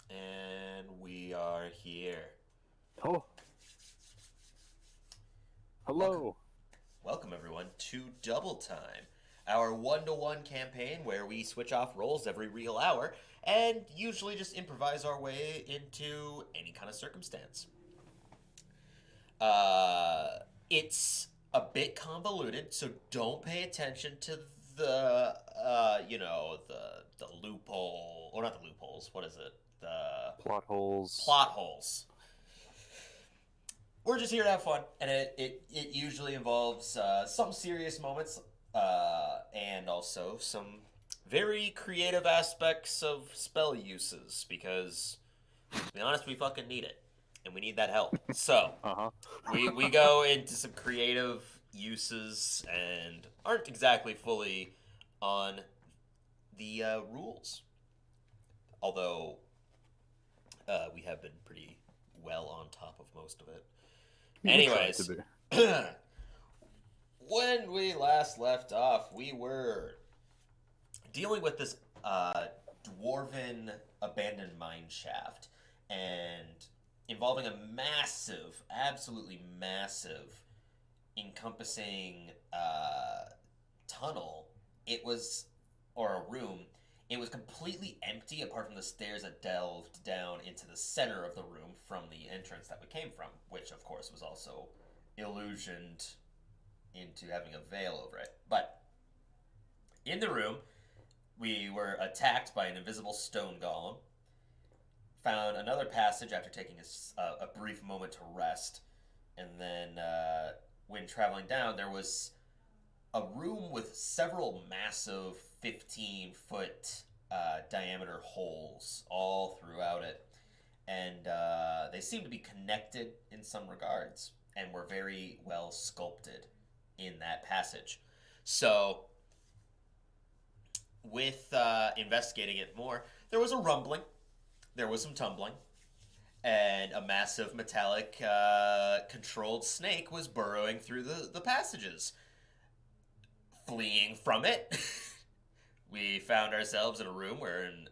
And we are here. Oh, Welcome, hello. welcome everyone to Double Time, our one-to-one campaign where we switch off roles every real hour and usually just improvise our way into any kind of circumstance. It's a bit convoluted, so don't pay attention to the loophole, or not the loopholes. What is it? The Plot holes. plot holes. We're just here to have fun, and it usually involves some serious moments and also some very creative aspects of spell uses because, to be honest, we fucking need it, and we need that help. So, Uh-huh. we go into some creative uses and aren't exactly fully on the rules, although we have been pretty well on top of most of it. We tried to Anyways, be. when we last left off, we were dealing with this dwarven abandoned mine shaft and involving a massive, absolutely massive, encompassing tunnel. It was, or a room. It was completely empty apart from the stairs that delved down into the center of the room from the entrance that we came from, which of course was also illusioned into having a veil over it. But in the room, we were attacked by an invisible stone golem, found another passage after taking a brief moment to rest, and then when traveling down, there was a room with several massive 15-foot diameter holes all throughout it. And they seem to be connected in some regards and were very well sculpted in that passage. So, with investigating it more, there was a rumbling, there was some tumbling, and a massive metallic controlled snake was burrowing through the passages. Fleeing from it, we found ourselves in a room where an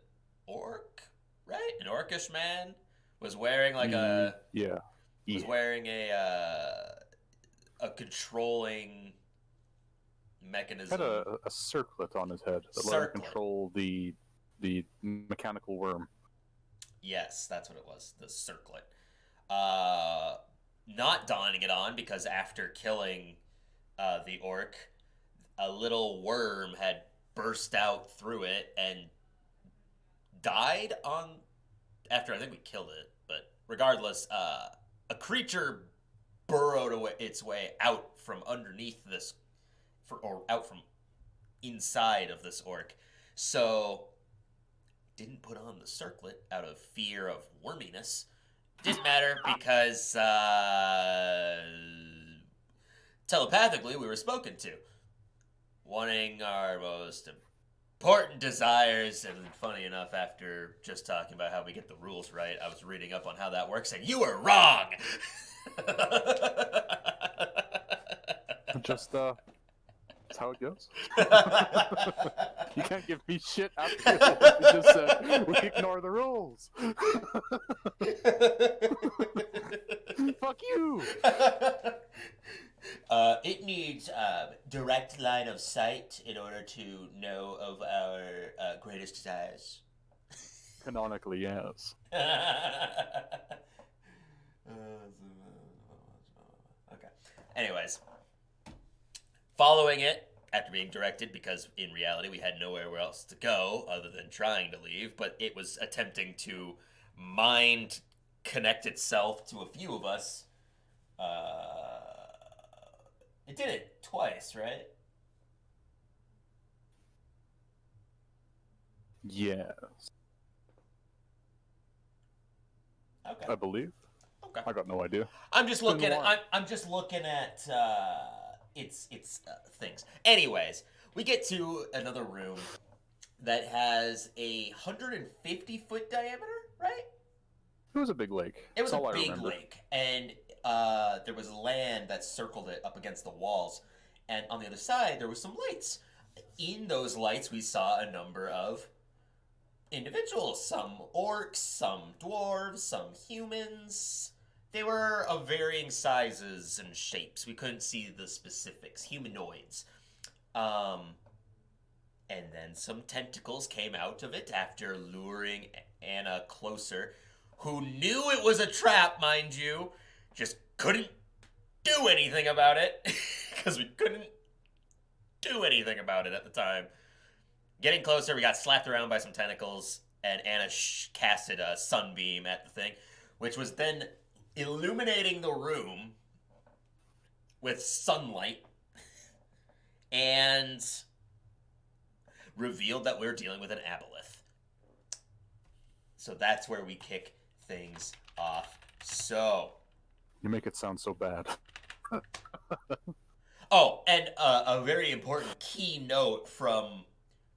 orc, right? An orcish man was wearing like a Yeah. was Yeah. wearing a controlling Had mechanism a circlet on his head that let him circlet. control the mechanical worm. Yes, that's what it was. The circlet. Uh, Not donning it on because after killing the orc, a little worm had burst out through it and died on after I think we killed it. But regardless, a creature burrowed its way out from underneath this, or out from inside of this orc. So didn't put on the circlet out of fear of worminess. Didn't matter because telepathically we were spoken to, wanting our most important desires. And funny enough, after just talking about how we get the rules right, I was reading up on how that works, and you were wrong. Just that's how it goes. You can't give me shit after you just said we ignore the rules. Fuck you. It needs direct line of sight in order to know of our greatest desires. Canonically, yes. Okay. Anyways, following it after being directed, because in reality we had nowhere else to go other than trying to leave, but it was attempting to mind connect itself to a few of us. Uh, it did it twice, right? Yes. Okay. I believe. Okay. I got no idea. I'm just It's been a looking. while. I'm just looking at its things. Anyways, we get to another room that has 150-foot diameter, right? It was a big lake. It was That's a all I big remember. lake, and there was land that circled it up against the walls, and on the other side there was some lights. In those lights, we saw a number of individuals, some orcs, some dwarves, some humans. They were of varying sizes and shapes. We couldn't see the specifics. Humanoids. Um, and then some tentacles came out of it after luring Anna closer, who knew it was a trap, mind you, just couldn't do anything about it because we couldn't do anything about it at the time. Getting closer, we got slapped around by some tentacles, and Anna casted a sunbeam at the thing, which was then illuminating the room with sunlight and revealed that we're dealing with an aboleth. So that's where we kick things off. So You make it sound so bad. oh, and a very important key note from,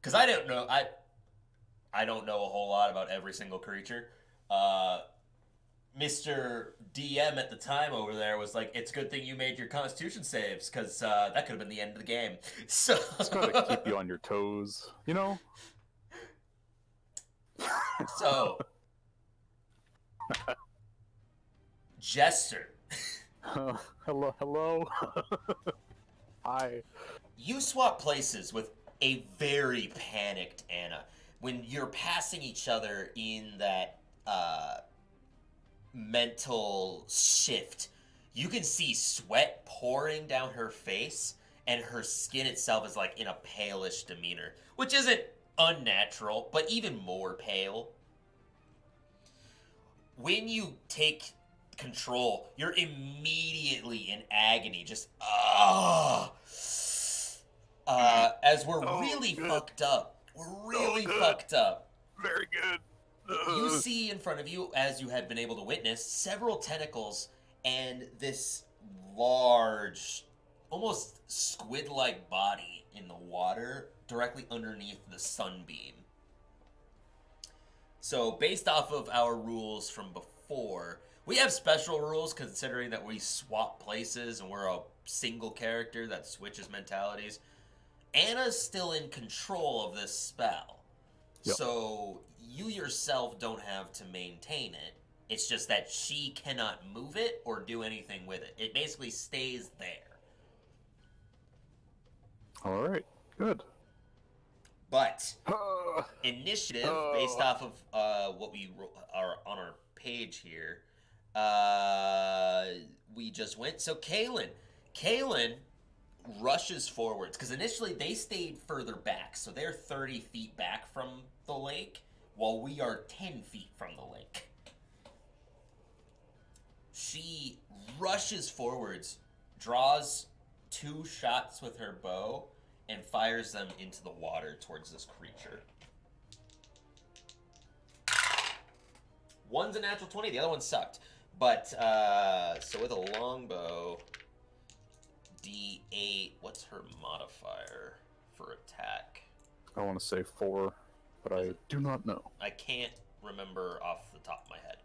because I don't know a whole lot about every single creature. Mr. DM at the time over there was like, "It's a good thing you made your Constitution saves, because that could have been the end of the game." So It's gotta keep you on your toes, you know? So Jester, Hello. Hi. you swap places with a very panicked Anna when you're passing each other in that mental shift. You can see sweat pouring down her face, and her skin itself is like in a palish demeanor, which isn't unnatural, but even more pale. When you take control, you're immediately in agony, just as we're really good. fucked up. We're really fucked up. Very good. You see in front of you, as you had been able to witness, several tentacles and this large, almost squid-like body in the water directly underneath the sunbeam. So, based off of our rules from before, we have special rules considering that we swap places and we're a single character that switches mentalities. Anna's still in control of this spell. Yep. So, you yourself don't have to maintain it. It's just that she cannot move it or do anything with it. It basically stays there. All right. Good. But initiative, based off of what we are on our page here, we just went. So Kaitlyn rushes forwards, because initially they stayed further back, so they're 30 feet back from the lake, while we are 10 feet from the lake. She rushes forwards, draws 2 shots with her bow, and fires them into the water towards this creature. One's a natural 20, the other one sucked. But, so with a longbow, D8, what's her modifier for attack? I want to say 4, but I do not know. I can't remember off the top of my head.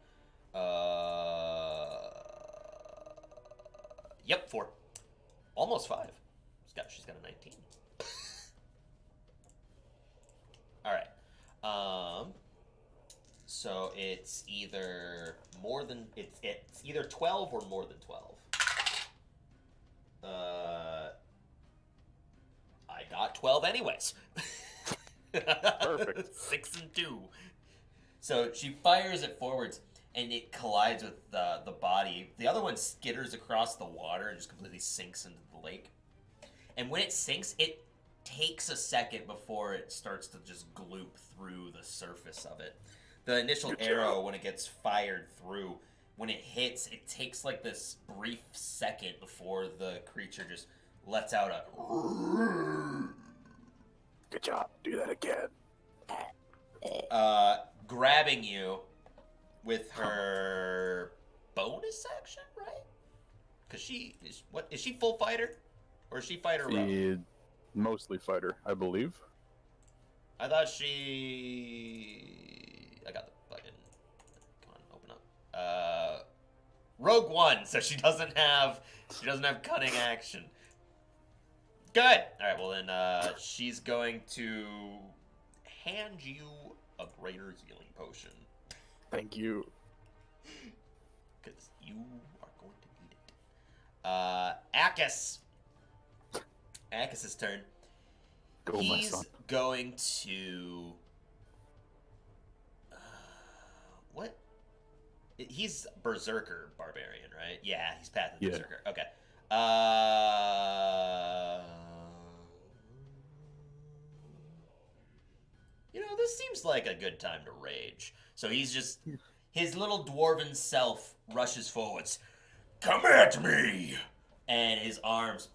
Yep, 4. Almost 5. She's got a 19. Alright. So it's either it's either 12 or more than 12. I got 12 anyways. Perfect. 6 and 2. So she fires it forwards, and it collides with the body. The other one skitters across the water and just completely sinks into the lake. And when it sinks, it takes a second before it starts to just gloop through the surface of it. The initial arrow, when it gets fired through, when it hits, it takes like this brief second before the creature just lets out a... Good job. Do that again. Grabbing you with her bonus action, right? Because she is... What? Is she full fighter? Or is she fighter rogue? Mostly fighter, I believe. I thought she... I got the button. Come on, open up. Rogue 1, so she doesn't have cunning action. Good! Alright, well then, she's going to hand you a greater healing potion. Thank you. Because you are going to need it. Akis. Akis' turn. Go, my son. He's going to... what? He's Berserker Barbarian, right? Yeah, he's Path of Berserker. Okay. This seems like a good time to rage. So he's just... his little dwarven self rushes forwards. Come at me! And his arms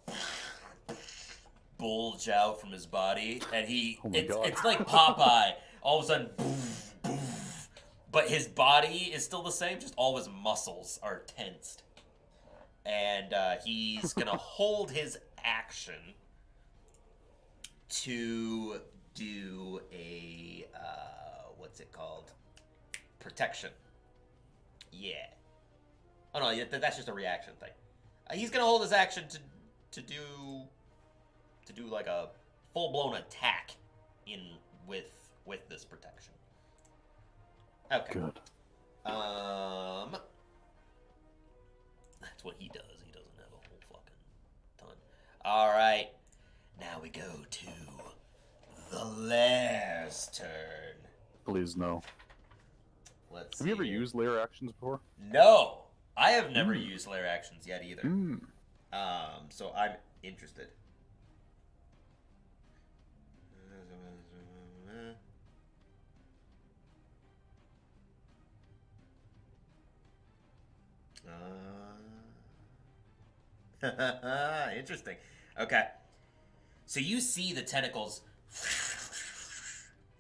bulge out from his body. And it's like Popeye. All of a sudden, boof, boof. But his body is still the same, just all of his muscles are tensed. And he's going to hold his action to do a, what's it called? Protection. Yeah. Oh no, that's just a reaction thing. He's going to hold his action to do like a full-blown attack with this protection. Okay. Good. That's what he does. He doesn't have a whole fucking ton. All right. Now we go to the Lair's turn. Please no. Let's Have you ever used Lair actions before? No, I have never used Lair actions yet either. So I'm interested. Interesting. Okay. So you see the tentacles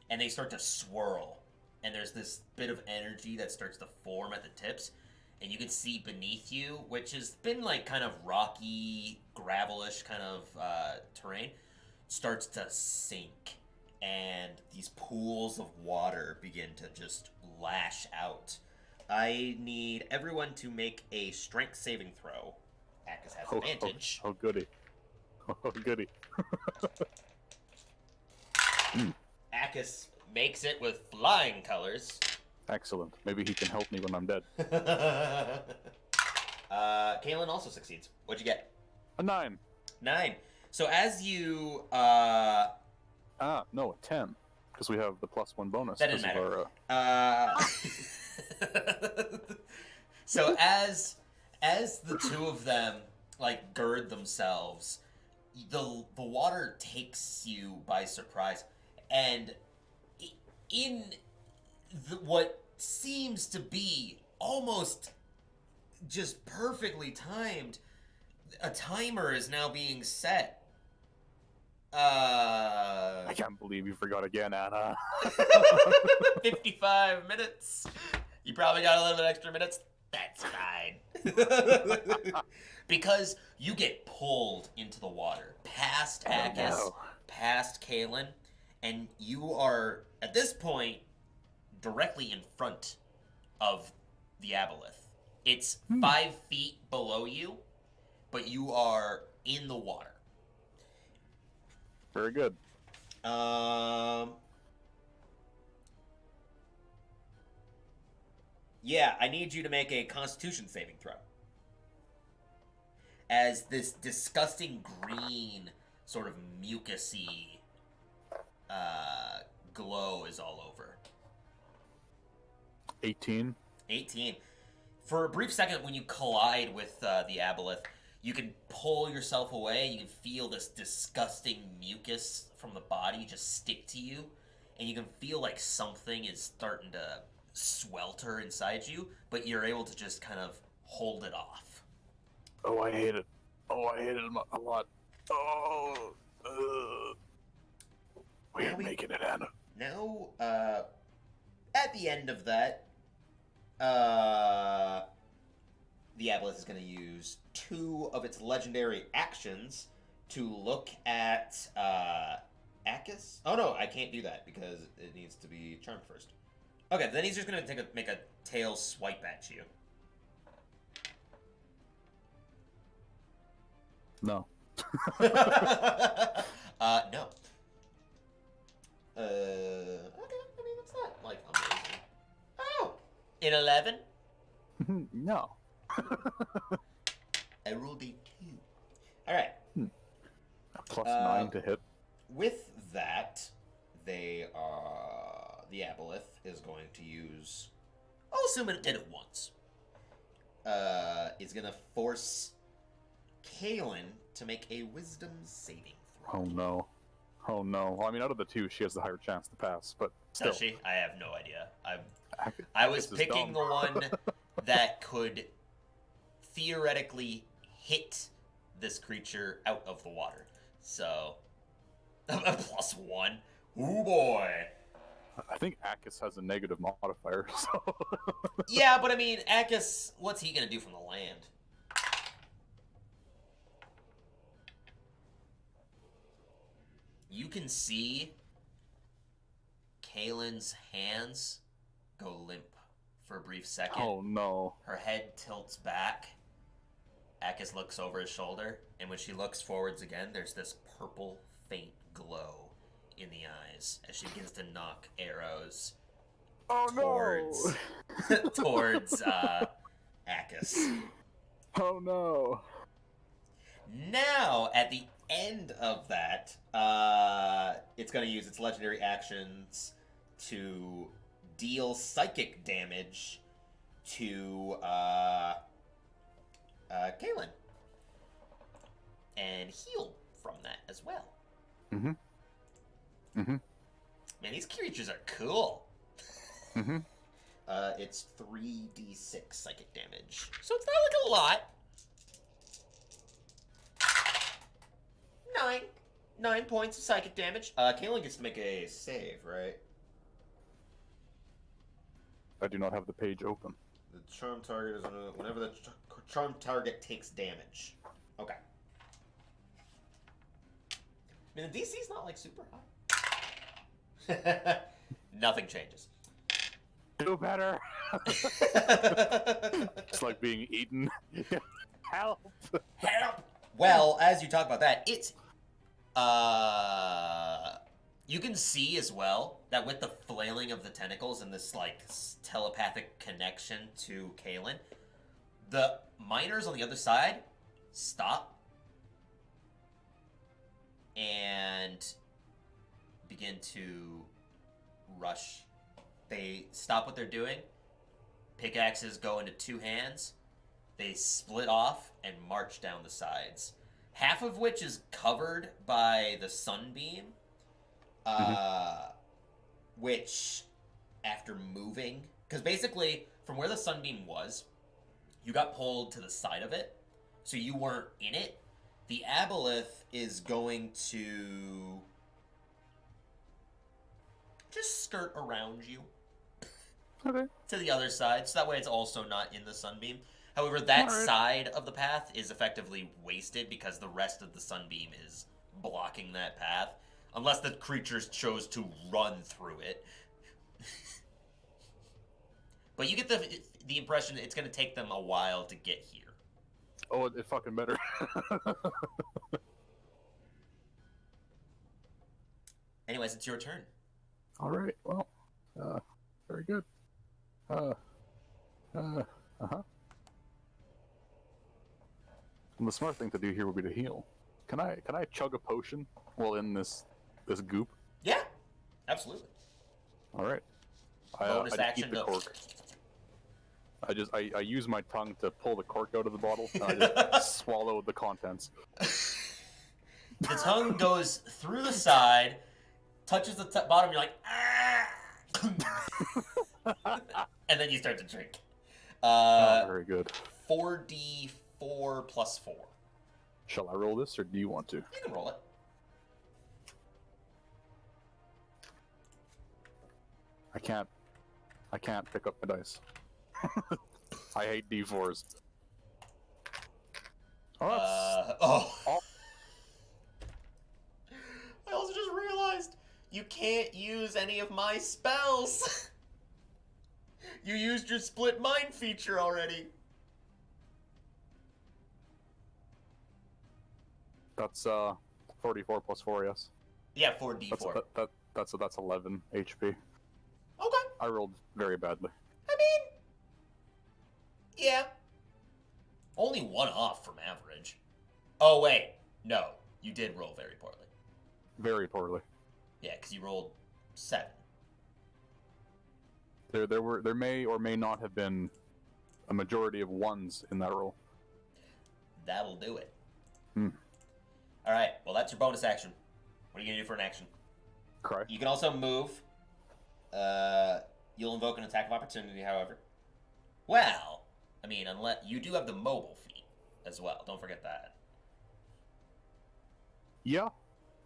and they start to swirl. And there's this bit of energy that starts to form at the tips. And you can see beneath you, which has been like kind of rocky, gravelish kind of terrain, starts to sink. And these pools of water begin to just lash out. I need everyone to make a strength saving throw. Akis has advantage. Oh, goody. Oh, goody. Akis makes it with flying colors. Excellent. Maybe he can help me when I'm dead. Kaitlyn also succeeds. What'd you get? A 9. 9. So as you... no, a 10. Because we have the +1 bonus. That doesn't matter. So as the two of them like gird themselves, the water takes you by surprise, and in what seems to be almost just perfectly timed, a timer is now being set. I can't believe you forgot again, Anna. 55 minutes. You probably got a little bit extra minutes. That's fine. Because you get pulled into the water past Akis, past Kaitlyn, and you are, at this point, directly in front of the aboleth. It's 5 feet below you, but you are in the water. Very good. Yeah, I need you to make a Constitution saving throw. As this disgusting green, sort of mucusy glow is all over. 18. 18. For a brief second, when you collide with the aboleth, you can pull yourself away. You can feel this disgusting mucus from the body just stick to you. And you can feel like something is starting to swelter inside you, but you're able to just kind of hold it off. Oh, I hate it. Oh, I hate it a lot. Oh, we're making it, Anna. Now, at the end of that, the aboleth is going to use 2 of its legendary actions to look at Akis. Oh no, I can't do that because it needs to be charmed first. Okay, then he's just going to make a tail swipe at you. No. No. Okay, I mean, that's not An 11? No. I rolled a 2. Alright. Plus 9 to hit. With that, the Aboleth is going to use... I'll assume it did it once. Is going to force Kaitlyn to make a wisdom saving throw. Oh no. Oh no. Well, I mean, out of the two, she has the higher chance to pass, but still. Does she? I have no idea. I was picking the one that could theoretically hit this creature out of the water. So, a plus 1. Ooh boy. I think Akis has a negative modifier, so... Yeah, but I mean, Akis, what's he going to do from the land? You can see Kaitlyn's hands go limp for a brief second. Oh no. Her head tilts back. Akis looks over his shoulder, and when she looks forwards again, there's this purple, faint glow in the eyes as she begins to knock arrows towards towards Akis. Oh no. Now, at the end of that, it's going to use its legendary actions to deal psychic damage to Kaitlyn. And heal from that as well. Mm-hmm. Mm-hmm. Man, these creatures are cool. Mm-hmm. It's 3d6 psychic damage. So it's not like a lot. 9 points of psychic damage. Kaitlyn gets to make a save, right? I do not have the page open. The charm target is whenever the charm target takes damage. Okay. I mean, the DC's not like super high. Nothing changes. Do better. It's like being eaten. Help! Help! Well, as you talk about that, it's you can see as well that with the flailing of the tentacles and this like telepathic connection to Kaitlyn, the miners on the other side stop and begin to rush. They stop what they're doing. Pickaxes go into 2 hands. They split off and march down the sides. Half of which is covered by the sunbeam, which, after moving... Because basically, from where the sunbeam was, you got pulled to the side of it, so you weren't in it. The Aboleth is going to just skirt around you. Okay. To the other side, so that way it's also not in the sunbeam. However, that side of the path is effectively wasted because the rest of the sunbeam is blocking that path. Unless the creatures chose to run through it. But you get the impression that it's going to take them a while to get here. Oh, it fucking better. Anyways, it's your turn. Alright, well, very good. And the smart thing to do here would be to heal. Can I chug a potion while in this goop? Yeah, absolutely. All right. Bonus I action keep the to... cork. I use my tongue to pull the cork out of the bottle, and I just swallow the contents. The tongue goes through the side, touches the bottom. You're like, ah! And then you start to drink. Very good. 4d4 plus 4. Shall I roll this, or do you want to? You can roll it. I can't pick up my dice. I hate D4s. Oh. I also just realized you can't use any of my spells. You used your split mind feature already. That's 44 plus 4, yes. Yeah, 4d4. That's 11 HP. Okay. I rolled very badly. I mean, Yeah. Only one off from average. Oh, wait. No. You did roll very poorly. Very poorly. Yeah, because you rolled 7. There may or may not have been a majority of ones in that roll. That'll do it. Hmm. Alright, well, that's your bonus action. What are you going to do for an action? Cry. You can also move. You'll invoke an attack of opportunity, however. Well, I mean, unless you do have the mobile feat as well. Don't forget that. Yeah.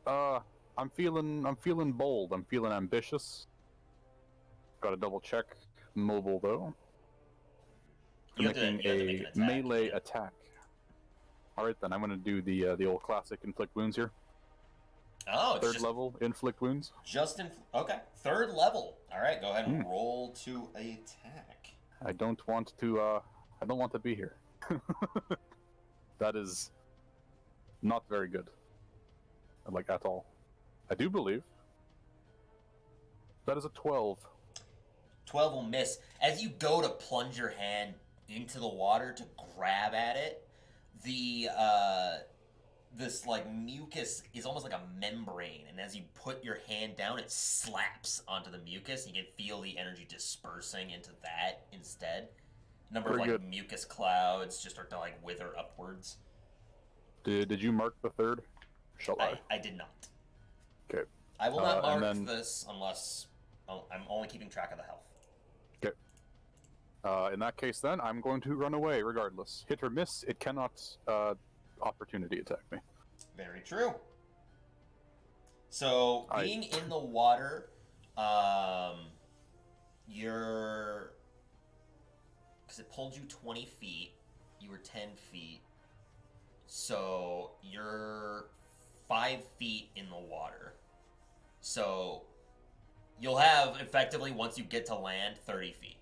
I'm feeling bold. I'm feeling ambitious. Got to double check. Mobile though. You have to make an attack. Melee attack. All right then, I'm gonna do the old classic inflict wounds here. Oh, it's third level inflict wounds. Okay, 3rd level. All right, go ahead and roll to attack. I don't want to be here. That is not very good. Like at all. I do believe that is a 12. 12 will miss. As you go to plunge your hand into the water to grab at it, this like mucus is almost like a membrane, and as you put your hand down, it slaps onto the mucus. You can feel the energy dispersing into that instead. A number of like mucus clouds just start to like wither upwards. Did you mark the 3rd? Shall I? I did not. Okay. I will not mark this unless I'm only keeping track of the health. In that case, then, I'm going to run away regardless. Hit or miss, it cannot opportunity attack me. Very true. So, being in the water, you're... Because it pulled you 20 feet, you were 10 feet, so you're 5 feet in the water. So, you'll have, effectively, once you get to land, 30 feet.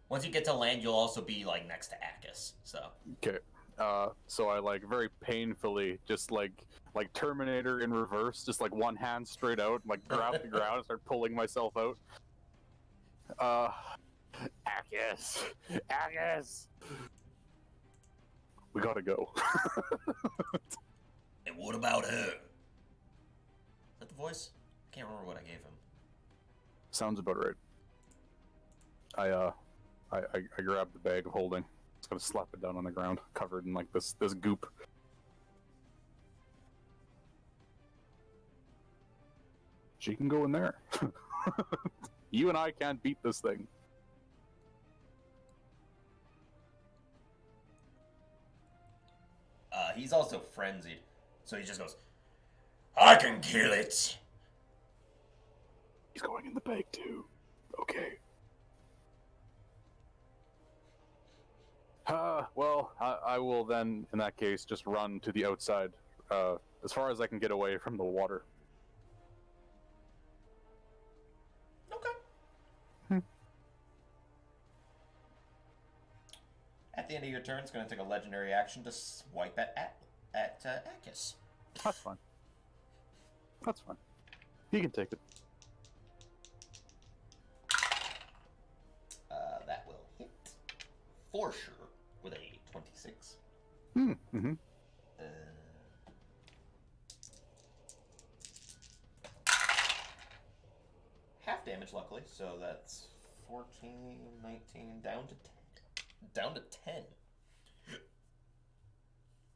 Once you get to land, you'll also be, like, next to Akis, so. Okay. So I, like, very painfully, just, like Terminator in reverse, just, like, one hand straight out, like, grab the ground and start pulling myself out. Akis! Akis! We gotta go. And what about her? Is that the voice? I can't remember what I gave him. Sounds about right. I grabbed the bag of holding. Just gonna slap it down on the ground, covered in like this goop. She can go in there. You and I can't beat this thing. He's also frenzied, so he just goes, I can kill it! He's going in the bag too. Okay. Well, I will then, in that case, just run to the outside, as far as I can get away from the water. Okay. At the end of your turn, it's going to take a legendary action to swipe at Akis. That's fine. That's fine. He can take it. That will hit for sure with a 26. Mm-hmm. Half damage, luckily, so that's 14, 19, down to 10. Down to 10.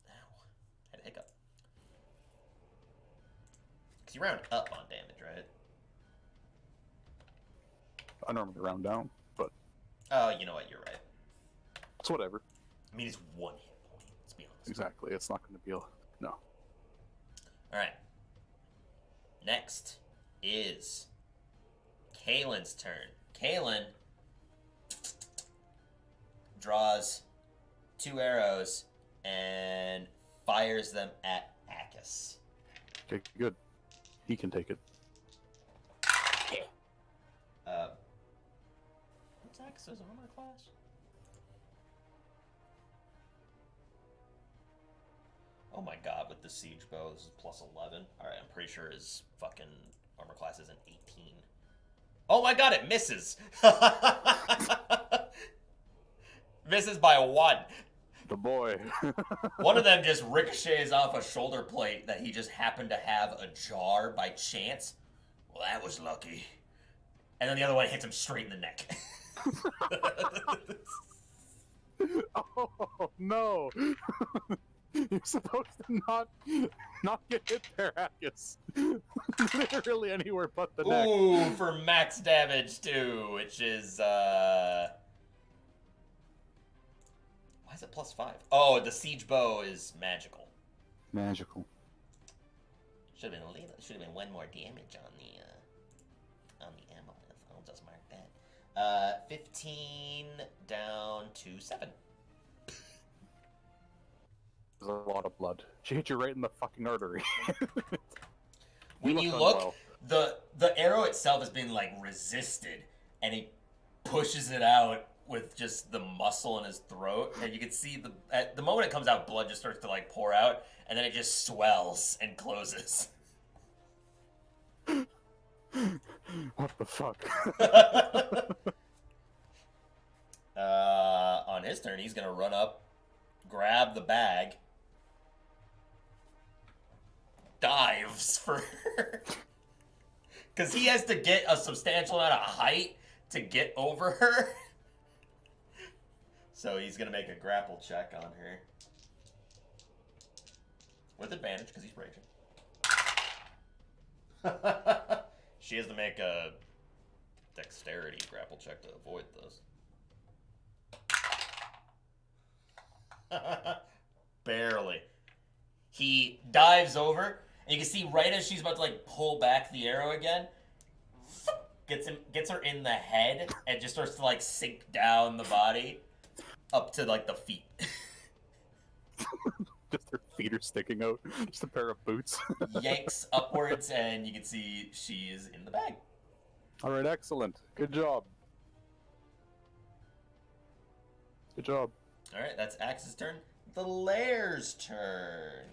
Ow. Had a hiccup. Because you round up on damage, right? I normally round down, but... Oh, you know what, you're right. It's whatever. I mean, it's 1 hit point, let's be honest. Exactly, it's not going to be a... No. Alright. Next is Kaitlyn's turn. Kaitlyn draws 2 arrows and fires them at Akis. Okay, good. He can take it. What's Akis' armor class? Oh my god, with the siege bow, this is plus 11. Alright, I'm pretty sure his fucking Armor class is an 18. Oh my god, it misses! Misses by 1. The boy. One of them just ricochets off a shoulder plate that he just happened to have ajar by chance. Well, that was lucky. And then the other one hits him straight in the neck. Oh no! You're supposed to not get hit there, Akis. Literally anywhere but the neck. Ooh, for max damage too, which is why is it +5? Oh, the siege bow is magical. Magical. Should have been 1 more damage on the ammo. I'll just mark that. 15 down to 7. There's a lot of blood. She hit you right in the fucking artery. When you look, the arrow itself has been like resisted, and he pushes it out with just the muscle in his throat, and you can see at the moment it comes out, blood just starts to like pour out, and then it just swells and closes. What the fuck? On his turn, he's gonna run up, grab the bag, dives for her. Because he has to get a substantial amount of height to get over her. So he's going to make a grapple check on her. With advantage, because he's raging. She has to make a dexterity grapple check to avoid this. Barely. He dives over, and you can see right as she's about to like pull back the arrow again, gets her in the head, and just starts to like sink down the body up to like the feet. Just her feet are sticking out. Just a pair of boots. Yanks upwards, and you can see she is in the bag. All right, excellent. Good job. Good job. All right, that's Axe's turn. The Lair's turn.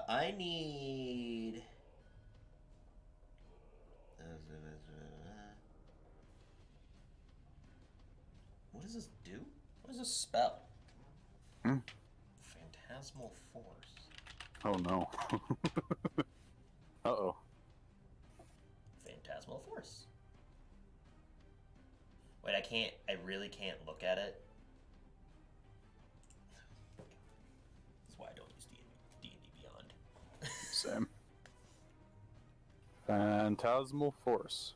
I need. What does this do? What is this spell? Phantasmal Force. Oh no. Uh-oh. Phantasmal Force. Wait, I really can't look at it. That's why I don't use D&D Beyond. Same. Phantasmal Force.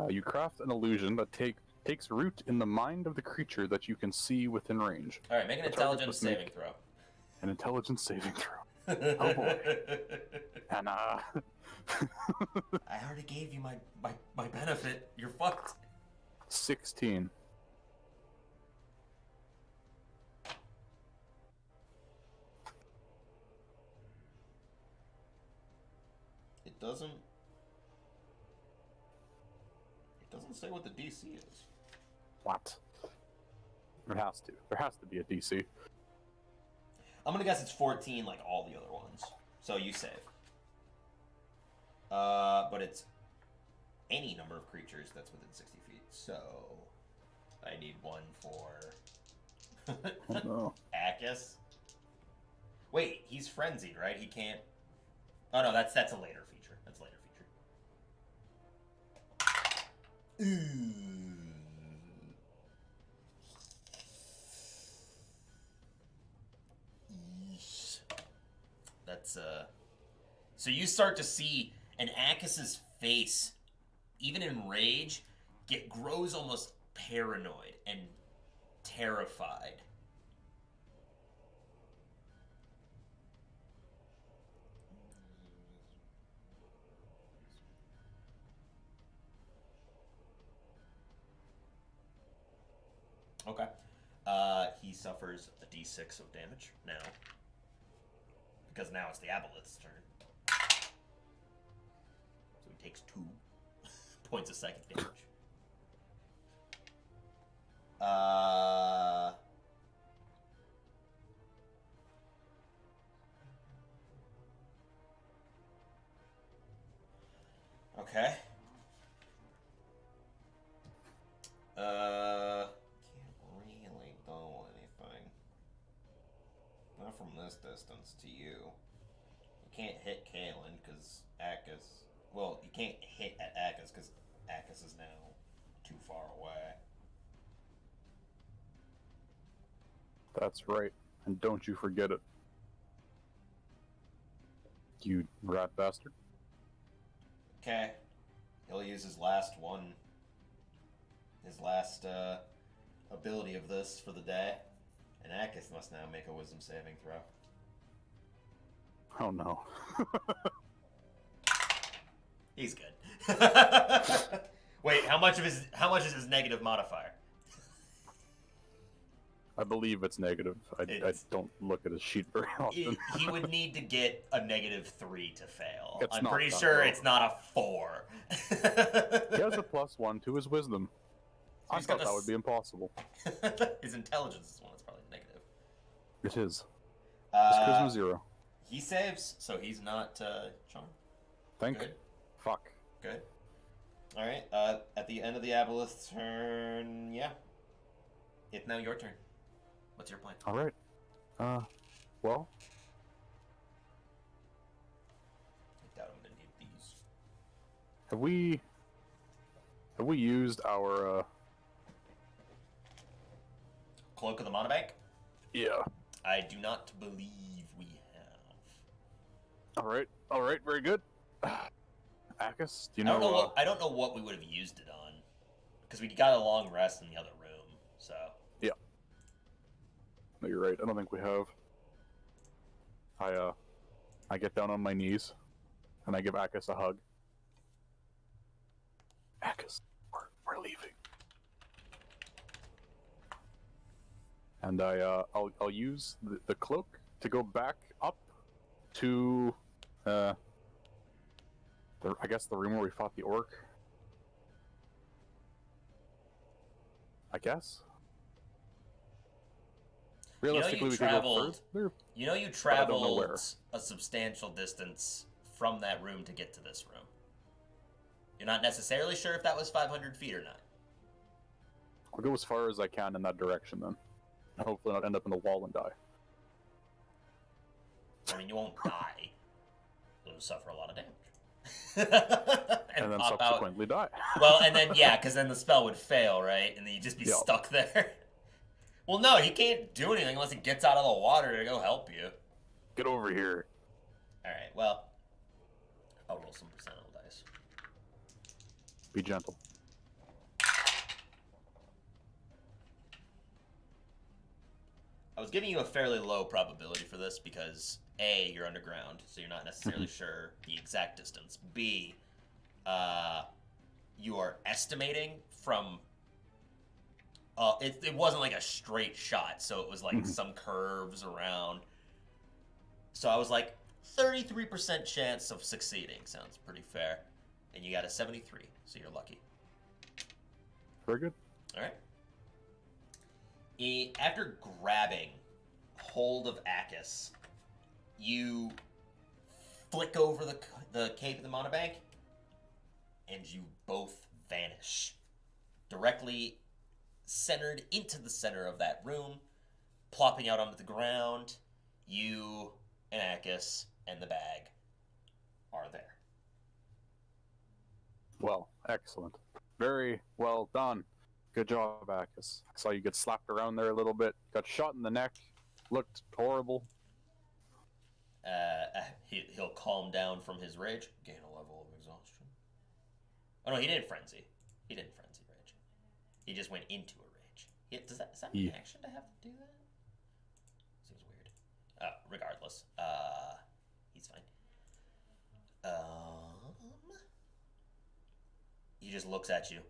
You craft an illusion that takes root in the mind of the creature that you can see within range. Alright, make an intelligence saving throw. An intelligence saving throw. Oh boy. And I already gave you my benefit. You're fucked. 16. It doesn't say what the DC is. What? There has to. There has to be a DC. I'm gonna guess it's 14 like all the other ones. So you save. But it's any number of creatures that's within 60 feet. So I need one for Oh no. Akis. Wait, he's frenzied, right? He can't. Oh no, that's a later feature. That's a later feature. Ooh. That's So you start to see an Akis's face, even in rage, grows almost paranoid and terrified. Okay. He suffers a d6 of damage now. because now it's the aboleth's turn. So he takes 2 points of psychic damage. Okay. Can't really do anything. Not from this distance to you. You can't hit Kaitlyn because Akis. Well, you can't hit at Akis because Akis is now too far away. That's right. And don't you forget it. You rat bastard. Okay. He'll use his last one. His last ability of this for the day. And Akis must now make a wisdom saving throw. Oh no. He's good. Wait, how much is his negative modifier? I believe it's negative. I don't look at his sheet very often. He would need to get a -3 to fail. It's I'm not pretty that sure low. it's not a 4. He has a +1 to his wisdom. I he's got thought that would be impossible. His intelligence is one that's probably negative. It is. His charisma 0. He saves, so he's not charmed. Thank. Good. Fuck. Good. All right. At the end of the aboleth's turn, yeah, it's now your turn. What's your plan? All right. Well. I doubt I'm gonna need these. Have we used our Cloak of the Monobank? Yeah. I do not believe we have. All right, very good. Akis, do you I know? don't know what we would have used it on, because we got a long rest in the other room. So. Yeah. No, you're right. I don't think we have. I get down on my knees, and I give Akis a hug. Akis, we're leaving. And I'll use the cloak to go back up to I guess the room where we fought the orc. I guess. Realistically, we could go further. You know, you I don't know traveled where. a substantial distance from that room to get to this room. You're not necessarily sure if that was 500 feet or not. I'll go as far as I can in that direction then. And hopefully not end up in the wall and die. I mean, you won't die. You'll just suffer a lot of damage. And then pop subsequently die. Well, and then, yeah, because then the spell would fail, right? And then you'd just be stuck there. Well, no, he can't do anything unless he gets out of the water to go help you. Get over here. Alright, well, I'll roll some percentile dice. Be gentle. I was giving you a fairly low probability for this because A, you're underground, so you're not necessarily sure the exact distance. B, you are estimating from... it wasn't like a straight shot, so it was like some curves around. So I was like, 33% chance of succeeding. Sounds pretty fair. And you got a 73, so you're lucky. Very good. All right. After grabbing hold of Akis, you flick over the cape of the monobank, and you both vanish. Directly centered into the center of that room, plopping out onto the ground. You and Akis and the bag are there. Well, excellent. Very well done. Good job, Akis. I saw you get slapped around there a little bit. Got shot in the neck. Looked horrible. He'll calm down from his rage. Gain a level of exhaustion. Oh no, he didn't frenzy. He didn't frenzy rage. He just went into a rage. Is that an action to have to do that? Seems weird. Regardless, he's fine. He just looks at you.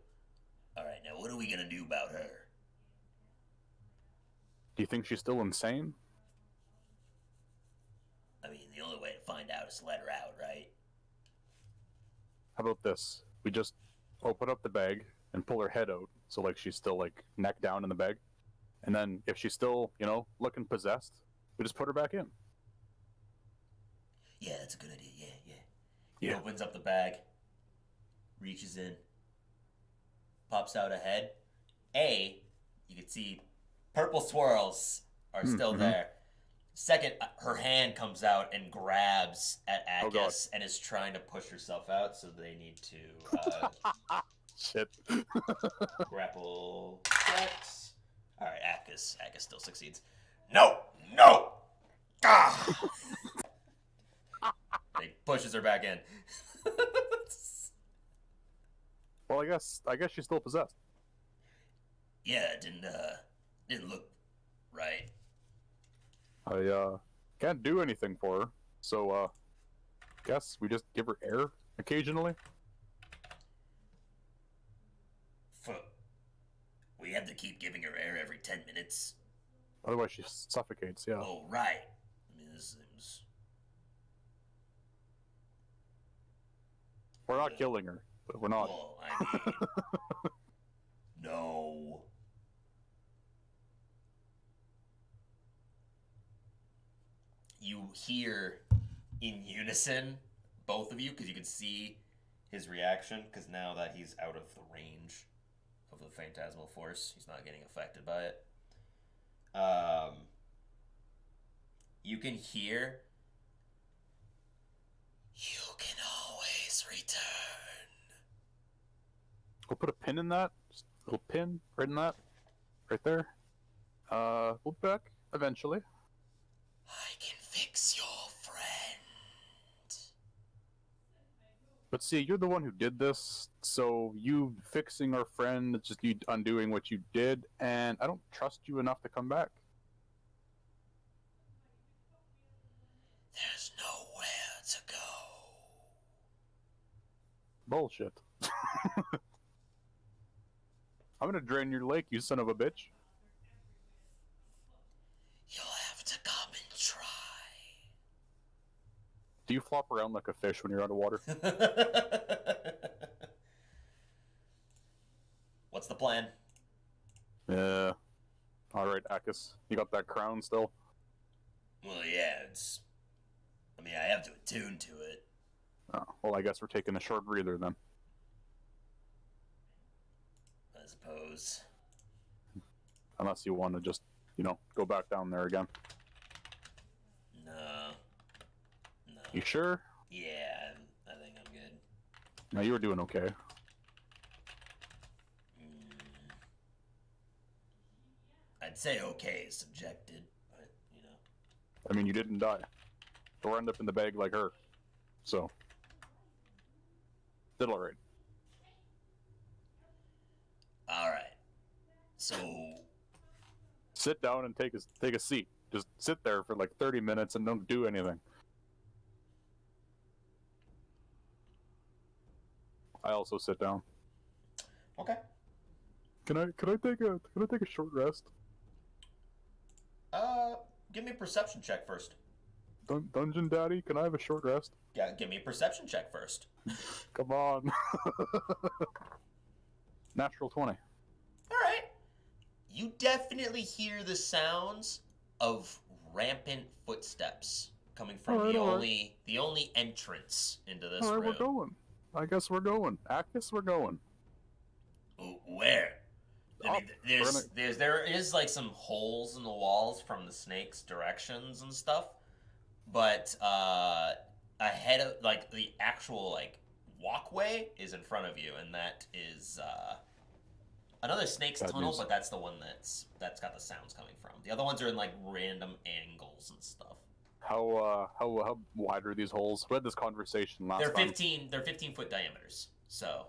All right, now what are we gonna do about her? Do you think she's still insane? I mean, the the only way to find out is to let her out, right? How about this? We just open up the bag and pull her head out, so like she's still like neck down in the bag, and then if she's still, looking possessed, we just put her back in. Yeah, that's a good idea. Yeah. He opens up the bag, reaches in, pops out a head. You can see purple swirls are still there. Second, her hand comes out and grabs at Akis and is trying to push herself out, so they need to Shit. grapple checks. All right, Akis still succeeds. No! Ah! He pushes her back in. Well, I guess she's still possessed. Yeah, it didn't look right. I can't do anything for her, so guess we just give her air occasionally. We have to keep giving her air every 10 minutes. Otherwise she suffocates, yeah. Oh, right. I mean, this seems... We're not killing her, but we're not. Well, I mean... No. You hear in unison, both of you, because you can see his reaction, because now that he's out of the range of the phantasmal force, he's not getting affected by it. You can hear, you can always return. We'll put a pin in that. Just a little pin right in that. Right there. We'll be back eventually. I can fix your friend. But see, you're the one who did this, so you fixing our friend, it's just you undoing what you did, and I don't trust you enough to come back. There's nowhere to go. Bullshit. I'm gonna drain your lake, you son of a bitch. You'll have to come and try. Do you flop around like a fish when you're underwater? What's the plan? Yeah. Alright, Akis. You got that crown still? Well, yeah, I have to attune to it. Oh, well, I guess we're taking a short breather then. I suppose. Unless you want to just, go back down there again. No. You sure? Yeah, I think I'm good. No, you were doing okay. I'd say okay is subjected, but, I mean, you didn't die. Or end up in the bag like her. So. Did alright. Alright. So... Sit down and take a seat. Just sit there for like 30 minutes and don't do anything. I also sit down. Okay. Can I take a short rest? Give me a perception check first. Dungeon Daddy, can I have a short rest? Yeah, give me a perception check first. Come on. Natural 20. Alright. You definitely hear the sounds of rampant footsteps coming from the only entrance into this room. Alright, we're going. I guess we're going. Akis, we're going. Where? I mean, there is like some holes in the walls from the snake's directions and stuff, but ahead of like the actual like walkway is in front of you, and that is another snake's tunnel, but that's the one that's got the sounds coming from. The other ones are in like random angles and stuff. How wide are these holes? We had this conversation last time. They're 15-foot diameters. So.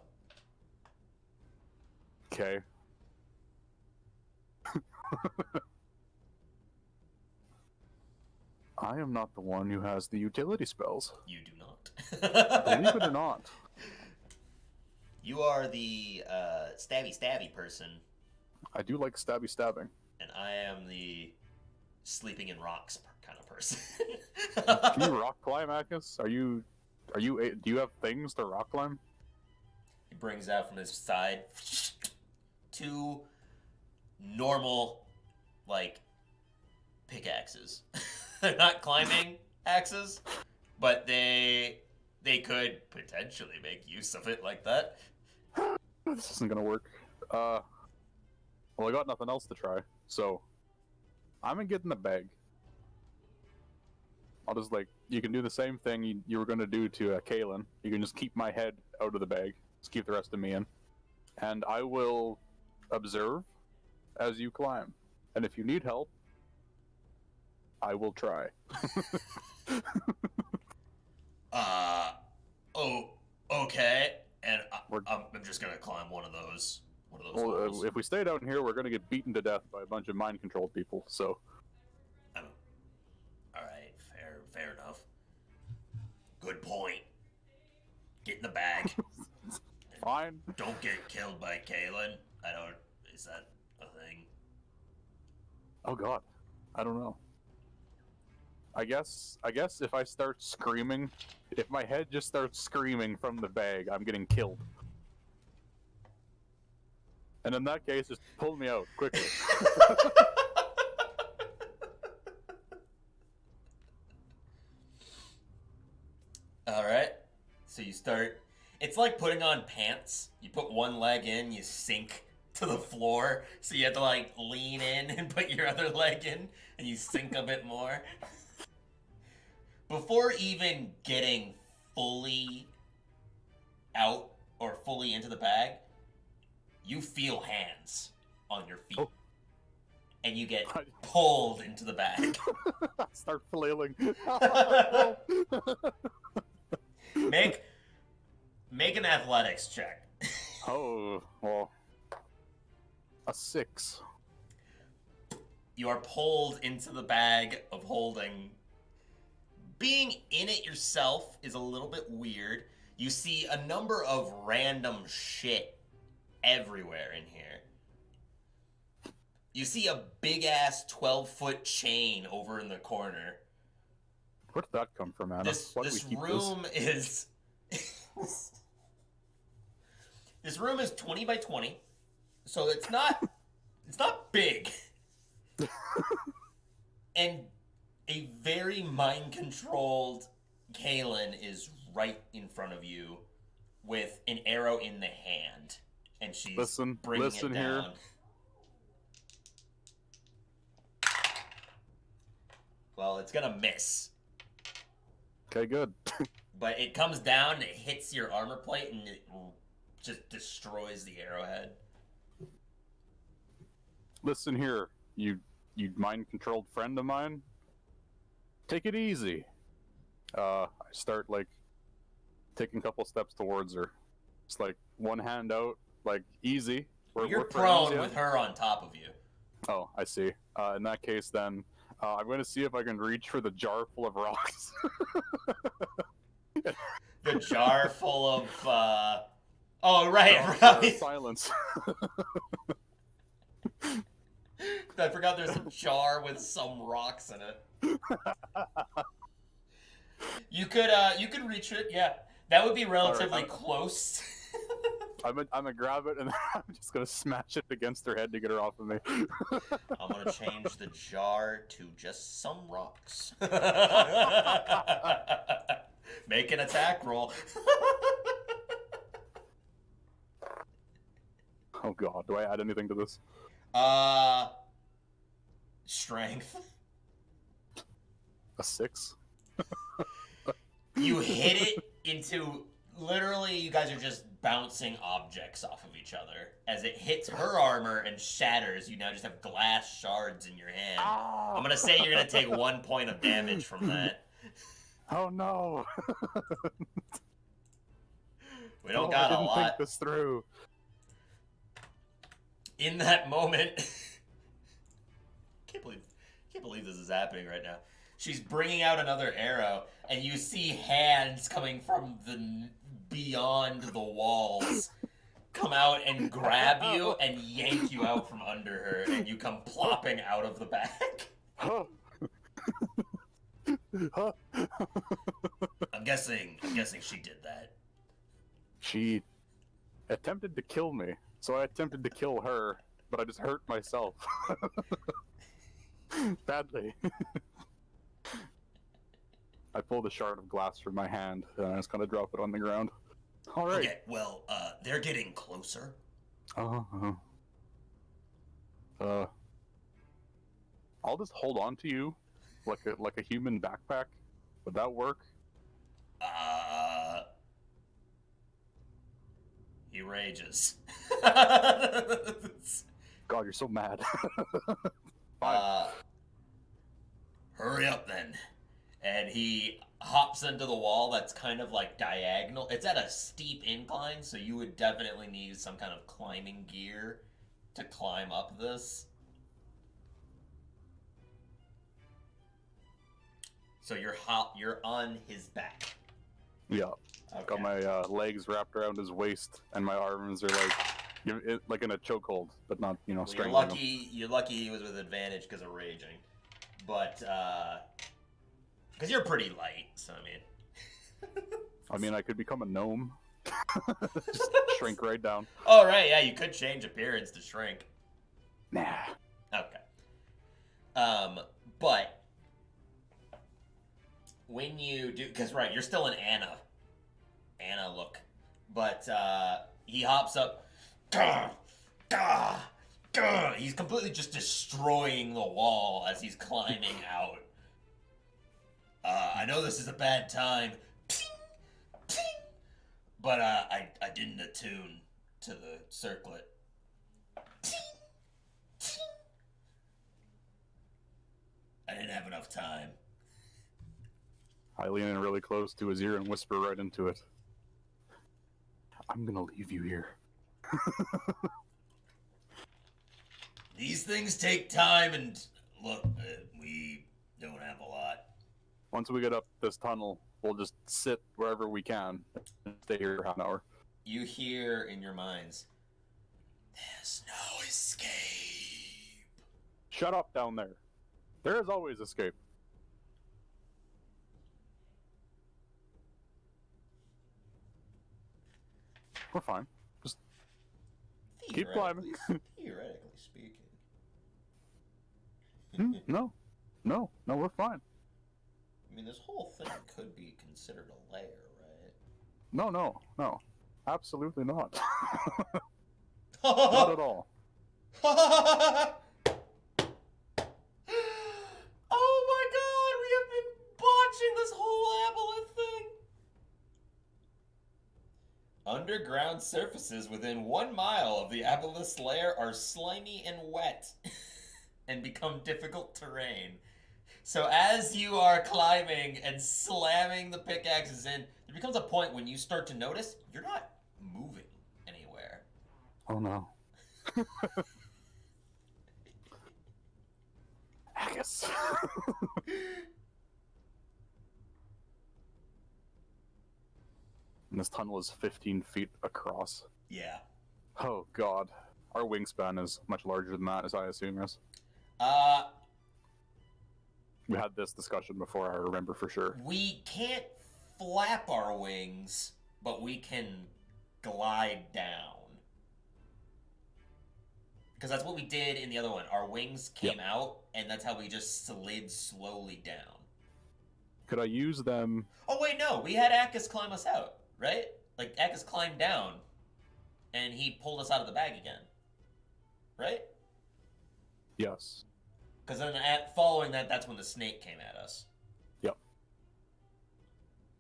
Okay. I am not the one who has the utility spells. You do not. Believe it or not. You are the stabby person. I do like stabbing. And I am the sleeping in rocks kind of person. Can you rock climb, Akis? Do you have things to rock climb? He brings out from his side 2 normal, like, pickaxes. They're not climbing axes, but they could potentially make use of it like that. This isn't gonna work. Well, I got nothing else to try, so I'm gonna get in the bag. I'll just, like, you can do the same thing you were gonna do to Kaitlyn. You can just keep my head out of the bag, just keep the rest of me in, and I will observe as you climb. And if you need help, I will try. Oh, okay. And I'm just gonna climb one of those Well, walls. if we stay down here, we're gonna get beaten to death by a bunch of mind-controlled people. So, All right, fair enough. Good point. Get in the bag. fine. Don't get killed by Kaitlyn. Is that a thing? Oh God, I don't know. I guess if I start screaming, if my head just starts screaming from the bag, I'm getting killed. And in that case, just pull me out quickly. All right. So you start. It's like putting on pants. You put one leg in, you sink to the floor, so you have to like lean in and put your other leg in, and you sink a bit more. Before even getting fully out or fully into the bag, you feel hands on your feet. Oh. And you get pulled into the bag. I start flailing. Make an athletics check. Oh, well. A 6. You are pulled into the bag of holding. Being in it yourself is a little bit weird. You see a number of random shit everywhere in here. You see a big-ass 12-foot chain over in the corner. Where did that come from, Anna? This room is... This room is 20 by 20, so it's not big. And a very mind-controlled Kaitlyn is right in front of you with an arrow in the hand, and she's bringing it down. Here. Well, it's gonna miss. Okay, good. But it comes down, it hits your armor plate, and it just destroys the arrowhead. Listen here, you mind-controlled friend of mine. Take it easy. I start, like, taking a couple steps towards her. It's like one hand out, like, easy. You're prone with her on top of you. Oh, I see. In that case, then, I'm going to see if I can reach for the jar full of rocks. The jar full of, Oh, right. Silence. I forgot there's a jar with some rocks in it. You could reach it, yeah. That would be relatively close. I'm gonna grab it and I'm just gonna smash it against her head to get her off of me. I'm gonna change the jar to just some rocks. Make an attack roll. Oh God, do I add anything to this? Strength. A 6? You hit it into... Literally, you guys are just bouncing objects off of each other. As it hits her armor and shatters, you now just have glass shards in your hand. Ah! I'm gonna say you're gonna take 1 point of damage from that. Oh no! We don't got a lot. I didn't think this through. In that moment... can't believe this is happening right now. She's bringing out another arrow, and you see hands coming from the beyond the walls come out and grab you and yank you out from under her, and you come plopping out of the bag. Huh? I'm guessing she did that. She attempted to kill me, so I attempted to kill her, but I just hurt myself. Badly. I pulled a shard of glass from my hand, and I just kind of drop it on the ground. All right. Okay, well, they're getting closer. Uh-huh. I'll just hold on to you, like a human backpack. Would that work? He rages. God, you're so mad. Hurry up then. And he hops into the wall that's kind of like diagonal. It's at a steep incline, so you would definitely need some kind of climbing gear to climb up this. So you're on his back. Yeah. Okay. Got my legs wrapped around his waist, and my arms are like in a chokehold, but not, Well, strangling him. You're lucky he was with advantage because of raging, but because you're pretty light. So I mean, I could become a gnome. Just shrink right down. Oh right, yeah, you could change appearance to shrink. Nah. Okay. But when you do, because right, you're still an Anna look, but he hops up. Gah, gah, gah. He's completely just destroying the wall as he's climbing out. I know this is a bad time, but I didn't attune to the circlet. I didn't have enough time. I lean in really close to his ear and whisper right into it. I'm gonna leave you here. These things take time, and look, we don't have a lot. Once we get up this tunnel, we'll just sit wherever we can and stay here for half an hour. You hear in your minds, there's no escape. Shut up down there. There is always escape. We're fine. Just keep climbing. Theoretically speaking. No, we're fine. I mean, this whole thing could be considered a lair, right? No. Absolutely not. Not at all. Oh my god, we have been botching this whole aboleth thing! Underground surfaces within 1 mile of the aboleth's lair are slimy and wet and become difficult terrain. So as you are climbing and slamming the pickaxes in, there becomes a point when you start to notice you're not moving anywhere. Oh no. Haggis. And this tunnel is 15 feet across. Yeah. Oh god. Our wingspan is much larger than that, as I assume, yes? We had this discussion before, I remember for sure. We can't flap our wings, but we can glide down. Because that's what we did in the other one. Our wings came out, and that's how we just slid slowly down. Could I use them? Oh, wait, no. We had Akkus climb us out, right? Like, Akkus climbed down, and he pulled us out of the bag again. Right? Yes. Because then following that, that's when the snake came at us. Yep.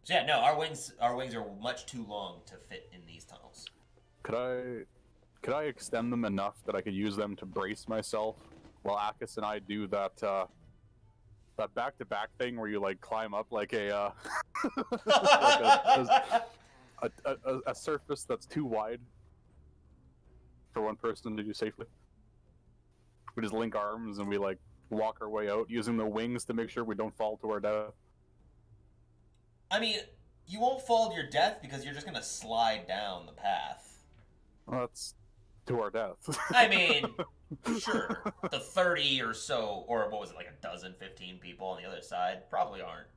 So yeah, no, our wings are much too long to fit in these tunnels. Could I extend them enough that I could use them to brace myself while Akkus and I do that that back-to-back thing where you like climb up like a a surface that's too wide for one person to do safely? We just link arms and we like walk our way out using the wings to make sure we don't fall to our death. I mean, you won't fall to your death because you're just gonna slide down the path. Well, that's to our death. I mean, Sure, the 30 or so, or what was it, like a dozen, 15 people on the other side probably aren't,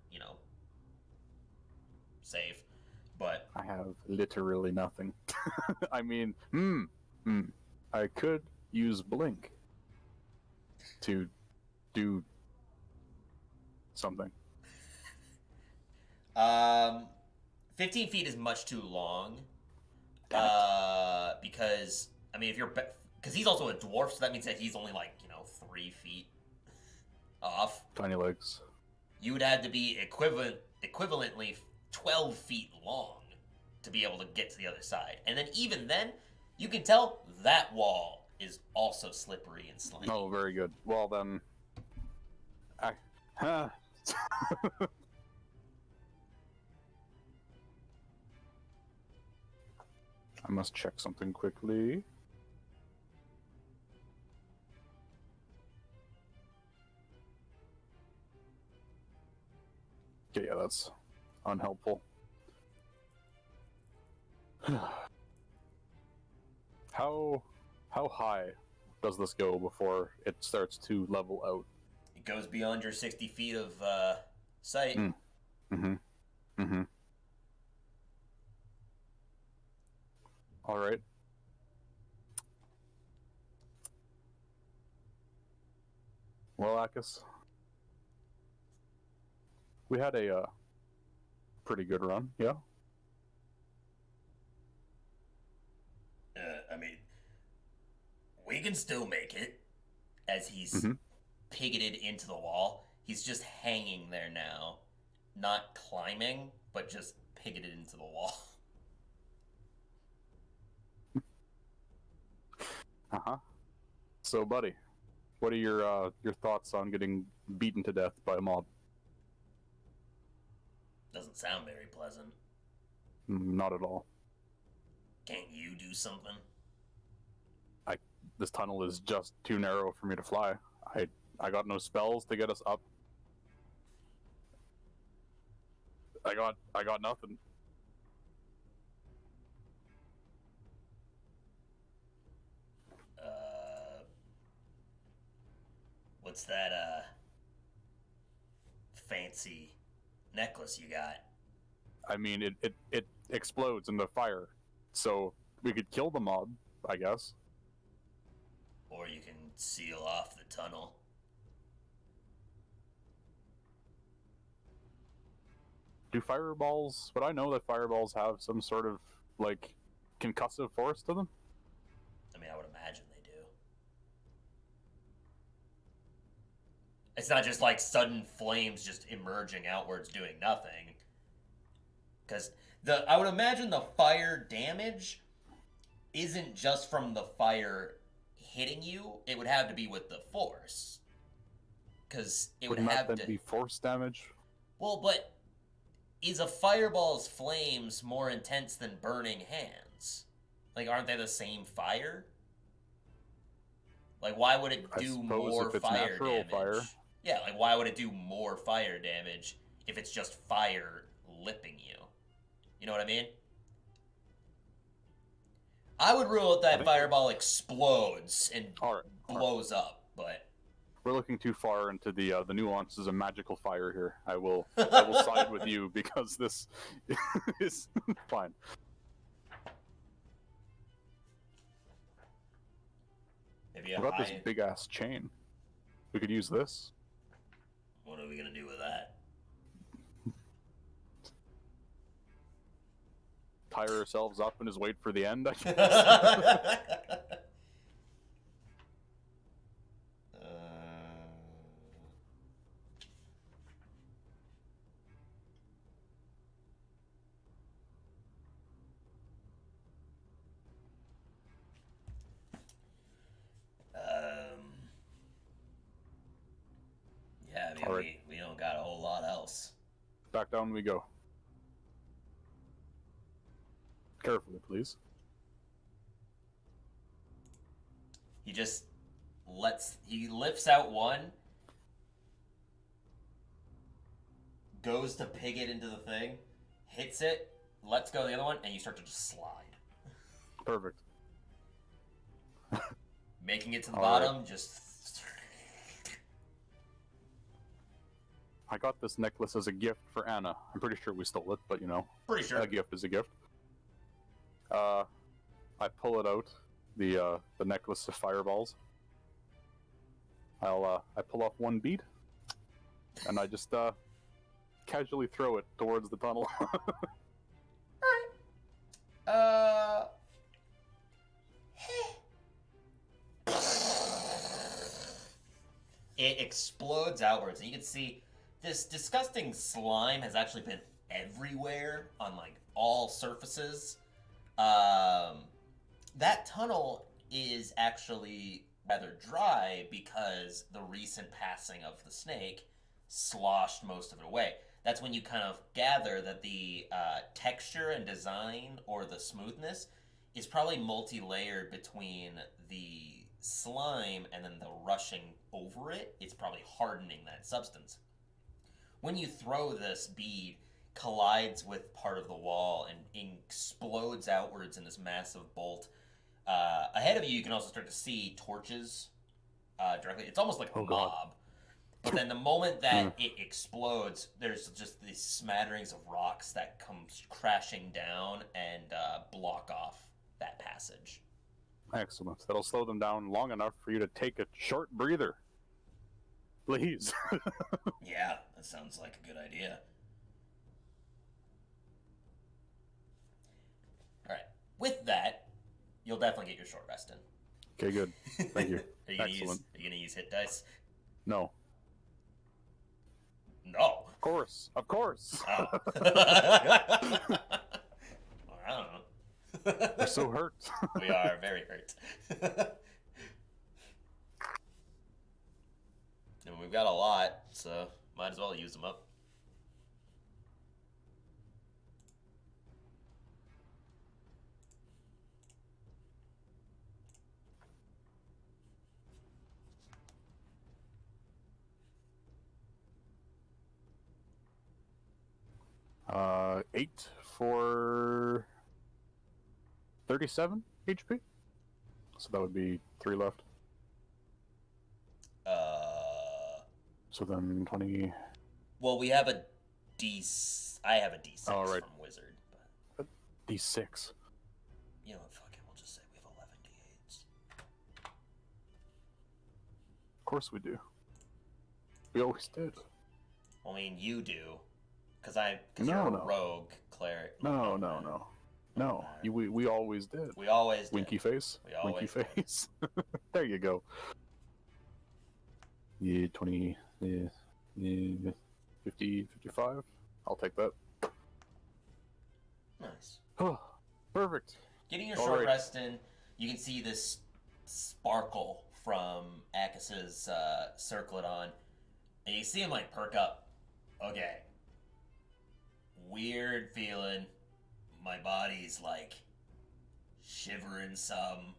safe. But I have literally nothing. I mean, I could use blink to do something. um, 15 feet is much too long. Damn it. Because I mean, if you're because he's also a dwarf, so that means that he's only like 3 feet off. Tiny legs. You would have to be equivalently 12 feet long to be able to get to the other side, and then even then, you can tell that wall is also slippery and slimy. Oh, very good. Well then, I must check something quickly. Okay, yeah, that's unhelpful. How high does this go before it starts to level out? It goes beyond your 60 feet of sight. All right. Well, Akis, we had a pretty good run, yeah? I mean, we can still make it as he's pivoted into the wall. He's just hanging there now, not climbing, but just pivoted into the wall. Uh-huh. So, buddy, what are your thoughts on getting beaten to death by a mob? Doesn't sound very pleasant. Not at all. Can't you do something? This tunnel is just too narrow for me to fly. I got no spells to get us up. I got nothing. What's that fancy necklace you got? I mean, it explodes in the fire, so we could kill the mob, I guess. Or you can seal off the tunnel. Do fireballs... But I know that fireballs have some sort of, like, concussive force to them? I mean, I would imagine they do. It's not just like sudden flames just emerging outwards doing nothing. Because I would imagine the fire damage isn't just from the fire hitting you. It would have to be with the force. Because it would have to be force damage. Well, but is a fireball's flames more intense than burning hands? Like, aren't they the same fire? Like, why would it do more fire damage? Fire. Yeah, like, why would it do more fire damage if it's just fire lipping you? You know what I mean? I would rule out that fireball explodes and blows up, but we're looking too far into the nuances of magical fire here. I will side with you because this is fine. Maybe what about this big ass chain? We could use this. What are we gonna do with that? Tire ourselves up and just wait for the end, I guess. Yeah, I mean, we don't got a whole lot else. Back down we go. Carefully, please. He lifts out one, goes to pig it into the thing, hits it, lets go of the other one, and you start to just slide. Perfect. Making it to the All bottom, just... I got this necklace as a gift for Anna. I'm pretty sure we stole it, but you know, Pretty sure. a gift is a gift. I pull it out, the necklace of fireballs. I pull off one bead, and I just casually throw it towards the tunnel. Alright. It explodes outwards, and you can see this disgusting slime has actually been everywhere on like all surfaces. That tunnel is actually rather dry because the recent passing of the snake sloshed most of it away. That's when you kind of gather that the texture and design or the smoothness is probably multi-layered between the slime and then the rushing over it. It's probably hardening that substance. When you throw this bead, collides with part of the wall and explodes outwards in this massive bolt. Ahead of you, you can also start to see torches directly. It's almost like a mob. But then the moment that it explodes, there's just these smatterings of rocks that come crashing down and block off that passage. Excellent. That'll slow them down long enough for you to take a short breather. Please. Yeah, that sounds like a good idea. Alright. With that, you'll definitely get your short rest in. Okay, good. Thank you. Are you gonna use hit dice? No. No. Of course. Of course. Oh. I don't know. We're so hurt. We are very hurt. And we've got a lot, so might as well use them up. Uh, 8 for 37 HP. So that would be 3 left. So then 20. Well, we have a I have a D6 right. from Wizard. But, D6. you know what, fuck it, we'll just say we have 11 D8s. Of course we do. We always did. I mean, you do. Because No, you're a no. rogue cleric. No. No, we always did. We always did. Winky face. We always Winky face. There you go. Yeah, 20, yeah, 50, 55. I'll take that. Nice. Oh, perfect. Getting your All short right. rest in, you can see this sparkle from Akis's circlet on, and you see him like perk up. Okay. Weird feeling. My body's like shivering some.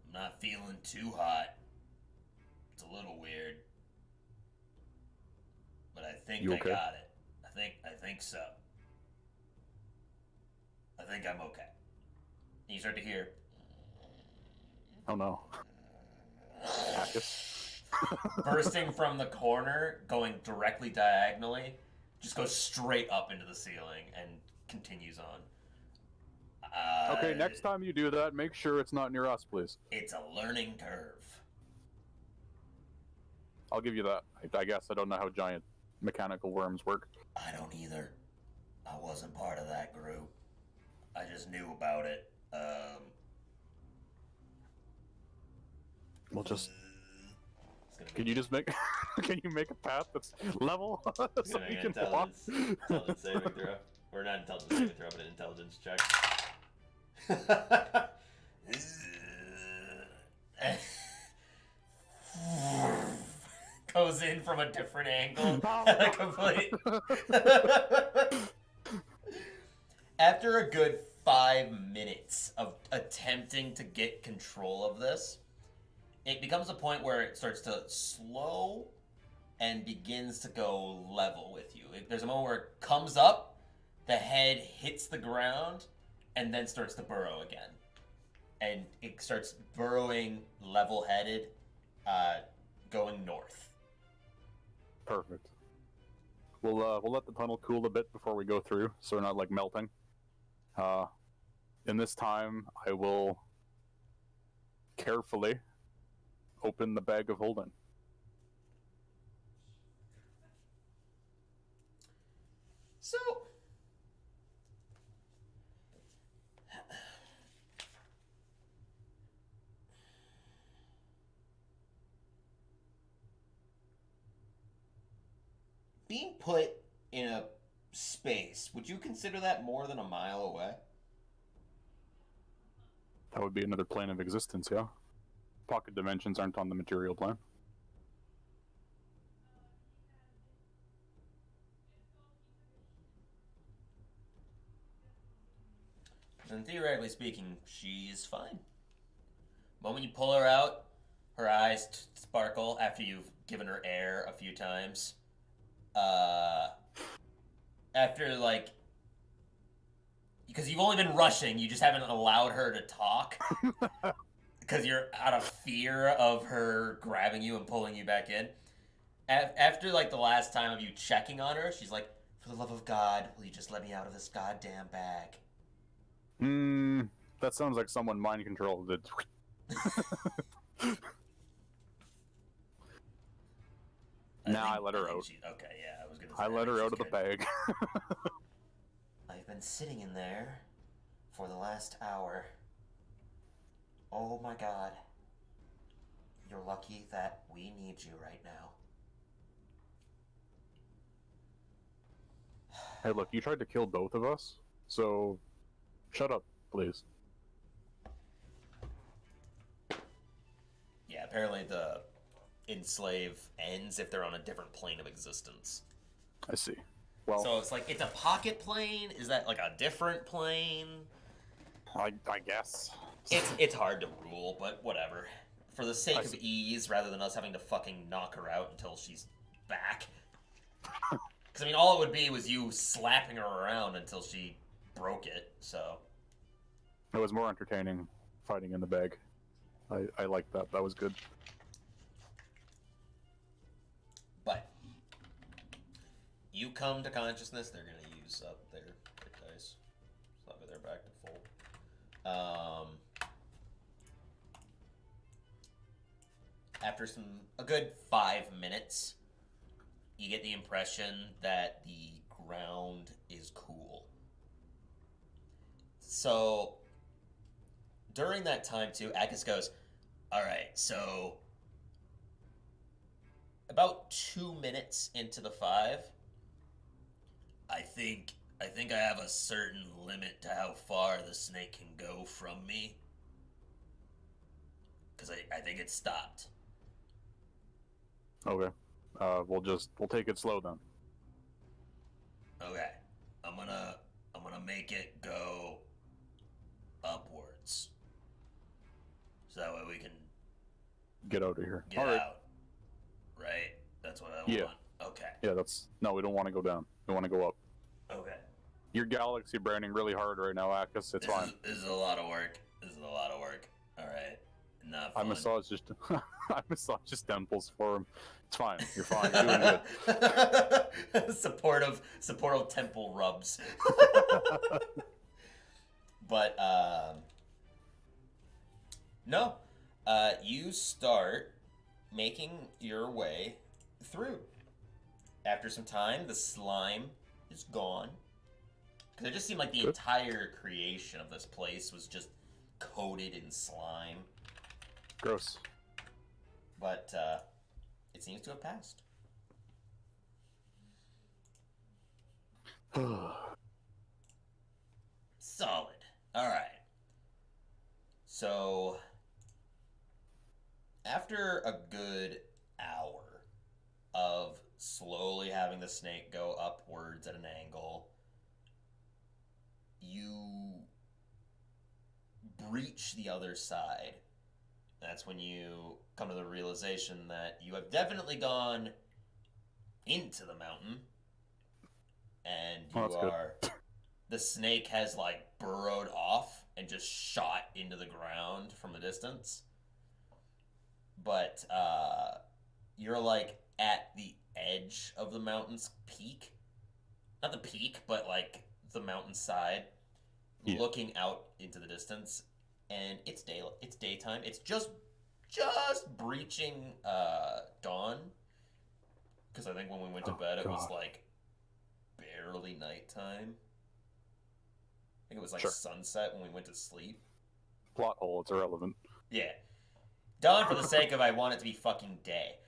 I'm not feeling too hot. It's a little weird. But I think You I okay? got it. I think so. I think I'm okay. And you start to hear Oh no. Akis. bursting from the corner, going directly diagonally, just goes straight up into the ceiling and continues on. Okay, next time you do that, make sure it's not near us, please. It's a learning curve. I'll give you that. I guess I don't know how giant mechanical worms work. I don't either. I wasn't part of that group. I just knew about it. We'll just. It's gonna Can you just make? Can you make a path that's level so be we an can walk? intelligence saving throw. Or not intelligence saving throw, but an intelligence check. Goes in from a different angle. Complete. After a good 5 minutes of attempting to get control of this, it becomes a point where it starts to slow and begins to go level with you. There's a moment where it comes up, the head hits the ground, and then starts to burrow again. and it starts burrowing level-headed, going north. Perfect. We'll let the tunnel cool a bit before we go through, so we're not like melting. In this time, I will carefully open the bag of holding. So, being put in a space, would you consider that more than a mile away? That would be another plane of existence, yeah? Pocket dimensions aren't on the material plane. And theoretically speaking, she's fine. The moment you pull her out, her eyes sparkle after you've given her air a few times. After, like... Because you've only been rushing, you just haven't allowed her to talk. Because you're out of fear of her grabbing you and pulling you back in. After, like, the last time of you checking on her, she's like, for the love of God, will you just let me out of this goddamn bag? That sounds like someone mind controlled it. I let her out. Okay, yeah, I was gonna say. I let her out of the bag. I've been sitting in there for the last hour. Oh my God. You're lucky that we need you right now. Hey, look, you tried to kill both of us, so shut up, please. Yeah, apparently the enslave ends if they're on a different plane of existence. I see. Well, so it's like, it's a pocket plane? Is that like a different plane? I guess. It's hard to rule, but whatever. For the sake of ease, rather than us having to fucking knock her out until she's back. Because, I mean, all it would be was you slapping her around until she broke it, so... It was more entertaining fighting in the bag. I liked that. That was good. But you come to consciousness, they're going to use up their dice. So they're back to full. After a good 5 minutes, you get the impression that the ground is cool. So during that time too, Akis goes, alright, so about 2 minutes into the 5, I think I have a certain limit to how far the snake can go from me. Because I think it stopped. Okay. We'll take it slow then. Okay. I'm gonna make it go upwards. So that way we can get out of here. Get All right. out. Right? That's what I want. Okay. Yeah, no, we don't want to go down. We want to go up. Okay. You're galaxy branding really hard right now, Akis. It's fine. This is a lot of work. Alright. Not fun. I massage his temples for him. It's fine. You're fine. You're doing good. supportive temple rubs. But no. You start making your way through. After some time, the slime is gone. Because it just seemed like the entire creation of this place was just coated in slime. Gross. But it seems to have passed. Solid. Alright. So, after a good hour of slowly having the snake go upwards at an angle, you breach the other side. That's when you come to the realization that you have definitely gone into the mountain, and you are the snake has like burrowed off and just shot into the ground from a distance. But you're like at the edge of the mountain's peak. Not the peak, but like the mountainside, Yeah. looking out into the distance, and it's daytime. It's just breaching dawn. Because I think when we went to bed, it was God. like barely nighttime. I think it was like Sure. sunset when we went to sleep. Plot hole, it's irrelevant. Yeah. Dawn for the sake of I want it to be fucking day.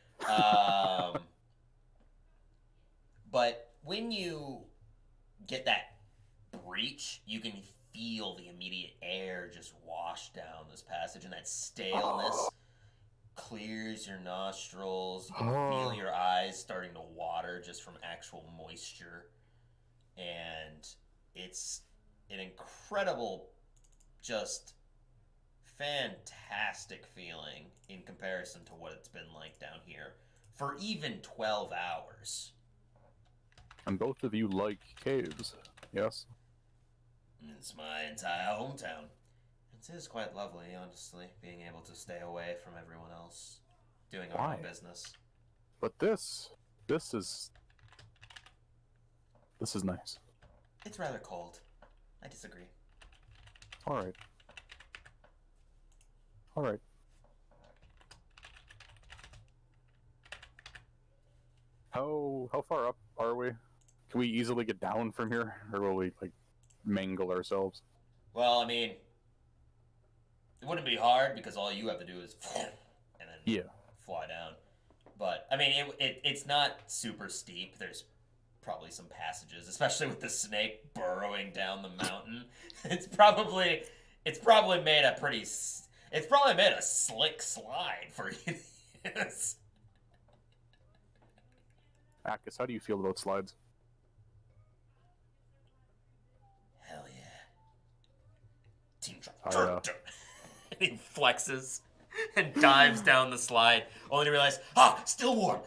But when you get that breach, you can feel the immediate air just wash down this passage, and that staleness clears your nostrils. You can feel your eyes starting to water just from actual moisture. And it's an incredible, just fantastic feeling in comparison to what it's been like down here for even 12 hours. And both of you like caves, yes? It's my entire hometown. It is quite lovely, honestly, being able to stay away from everyone else, doing our own Why? business. But this is nice. It's rather cold. I disagree. All right. How far up are we? Can we easily get down from here, or will we like mangle ourselves? Well, I mean, it wouldn't be hard because all you have to do is and then fly down. But I mean, it's not super steep. There's probably some passages, especially with the snake burrowing down the mountain. It's probably made a slick slide for you. Yes. Akis, how do you feel about slides? Hell yeah. Team I, drop. He flexes and dives down the slide, only to realize, still warm.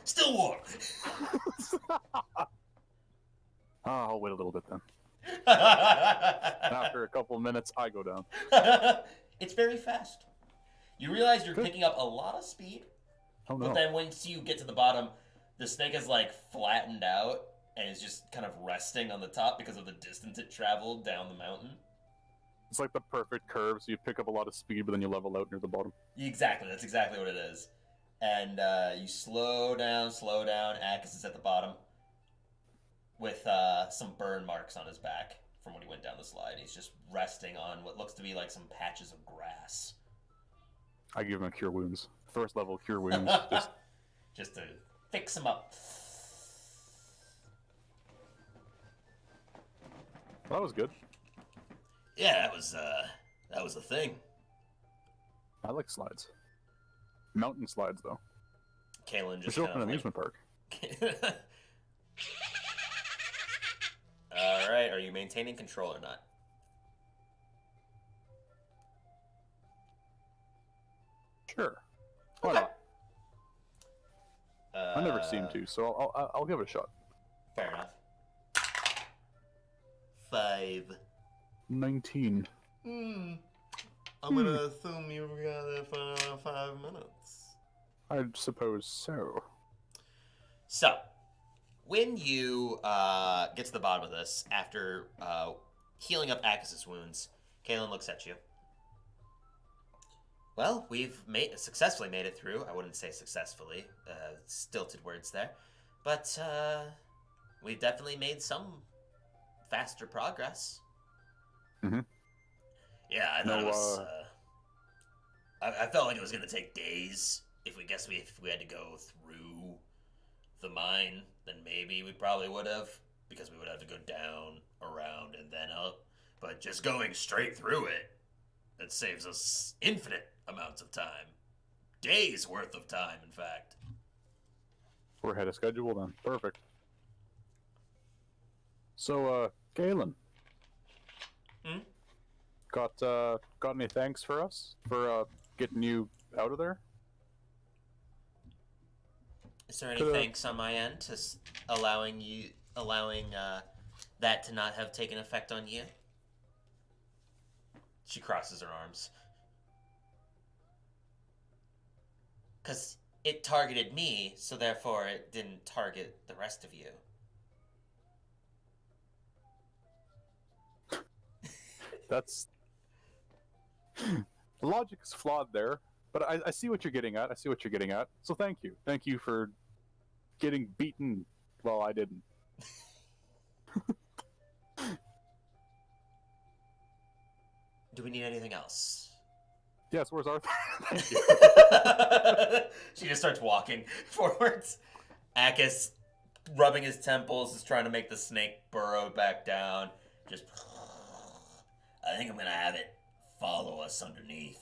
I'll wait a little bit then. And after a couple of minutes, I go down. It's very fast. You realize you're picking up a lot of speed, Oh no. but then once you get to the bottom, the snake is like flattened out and is just kind of resting on the top because of the distance it traveled down the mountain. It's like the perfect curve, so you pick up a lot of speed, but then you level out near the bottom. Exactly, that's exactly what it is. And you slow down. Akis is at the bottom with some burn marks on his back from when he went down the slide. He's just resting on what looks to be like some patches of grass. I give him a cure wounds. First level cure wounds. Just to fix him up. That was good. Yeah, that was the thing. I like slides. Mountain slides, though. Kaitlyn We just should kind open of an amusement park. All right, are you maintaining control or not? Sure. Why Okay. not? I never seem to, so I'll give it a shot. Fair enough. 5. 19. I'm gonna assume you got it for another 5 minutes. I suppose so. So, when you get to the bottom of this, after healing up Akis' wounds, Kaitlyn looks at you. Well, we've successfully made it through. I wouldn't say successfully, stilted words there, but we've definitely made some faster progress. Mhm. Yeah, I thought it was. I felt like it was gonna take days. If we had to go through the mine, then maybe we probably would have, because we would have to go down, around, and then up. But just going straight through it, that saves us infinite amounts of time. Days worth of time, in fact. We're ahead of schedule then. Perfect. So, Galen. Hmm? Got any thanks for us? For getting you out of there? Is there any thanks on my end to allowing that to not have taken effect on you? She crosses her arms. Because it targeted me, so therefore it didn't target the rest of you. That's... The logic is flawed there, but I see what you're getting at. I see what you're getting at. So thank you. Thank you for getting beaten. Well, I didn't. Do we need anything else? Yes, where's Arthur? Thank you. She just starts walking forwards. Akis, rubbing his temples, is trying to make the snake burrow back down. Just... I think I'm going to have it follow us underneath.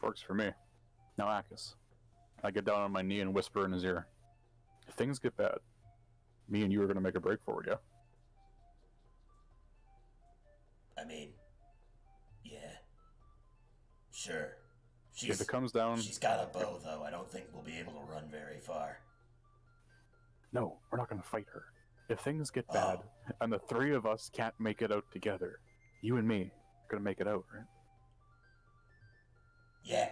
Works for me. Now, Akis. I get down on my knee and whisper in his ear. If things get bad, me and you are going to make a break for it, yeah? I mean, yeah. Sure. If it comes down... She's got a bow, though. I don't think we'll be able to run very far. No, we're not going to fight her. If things get bad, and the three of us can't make it out together, you and me are going to make it out, right? Yeah.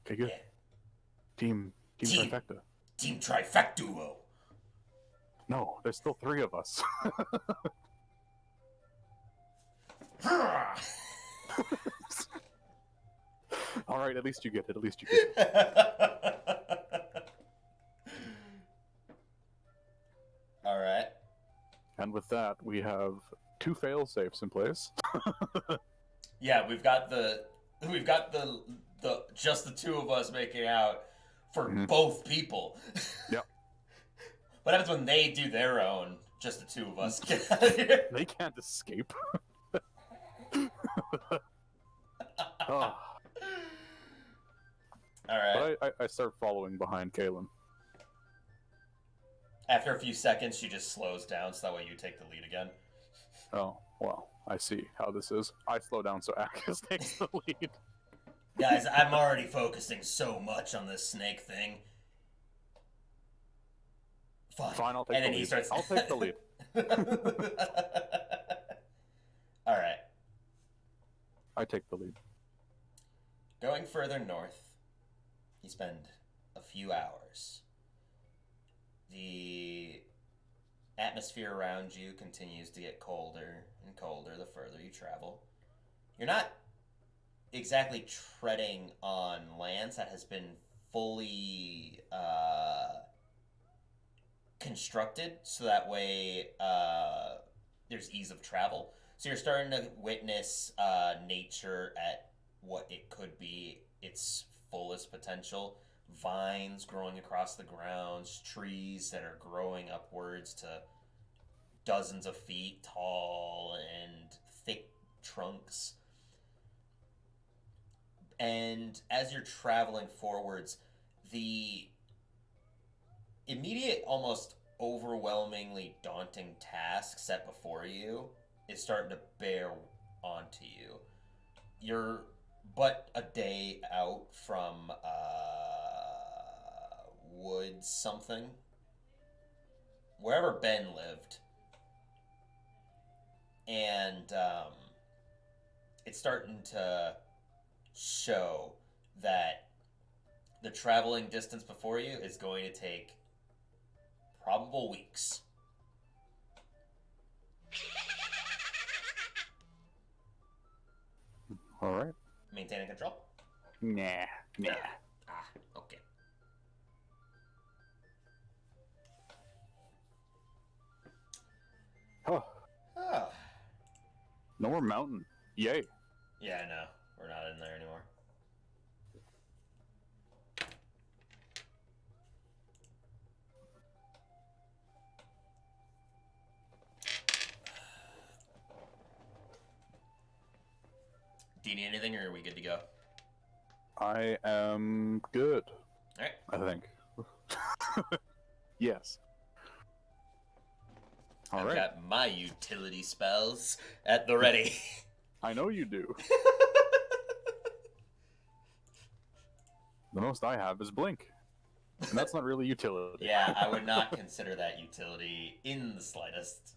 Okay, good. Yeah. Team trifecta. Team trifectuo. No, there's still three of us. All right, at least you get it. At least you get it. All right. And with that, we have 2 fail safes in place. Yeah, we've got the just the two of us making out for both people. Yep. What happens when they do their own? Just the two of us. Get out of here. They can't escape. Oh. All right. But I start following behind Kaitlyn. After a few seconds, she just slows down, so that way you take the lead again. Oh, well, I see how this is. I slow down so Akis takes the lead. Guys, I'm already focusing so much on this snake thing. Fine, I'll take the lead. I'll take the lead. All right. I take the lead. Going further north, you spend a few hours. The atmosphere around you continues to get colder and colder the further you travel. You're not exactly treading on lands that has been fully constructed, so that way there's ease of travel. So you're starting to witness nature at what it could be, its fullest potential. Vines growing across the grounds, trees that are growing upwards to dozens of feet tall and thick trunks. And as you're traveling forwards, the immediate, almost overwhelmingly daunting task set before you is starting to bear onto you. You're but a day out from Woods something, wherever Ben lived, and it's starting to show that the traveling distance before you is going to take probable weeks. All right. Maintaining control? Nah. Okay. Oh. No more mountain. Yay. Yeah, I know. We're not in there anymore. Do you need anything, or are we good to go? I am good. All right. I think. Yes. All right. I've got my utility spells at the ready. I know you do. The most I have is Blink. And that's not really utility. Yeah, I would not consider that utility in the slightest.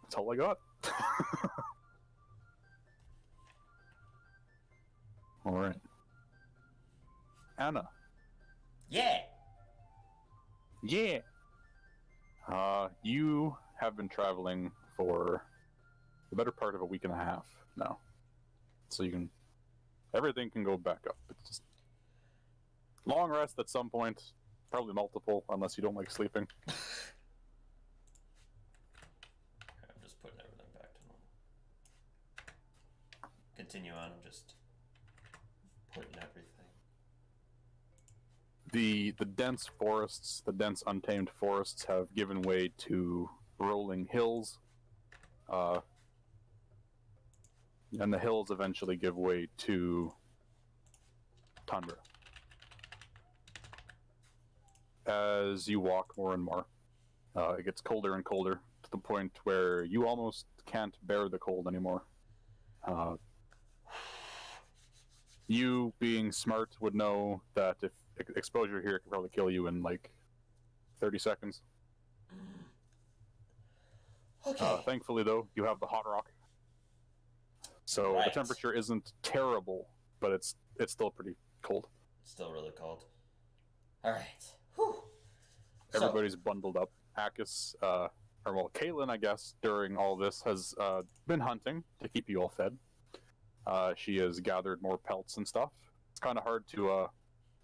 That's all I got. All right. Anna. Yeah. Yeah. You have been traveling for the better part of a week and a half now. So everything can go back up. It's just long rest at some point, probably multiple, unless you don't like sleeping. I'm just putting everything back to normal. Continue on, I'm just putting everything. The dense forests, the dense untamed forests have given way to rolling hills. And the hills eventually give way to tundra. As you walk more and more, it gets colder and colder to the point where you almost can't bear the cold anymore. You, being smart, would know that if exposure here could probably kill you in like 30 seconds. Okay. Thankfully, though, you have the hot rock. So Right. the temperature isn't terrible, but it's still pretty cold. Still really cold. Alright. Whew. Everybody's bundled up. Akis, Kaitlyn, I guess, during all this has been hunting to keep you all fed. She has gathered more pelts and stuff. It's kind of hard to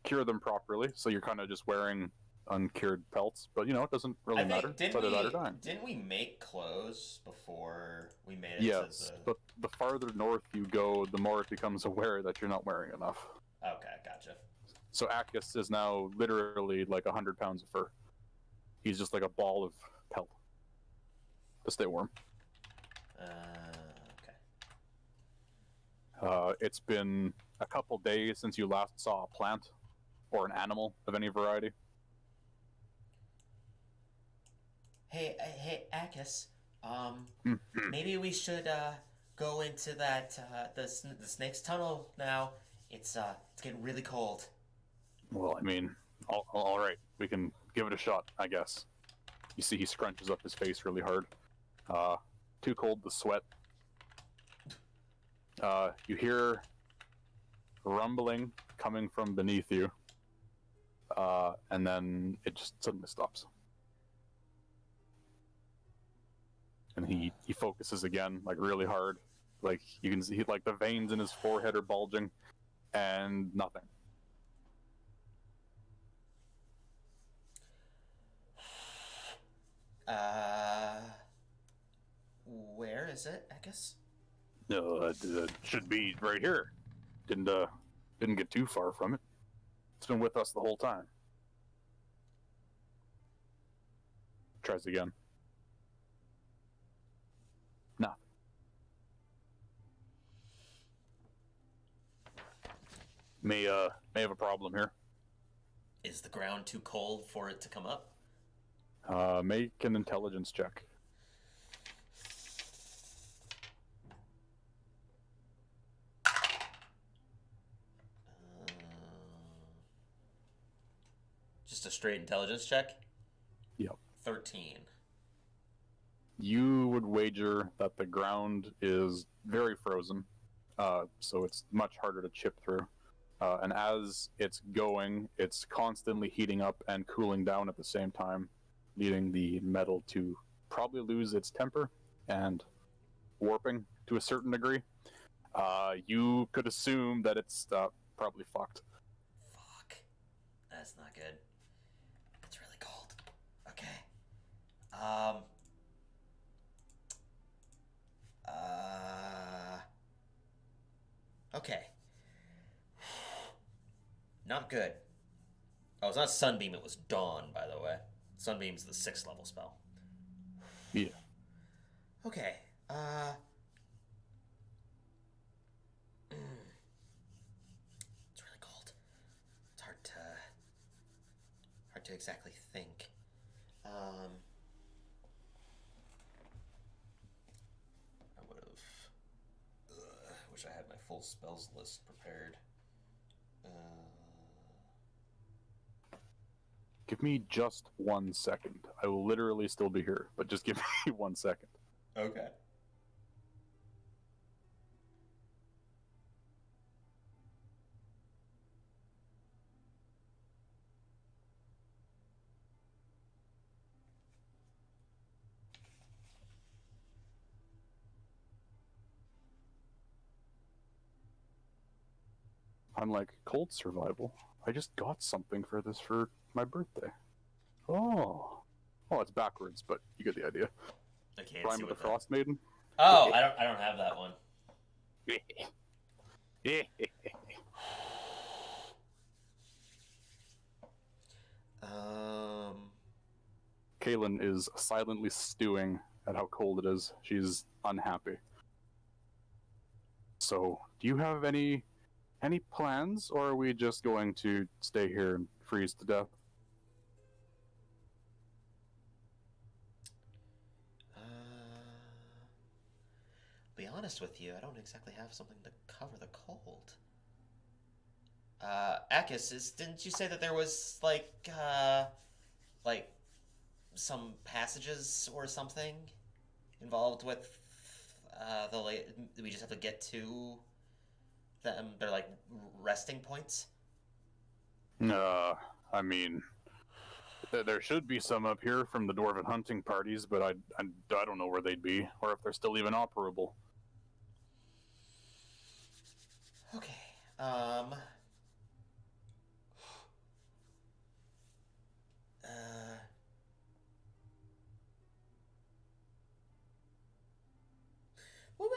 cure them properly, so you're kind of just wearing uncured pelts. But, it doesn't really matter. It's either that or dying. Didn't we make clothes before we made it Yes, to the... but the farther north you go, the more it becomes aware that you're not wearing enough. Okay, gotcha. So Akis is now literally like 100 pounds of fur. He's just like a ball of pelt to stay warm. Okay. It's been a couple days since you last saw a plant or an animal of any variety. Hey, Akis. Maybe we should go into that the snake's tunnel now. It's getting really cold. Well, I mean, all right, we can give it a shot, I guess. You see, he scrunches up his face really hard. Too cold to sweat. You hear rumbling coming from beneath you, and then it just suddenly stops. And he focuses again, like really hard. Like you can see, like the veins in his forehead are bulging, and nothing. Where is it, Akis? No, it should be right here. Didn't get too far from it. It's been with us the whole time. Tries again. Nothing. May have a problem here. Is the ground too cold for it to come up? Make an intelligence check. Just a straight intelligence check? Yep. 13. You would wager that the ground is very frozen, so it's much harder to chip through. And as it's going, it's constantly heating up and cooling down at the same time, leading the metal to probably lose its temper and warping to a certain degree. You could assume that it's probably fucked. Fuck. That's not good. It's really cold. Okay. Okay. Not good. Oh, it's not Sunbeam, it was Dawn, by the way. Sunbeam's the 6th level spell. Yeah. Okay. It's really cold. It's hard to exactly think. I would have. I wish I had my full spells list prepared. Give me just 1 second. I will literally still be here, but just give me 1 second. Okay. Unlike cold survival, I just got something for this for my birthday. Oh, it's backwards, but you get the idea. I can't Rhyme see with the what Frost Maiden. Oh, I don't have that one. Kaitlyn is silently stewing at how cold it is. She's unhappy. So, do you have any plans, or are we just going to stay here and freeze to death? Be honest with you, I don't exactly have something to cover the cold. Akis, didn't you say that there was like some passages or something involved with we just have to get to them? They're like resting points. I mean, there should be some up here from the dwarven hunting parties, but I don't know where they'd be, or if they're still even operable. Okay. What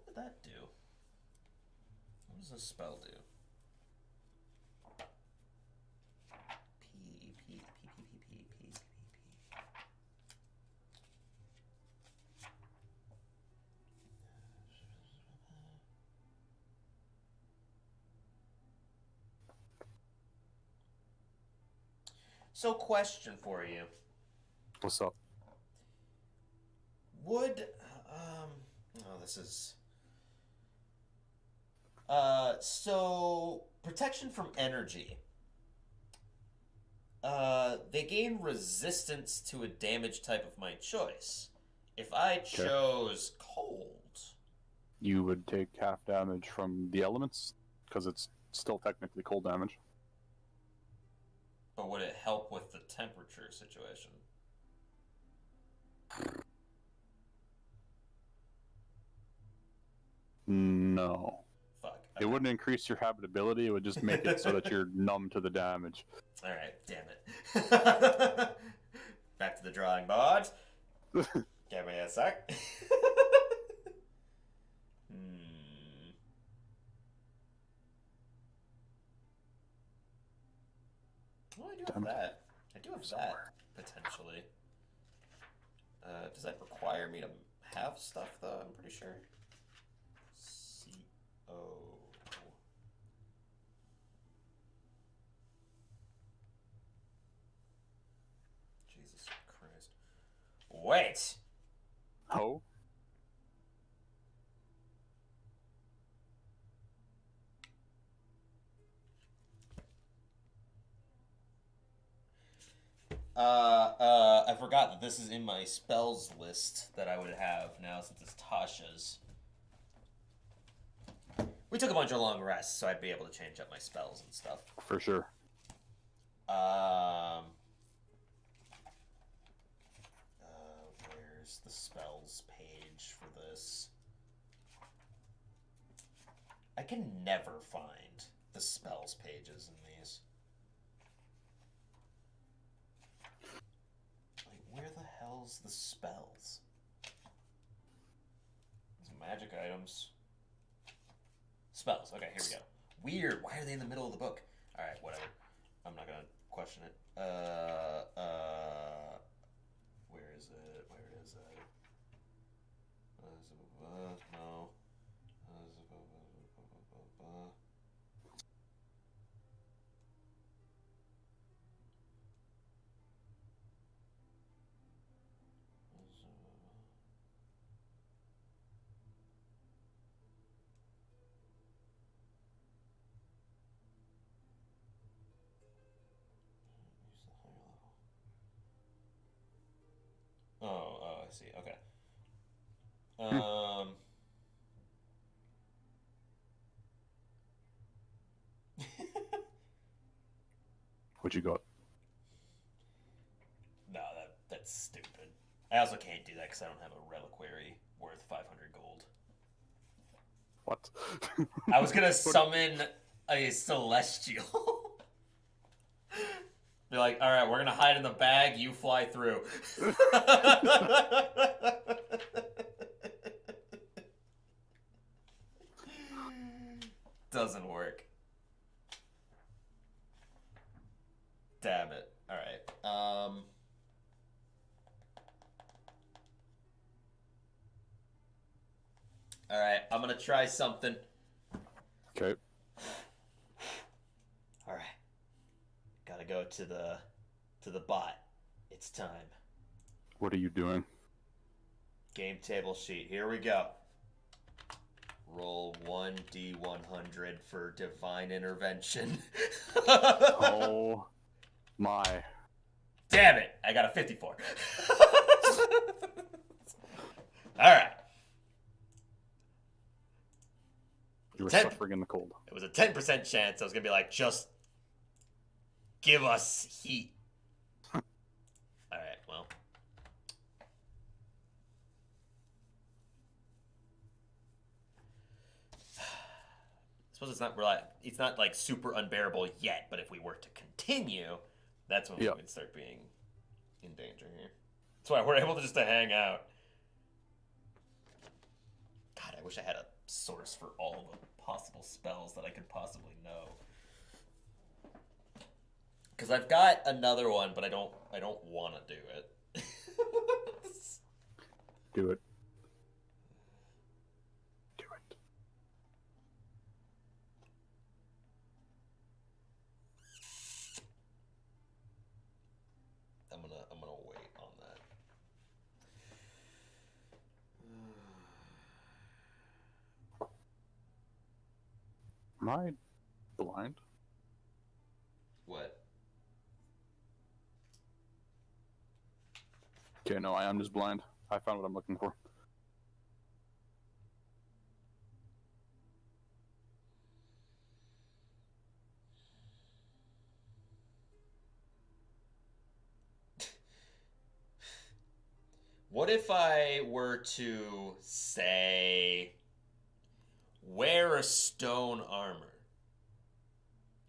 would that do? What does this spell do? P. So, question for you. What's up? Would this is so protection from energy. They gain resistance to a damage type of my choice. If I chose cold, you would take half damage from the elements, because it's still technically cold damage. But would it help with the temperature situation? No. Fuck. It wouldn't increase your habitability, it would just make it so that you're numb to the damage. Alright, damn it. Back to the drawing board. Give me a sec. Well, I do have that. I do have that, potentially. Does that require me to have stuff, though? I'm pretty sure. C-O... Jesus Christ. Wait! Oh? I forgot that this is in my spells list that I would have now since it's Tasha's. We took a bunch of long rests, so I'd be able to change up my spells and stuff. For sure. Where's the spells page for this? I can never find the spells pages in these. Like, where the hell's the spells? Some magic items. Spells. Okay, here we go. Weird. Why are they in the middle of the book? Alright, whatever. I'm not gonna question it. Where is it? Where is it? No. I see. Okay. Hmm. What you got? No, that's stupid. I also can't do that because I don't have a reliquary worth 500 gold. What? I was gonna summon a celestial. Be like, all right, we're gonna hide in the bag. You fly through. Doesn't work. Damn it. All right. All right. I'm gonna try something. Okay. All right. Gotta go to the bot. It's time. What are you doing? Game table sheet. Here we go. Roll 1d100 for divine intervention. Oh my. Damn it! I got a 54. Alright. You were suffering in the cold. It was a 10% chance I was gonna be like, just give us heat. Alright, well. I suppose it's not like super unbearable yet, but if we were to continue, that's when we would start being in danger here. That's why we're able to just to hang out. God, I wish I had a source for all the possible spells that I could possibly know. Because I've got another one, but I don't want to do it. Do it. I'm gonna wait on that. Am I blind? What? Okay, no, I am just blind. I found what I'm looking for. What if I were to say wear a stone armor?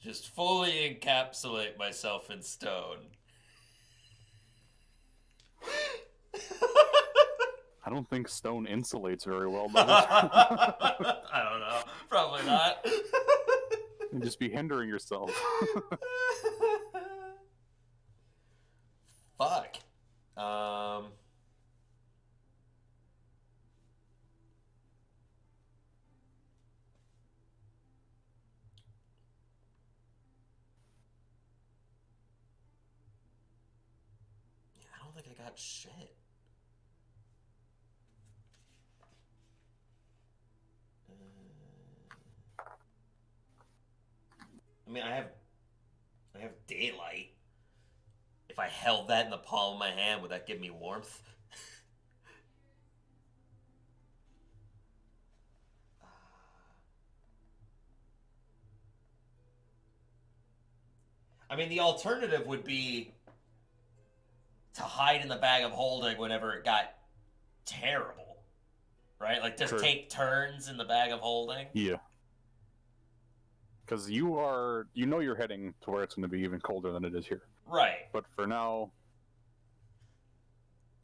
Just fully encapsulate myself in stone. I don't think stone insulates very well, does it? I don't know. Probably not. You'd just be hindering yourself. Fuck. I don't think I got shit. I mean, I have daylight. If I held that in the palm of my hand, would that give me warmth? I mean, the alternative would be to hide in the bag of holding whenever it got terrible, right? Like just take turns in the bag of holding. Yeah. Because you know you're heading to where it's going to be even colder than it is here. Right. But for now,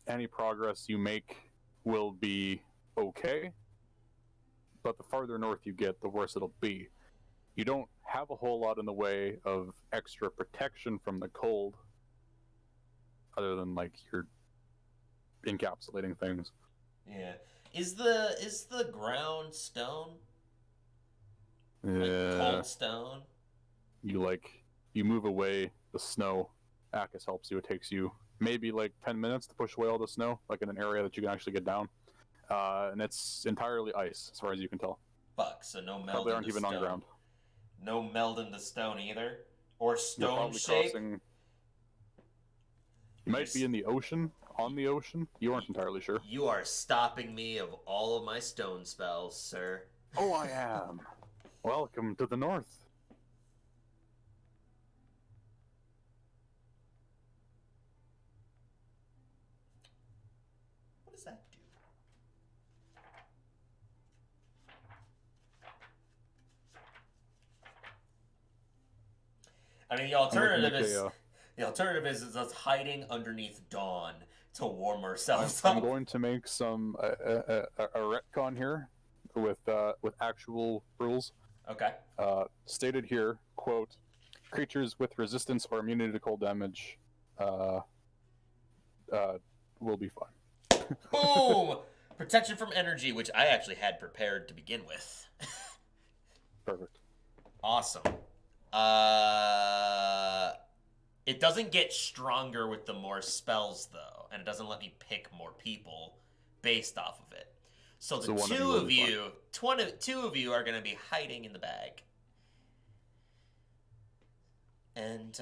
any progress you make will be okay. But the farther north you get, the worse it'll be. You don't have a whole lot in the way of extra protection from the cold, other than like you're encapsulating things. Yeah. Is the ground stone? Like cold stone? You move away the snow. Akis helps you. It takes you maybe like 10 minutes to push away all the snow, like in an area that you can actually get down. And it's entirely ice, as far as you can tell. Fuck, so no meld Probably aren't into even stone. on ground. No meld into stone either? Or You're stone probably shape? crossing... You might be in the ocean, on the ocean. You aren't entirely sure. You are stopping me of all of my stone spells, sir. Oh, I am. Welcome to the north. What does that do? I mean, the alternative is us hiding underneath dawn to warm ourselves up. I'm going to make some a retcon here with actual rules. Okay. Stated here, quote, creatures with resistance or immunity to cold damage will be fine. Boom! Protection from energy, which I actually had prepared to begin with. Perfect. Awesome. It doesn't get stronger with the more spells, though, and it doesn't let me pick more people based off of it. So the two of you are going to be hiding in the bag. And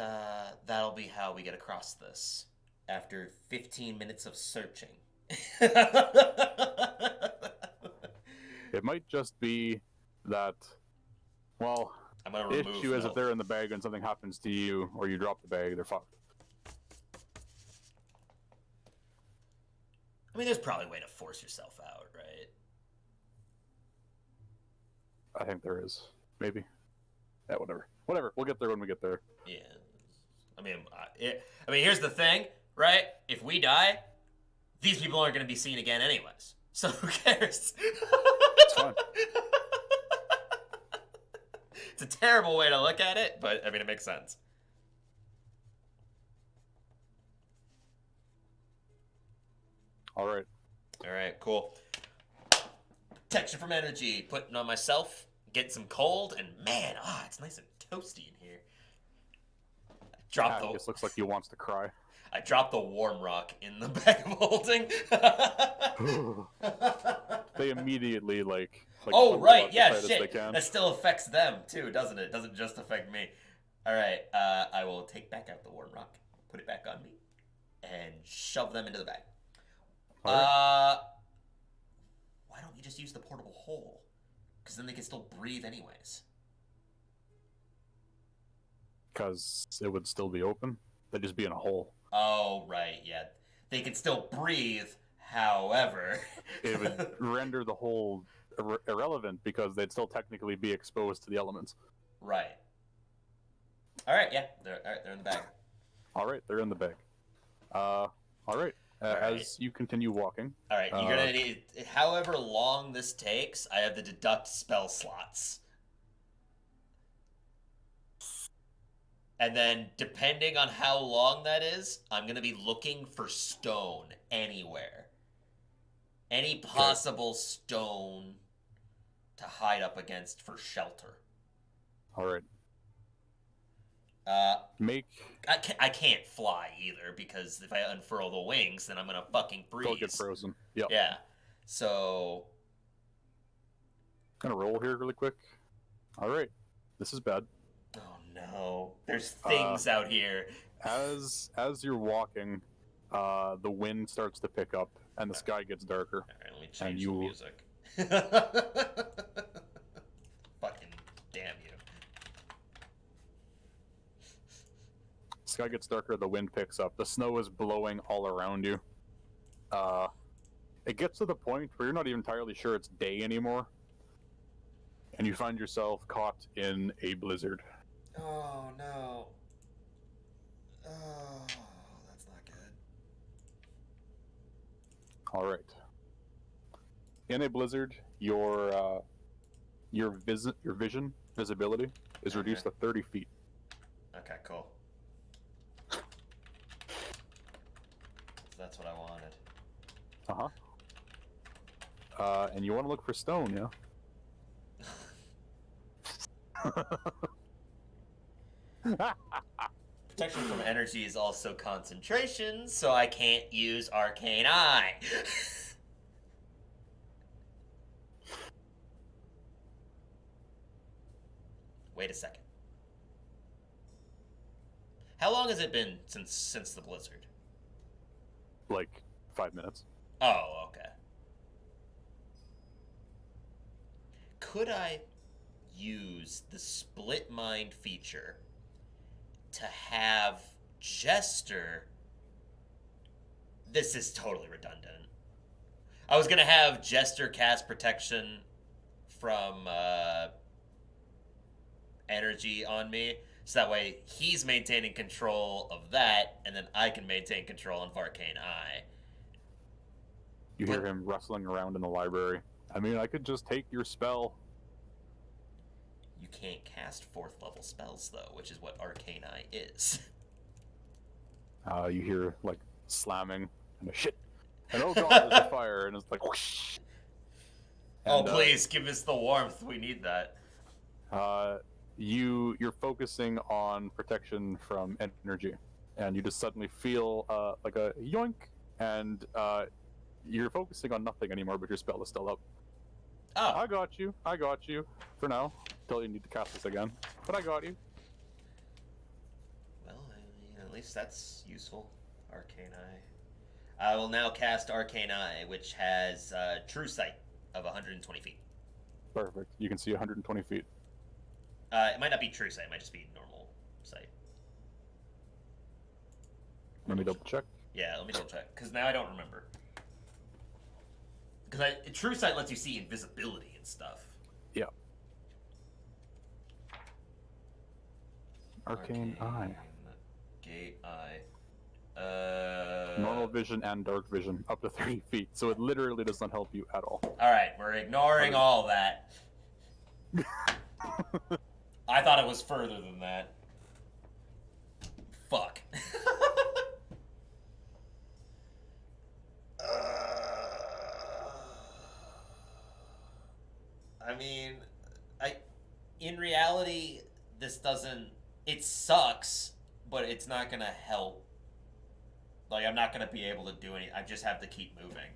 that'll be how we get across this after 15 minutes of searching. It might just be that, well, I'm gonna the remove issue is if they're in the bag and something happens to you or you drop the bag, they're fucked. I mean, there's probably a way to force yourself out, right? I think there is. Maybe. Yeah, whatever. Whatever. We'll get there when we get there. Yeah. I mean, here's the thing, right? If we die, these people aren't going to be seen again anyways. So who cares? It's fine. It's a terrible way to look at it, but, I mean, it makes sense. All right. All right, cool. Protection from energy. Putting on myself. Get some cold, and man, it's nice and toasty in here. This looks like he wants to cry. I dropped the warm rock in the bag of holding. They immediately like oh right, yeah, shit. That still affects them too, doesn't it? It doesn't just affect me. All right, I will take back out the warm rock, put it back on me, and shove them into the bag. Right. Why don't you just use the portable hole? Because then they can still breathe anyways. Because it would still be open. They'd just be in a hole. Oh, right, yeah. They can still breathe, however... It would render the hole irrelevant because they'd still technically be exposed to the elements. Right. Alright, yeah. They're in the bag. Alright, they're in the bag. Alright. As you continue walking... Alright, you're gonna need... However long this takes, I have the deduct spell slots. And then, depending on how long that is, I'm going to be looking for stone anywhere. Any possible stone to hide up against for shelter. Alright. I can't fly either, because if I unfurl the wings, then I'm going to fucking freeze. They'll get frozen. Yep. Yeah. So... Gonna roll here really quick. Alright. This is bad. Oh no, there's things out here. As you're walking, the wind starts to pick up and the sky gets darker. Alright, let me change the music. Fucking damn you. Sky gets darker, the wind picks up. The snow is blowing all around you. It gets to the point where you're not even entirely sure it's day anymore. And you find yourself caught in a blizzard. Oh, no. Oh, that's not good. Alright. In a blizzard, your visibility is reduced to 30 feet. Okay, cool. That's what I wanted. And you want to look for stone, yeah? Protection from energy is also concentration, so I can't use Arcane Eye. Wait a second. How long has it been since the blizzard? like 5 minutes. Oh, okay. Could I use the split mind feature to have Jester... This is totally redundant. I was going to have Jester cast protection from energy on me, so that way he's maintaining control of that, and then I can maintain control of Arcane Eye. You hear him rustling around in the library. I mean, I could just take your spell. You can't cast 4th level spells, though, which is what Arcane Eye is. You hear, like, slamming, and a shit. And oh god, there's a fire, and it's like whoosh. And, please, give us the warmth. We need that. You're focusing on protection from energy, and you just suddenly feel like a yoink, and you're focusing on nothing anymore, but your spell is still up. Oh. I got you. For now. Till you need to cast this again. But I got you. Well, I mean, at least that's useful. Arcane Eye. I will now cast Arcane Eye, which has True Sight of 120 feet. Perfect. You can see 120 feet. It might not be True Sight. It might just be normal sight. Let me double check. Yeah, let me double check. Because now I don't remember. Because True Sight lets you see invisibility and stuff. Yeah. Arcane Eye. Gate Eye. Normal vision and dark vision, up to 30 feet. So it literally does not help you at all. Alright, we're ignoring all that. I thought it was further than that. Fuck. I mean, in reality, this doesn't... It sucks, but it's not gonna help. Like, I'm not gonna be able to do anything. I just have to keep moving.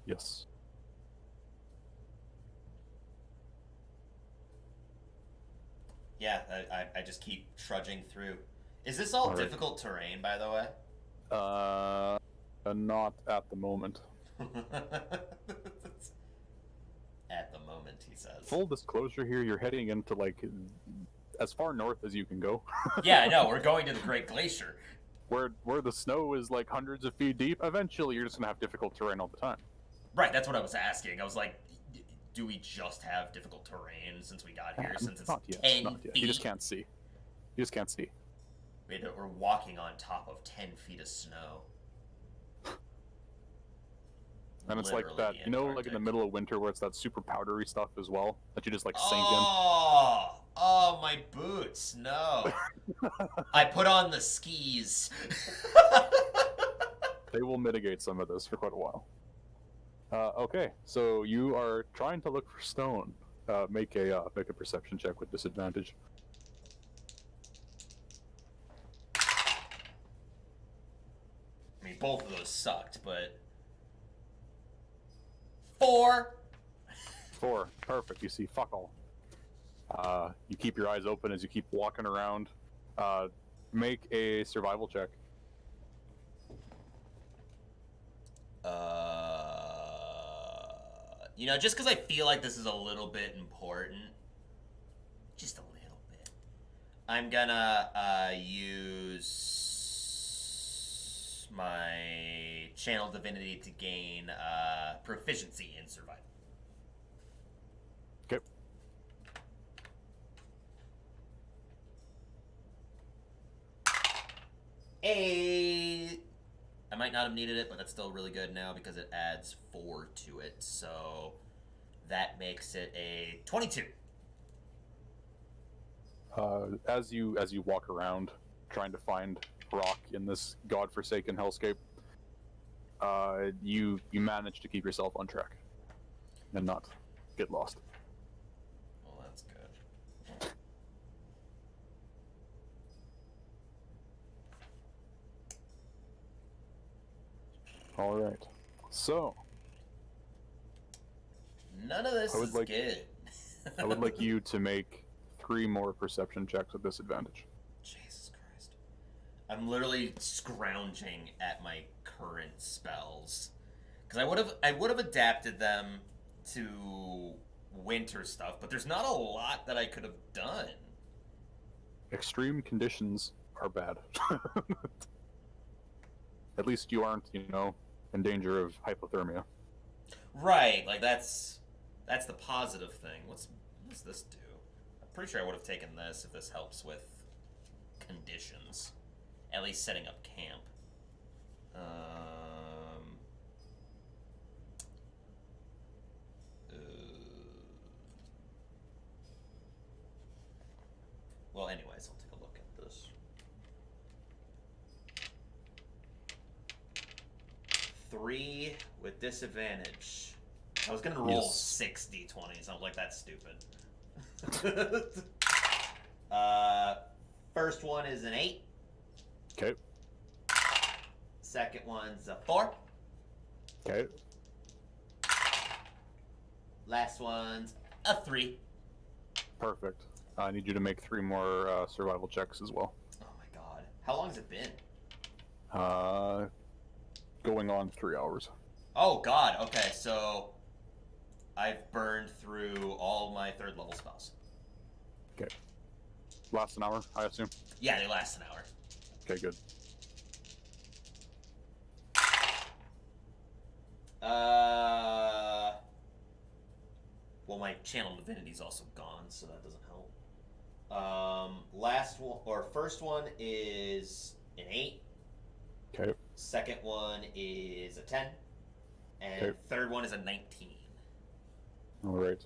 Yes. Yeah, I just keep trudging through. Is this all difficult terrain, by the way? Not at the moment. At the moment, he says. Full disclosure here, you're heading into, like, as far north as you can go. Yeah, I know, we're going to the Great Glacier. Where the snow is, like, hundreds of feet deep, eventually you're just gonna have difficult terrain all the time. Right, that's what I was asking. I was like, do we just have difficult terrain since we got here? Since it's not yet, 10 not yet. feet? You just can't see. We're walking on top of 10 feet of snow. And it's like that, you know, like in the middle of winter where it's that super powdery stuff as well, that you just like sink in. Oh, my boots, no. I put on the skis. They will mitigate some of this for quite a while. Okay, so you are trying to look for stone. Make a perception check with disadvantage. I mean, both of those sucked, but... 4! 4, perfect. You see fuck all. You keep your eyes open as you keep walking around. Make a survival check. You know, just because I feel like this is a little bit important, just a little bit, I'm gonna use my Channel Divinity to gain proficiency in survival. Okay. I might not have needed it, but that's still really good now because it adds 4 to it. So that makes it a 22. As you walk around trying to find rock in this godforsaken hellscape, you manage to keep yourself on track and not get lost. Well, that's good. All right. So none of this is good. I would like you to make 3 more perception checks with disadvantage. Jesus Christ. I'm literally scrounging at my current spells because I would have adapted them to winter stuff, but there's not a lot that I could have done. Extreme conditions are bad. At least you aren't, in danger of hypothermia. Right, like that's the positive thing. What does this do? I'm pretty sure I would have taken this if this helps with conditions. At least setting up camp. Uh, well, anyways, I'll take a look at this. 3 with disadvantage. I was gonna roll 6 d20s. I was like, that's stupid. First one is an 8. Okay. Second one's a 4. Okay. Last one's a 3. Perfect. I need you to make 3 more survival checks as well. Oh my god. How long has it been? Going on 3 hours. Oh god, okay, so I've burned through all my 3rd level spells. Okay. Last an hour, I assume? Yeah, they last an hour. Okay, good. Well, my channel divinity's also gone, so that doesn't help. Last one, or first one is an 8. Okay. Second one is a 10. And Okay. third one is a 19. Alright.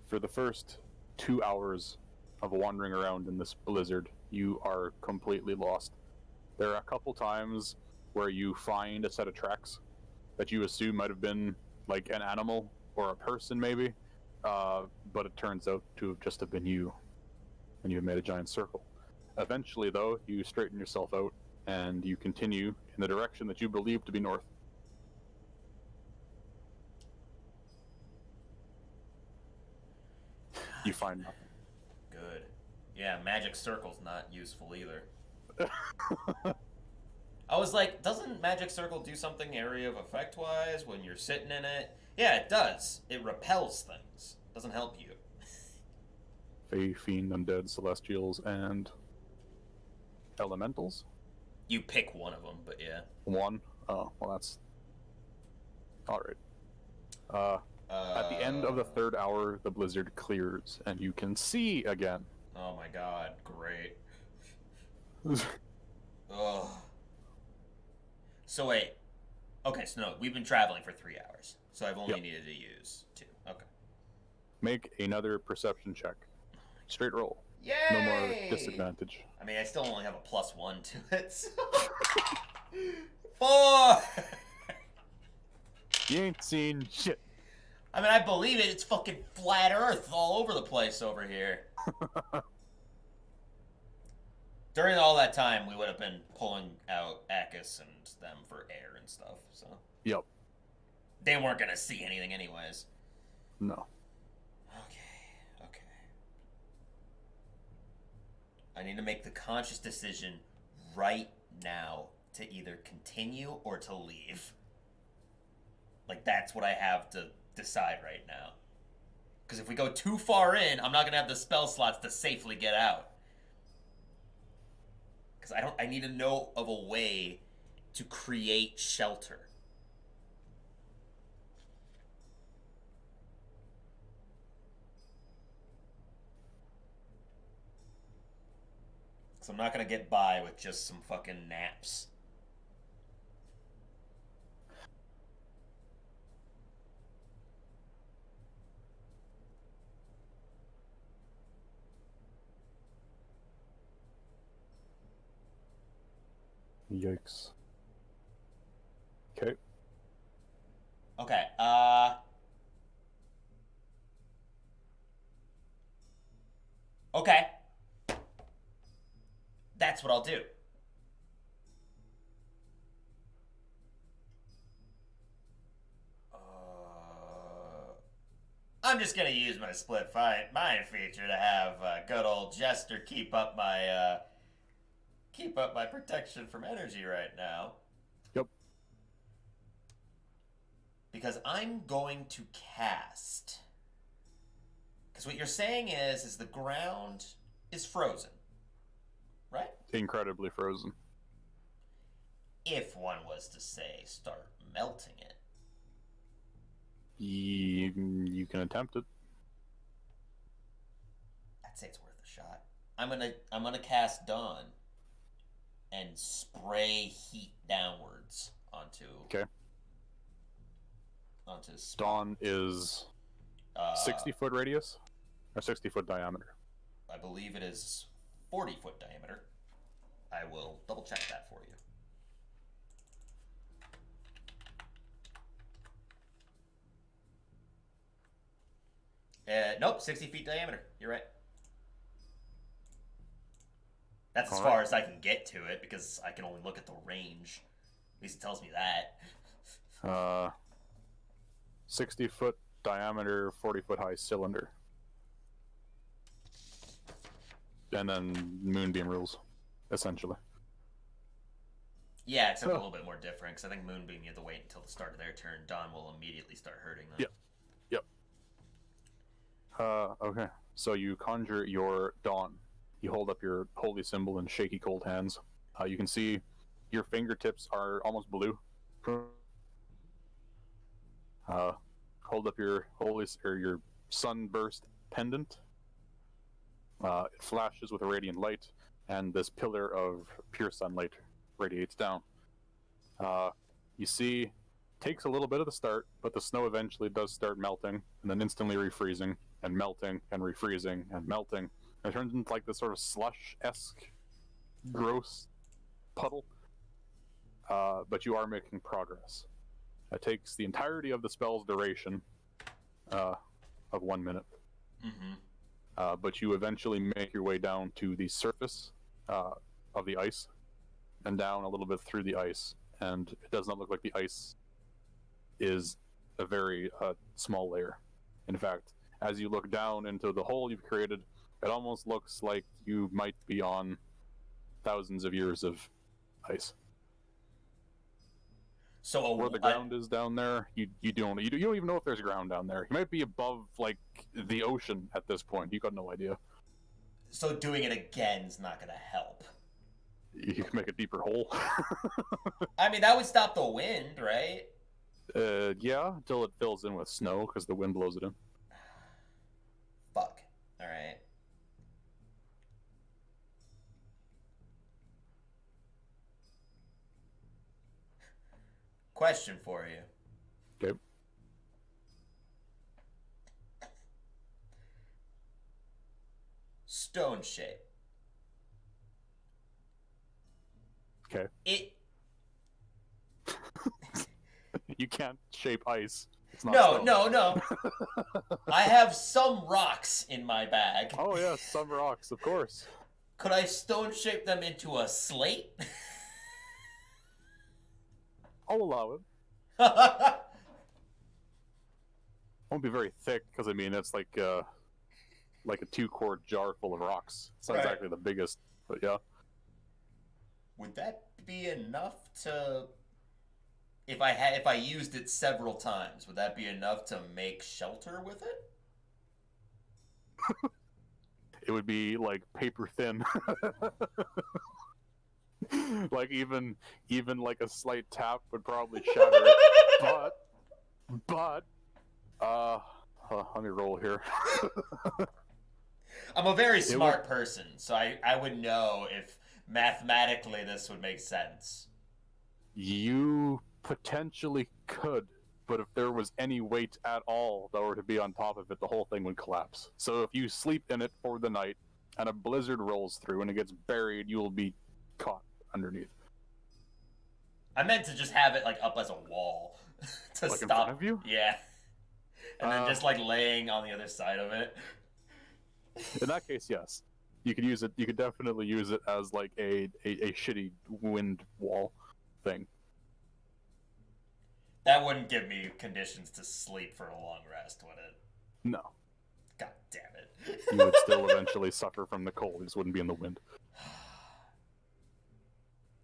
For the first 2 hours of wandering around in this blizzard, you are completely lost. There are a couple times where you find a set of tracks that you assume might have been like an animal or a person, maybe, but it turns out to have just have been you, and you have made a giant circle. Eventually, though, you straighten yourself out, and you continue in the direction that you believe to be north. You find nothing. Good. Yeah, magic circle's not useful either. I was like, doesn't magic circle do something area of effect wise when you're sitting in it? Yeah, it does. It repels things. Doesn't help you. Fae, fiend, undead, celestials, and elementals? You pick one of them, but yeah. 1? Oh, well, that's... Alright. At the end of the 3rd hour, the blizzard clears, and you can see again. Oh my god, great. Ugh. So wait. Okay, so no, we've been traveling for 3 hours. So I've only needed to use 2. Okay. Make another perception check. Straight roll. Yay! No more disadvantage. I mean, I still only have a +1 to it, so... 4! You ain't seen shit. I mean, I believe it. It's fucking flat Earth all over the place over here. During all that time, we would have been pulling out Akis and them for air and stuff, so... Yep. They weren't gonna see anything anyways. No. Okay. I need to make the conscious decision right now to either continue or to leave. Like, that's what I have to decide right now. Because if we go too far in, I'm not gonna have the spell slots to safely get out. Because I need to know of a way to create shelter. Because I'm not gonna get by with just some fucking naps. Yikes. Okay. Okay, okay. That's what I'll do. I'm just gonna use my split mind feature to have good old Jester keep up my keep up my protection from energy right now. Yep. Because I'm going to cast. Because what you're saying is the ground is frozen, right? Incredibly frozen. If one was to say start melting it. You can attempt it. I'd say it's worth a shot. I'm gonna cast Dawn and spray heat downwards onto. Okay. Onto. Dawn is 60-foot radius or 60-foot diameter. I believe it is 40-foot diameter. I will double check that for you. Nope, 60 feet diameter. You're right. That's as far as I can get to it because I can only look at the range. At least it tells me that. 60-foot diameter, 40-foot high cylinder. And then moonbeam rules, essentially. Yeah, except a little bit more different because I think moonbeam you have to wait until the start of their turn. Dawn will immediately start hurting them. Yep. Okay, so you conjure your Dawn. You hold up your holy symbol in shaky cold hands. You can see your fingertips are almost blue. Hold up your your sunburst pendant. It flashes with a radiant light, and this pillar of pure sunlight radiates down. You see, takes a little bit of the start, but the snow eventually does start melting, and then instantly refreezing, and melting, and refreezing, and melting. And it turns into like this sort of slush-esque, gross puddle. But you are making progress. It takes the entirety of the spell's duration of 1 minute. Mm-hmm. But you eventually make your way down to the surface of the ice, and down a little bit through the ice. And it does not look like the ice is a very small layer. In fact, as you look down into the hole you've created, it almost looks like you might be on thousands of years of ice. So where the ground is down there, you don't even know if there's ground down there. You might be above like the ocean at this point. You got no idea. So doing it again is not going to help. You can make a deeper hole. I mean, that would stop the wind, right? Yeah, until it fills in with snow because the wind blows it in. Fuck. All right. Question for you. Okay. Stone shape. Okay. You can't shape ice. It's not no. I have some rocks in my bag. Oh yeah, some rocks, of course. Could I stone shape them into a slate? I'll allow it. Won't be very thick because I mean it's like a 2-quart jar full of rocks. It's not exactly the biggest, but yeah. Would that be enough to? If I used it several times, would that be enough to make shelter with it? It would be like paper thin. Like even like a slight tap would probably shatter it. But let me roll here. I'm a very smart person, so I would know if mathematically this would make sense. You potentially could, but if there was any weight at all that were to be on top of it, the whole thing would collapse. So if you sleep in it for the night and a blizzard rolls through and it gets buried, you will be caught underneath. I meant to just have it like up as a wall to like stop. In front of you? Yeah. And then just like laying on the other side of it. In that case, yes. You could use it. You could definitely use it as like a shitty wind wall thing. That wouldn't give me conditions to sleep for a long rest, would it? No. God damn it. You would still eventually suffer from the cold. You just wouldn't be in the wind.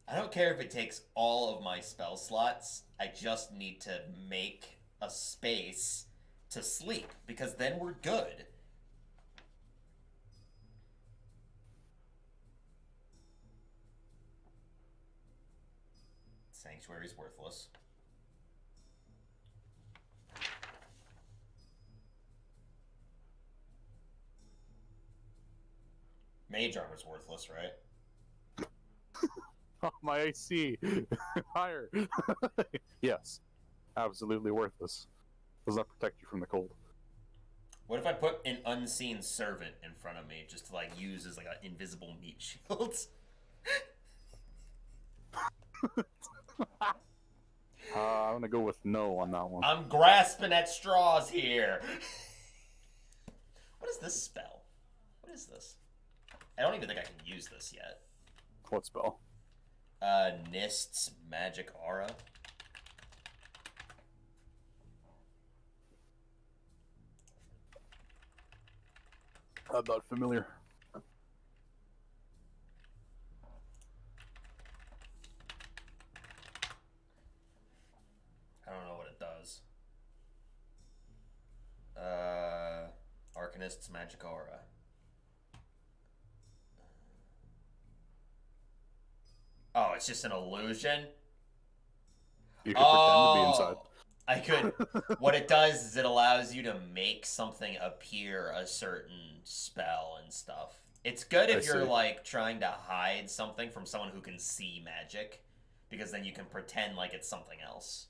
I don't care if it takes all of my spell slots. I just need to make a space to sleep, because then we're good. Sanctuary's worthless. Mage armor's worthless, right? Oh, my AC higher. Yes, absolutely worthless. Does not protect you from the cold. What if I put an unseen servant in front of me just to like use as like an invisible meat shield? I'm gonna go with no on that one. I'm grasping at straws here. What is this spell? What is this? I don't even think I can use this yet. What spell? Nist's magic aura. I'm not familiar. I don't know what it does. Arcanist's magic aura. Oh, it's just an illusion? You could pretend to be inside. I could. What it does is it allows you to make something appear a certain spell and stuff. It's good if you're like trying to hide something from someone who can see magic, because then you can pretend like it's something else.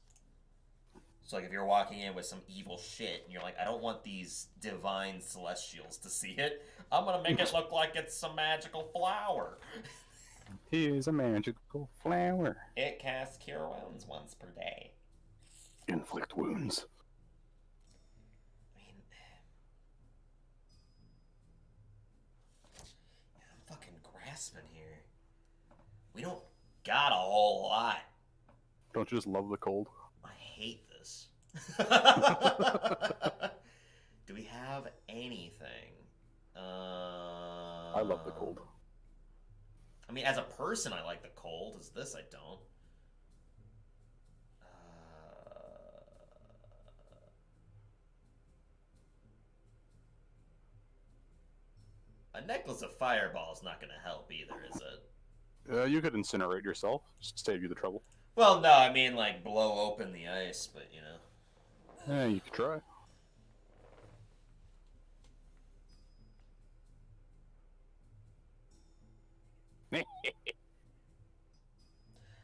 So like if you're walking in with some evil shit and you're like, I don't want these divine celestials to see it, I'm gonna make it look like it's some magical flower. He is a magical flower. It casts Cure Wounds once per day. Inflict wounds. I mean, I'm fucking grasping here. We don't got a whole lot. Don't you just love the cold? I hate this. Do we have anything? I love the cold. I mean, as a person, I like the cold. As this, I don't. A necklace of fireball is not going to help either, is it? You could incinerate yourself, just to save you the trouble. Well, no, I mean, like, blow open the ice, but, you know. Yeah, you could try.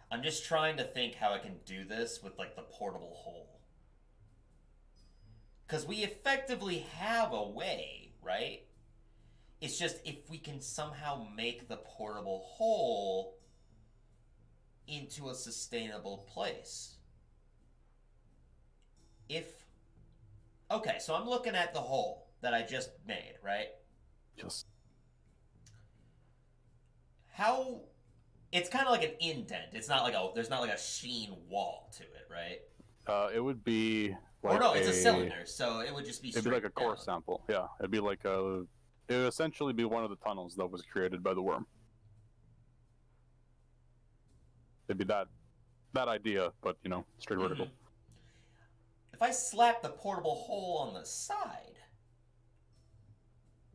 I'm just trying to think how I can do this with, like, the portable hole. Because we effectively have a way, right? It's just if we can somehow make the portable hole into a sustainable place. Okay, so I'm looking at the hole that I just made, right? Just. How... It's kind of like an indent. It's not like there's not like a sheen wall to it, right? It would be like it's a cylinder, so it would just be it'd be like a core down. sample. Yeah, it'd be like it would essentially be one of the tunnels that was created by the worm. It'd be that idea, but, you know, straight vertical. If I slap the portable hole on the side,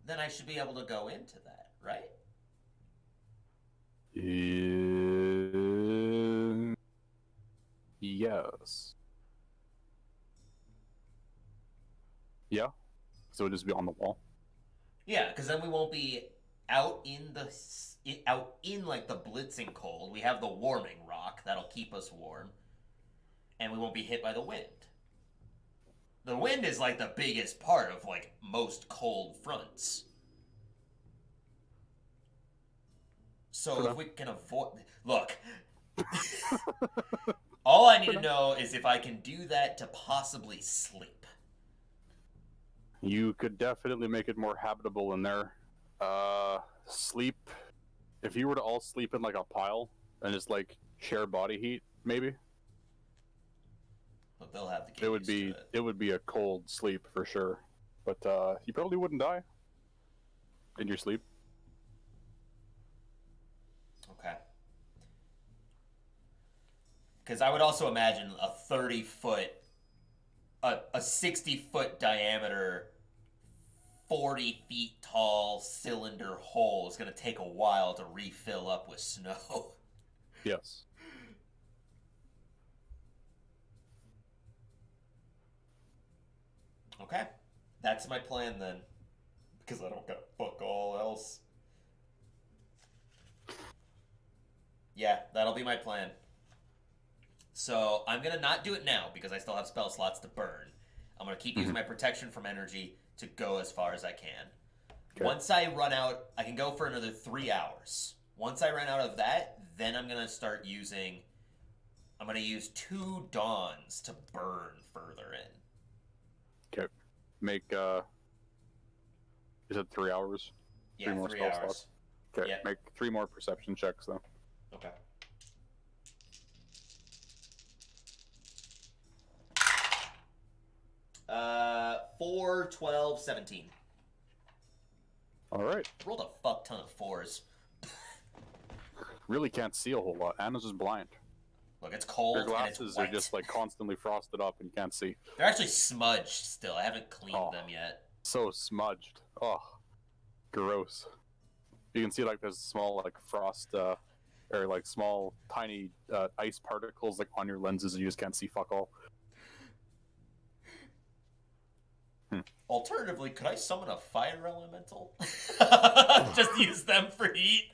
then I should be able to go into that, right? Yes. Yeah. So it would just be on the wall. Yeah, because then we won't be out in like the blitzing cold. We have the warming rock that'll keep us warm, and we won't be hit by the wind. The wind is like the biggest part of like most cold fronts. So if we can avoid... Look. All I need to know is if I can do that to possibly sleep. You could definitely make it more habitable in there. Sleep. If you were to all sleep in like a pile and just like share body heat, maybe. But they'll have to get it would be a cold sleep for sure. But you probably wouldn't die in your sleep. Okay. Because I would also imagine a 30-foot, a 60-foot diameter, 40 feet tall cylinder hole is going to take a while to refill up with snow. Yes. Okay. That's my plan then. Because I don't got fuck all else. Yeah, that'll be my plan. So I'm going to not do it now because I still have spell slots to burn. I'm going to keep using my protection from energy to go as far as I can. Okay. Once I run out, I can go for another 3 hours. Once I run out of that, then I'm going to start using... I'm going to use 2 dawns to burn further in. Okay. Make, you said 3 hours? Yeah, 3 more 3 hours. Slots. Okay, yep. Make 3 more perception checks, though. Okay. 4, 12, 17. Alright. Rolled a fuck ton of 4s. Really can't see a whole lot. Anna's just blind. Look, it's cold. Your glasses and it's wet. are just like constantly frosted up and you can't see. They're actually smudged still. I haven't cleaned them yet. So smudged. Oh, gross. You can see like there's small like frost or like small tiny ice particles like on your lenses and you just can't see fuck all. Alternatively, could I summon a fire elemental? Just use them for heat.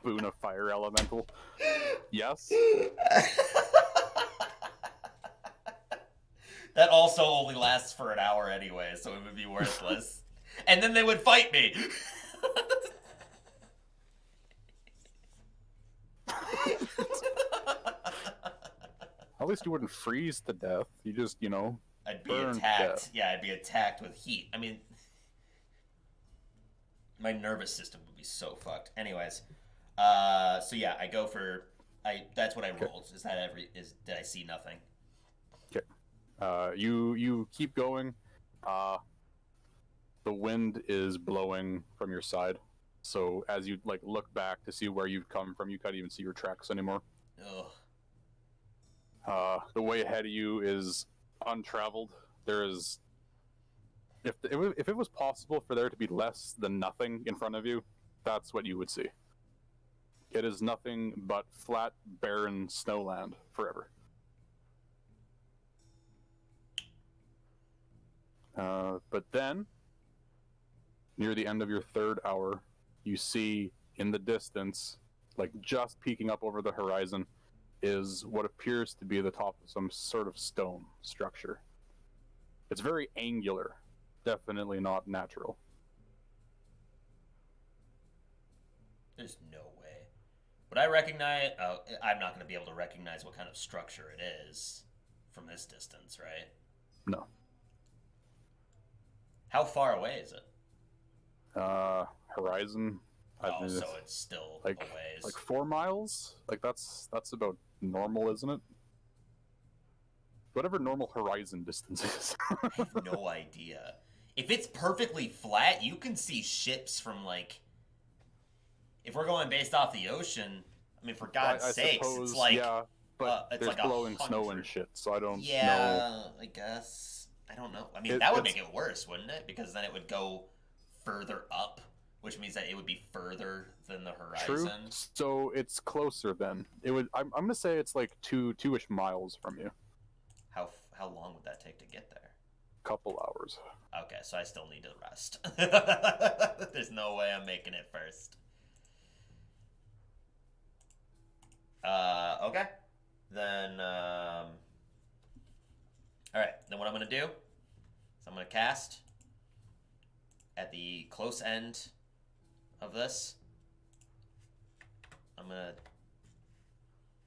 Boon of fire elemental. Yes. That also only lasts for an hour anyway, so it would be worthless. And then they would fight me. At least you wouldn't freeze to death. You just, you know, I'd be attacked. Yeah, I'd be attacked with heat. I mean, my nervous system would be so fucked. Anyways, so yeah, I go for that's what I rolled. Is that did I see nothing? Okay. You keep going. The wind is blowing from your side. So as you like look back to see where you've come from, you can't even see your tracks anymore. Ugh. The way ahead of you is untraveled. There is, if it was possible for there to be less than nothing in front of you, that's what you would see. It is nothing but flat, barren snowland forever. But then, near the end of your 3rd hour, you see in the distance, like just peeking up over the horizon, is what appears to be the top of some sort of stone structure. It's very angular, definitely not natural. There's no way. Would I recognize... Oh, I'm not going to be able to recognize what kind of structure it is from this distance, right? No. How far away is it? Horizon. Oh, so it's still like, a ways. Like 4 miles? Like that's about normal, isn't it? Whatever normal horizon distance is. I have no idea. If it's perfectly flat, you can see ships from like... If we're going based off the ocean, I mean, for God's sakes, suppose, it's like... Yeah, but it's there's like blowing snow and shit, so I don't know. Yeah, I guess. I don't know. I mean, that would make it worse, wouldn't it? Because then it would go further up, which means that it would be further than the horizon. True. So it's closer then. It would. I'm gonna say it's like two-ish miles from you. How long would that take to get there? Couple hours. Okay, so I still need to rest. There's no way I'm making it first. Okay. Then, alright, then what I'm going to do is I'm going to cast at the close end of this. I'm going to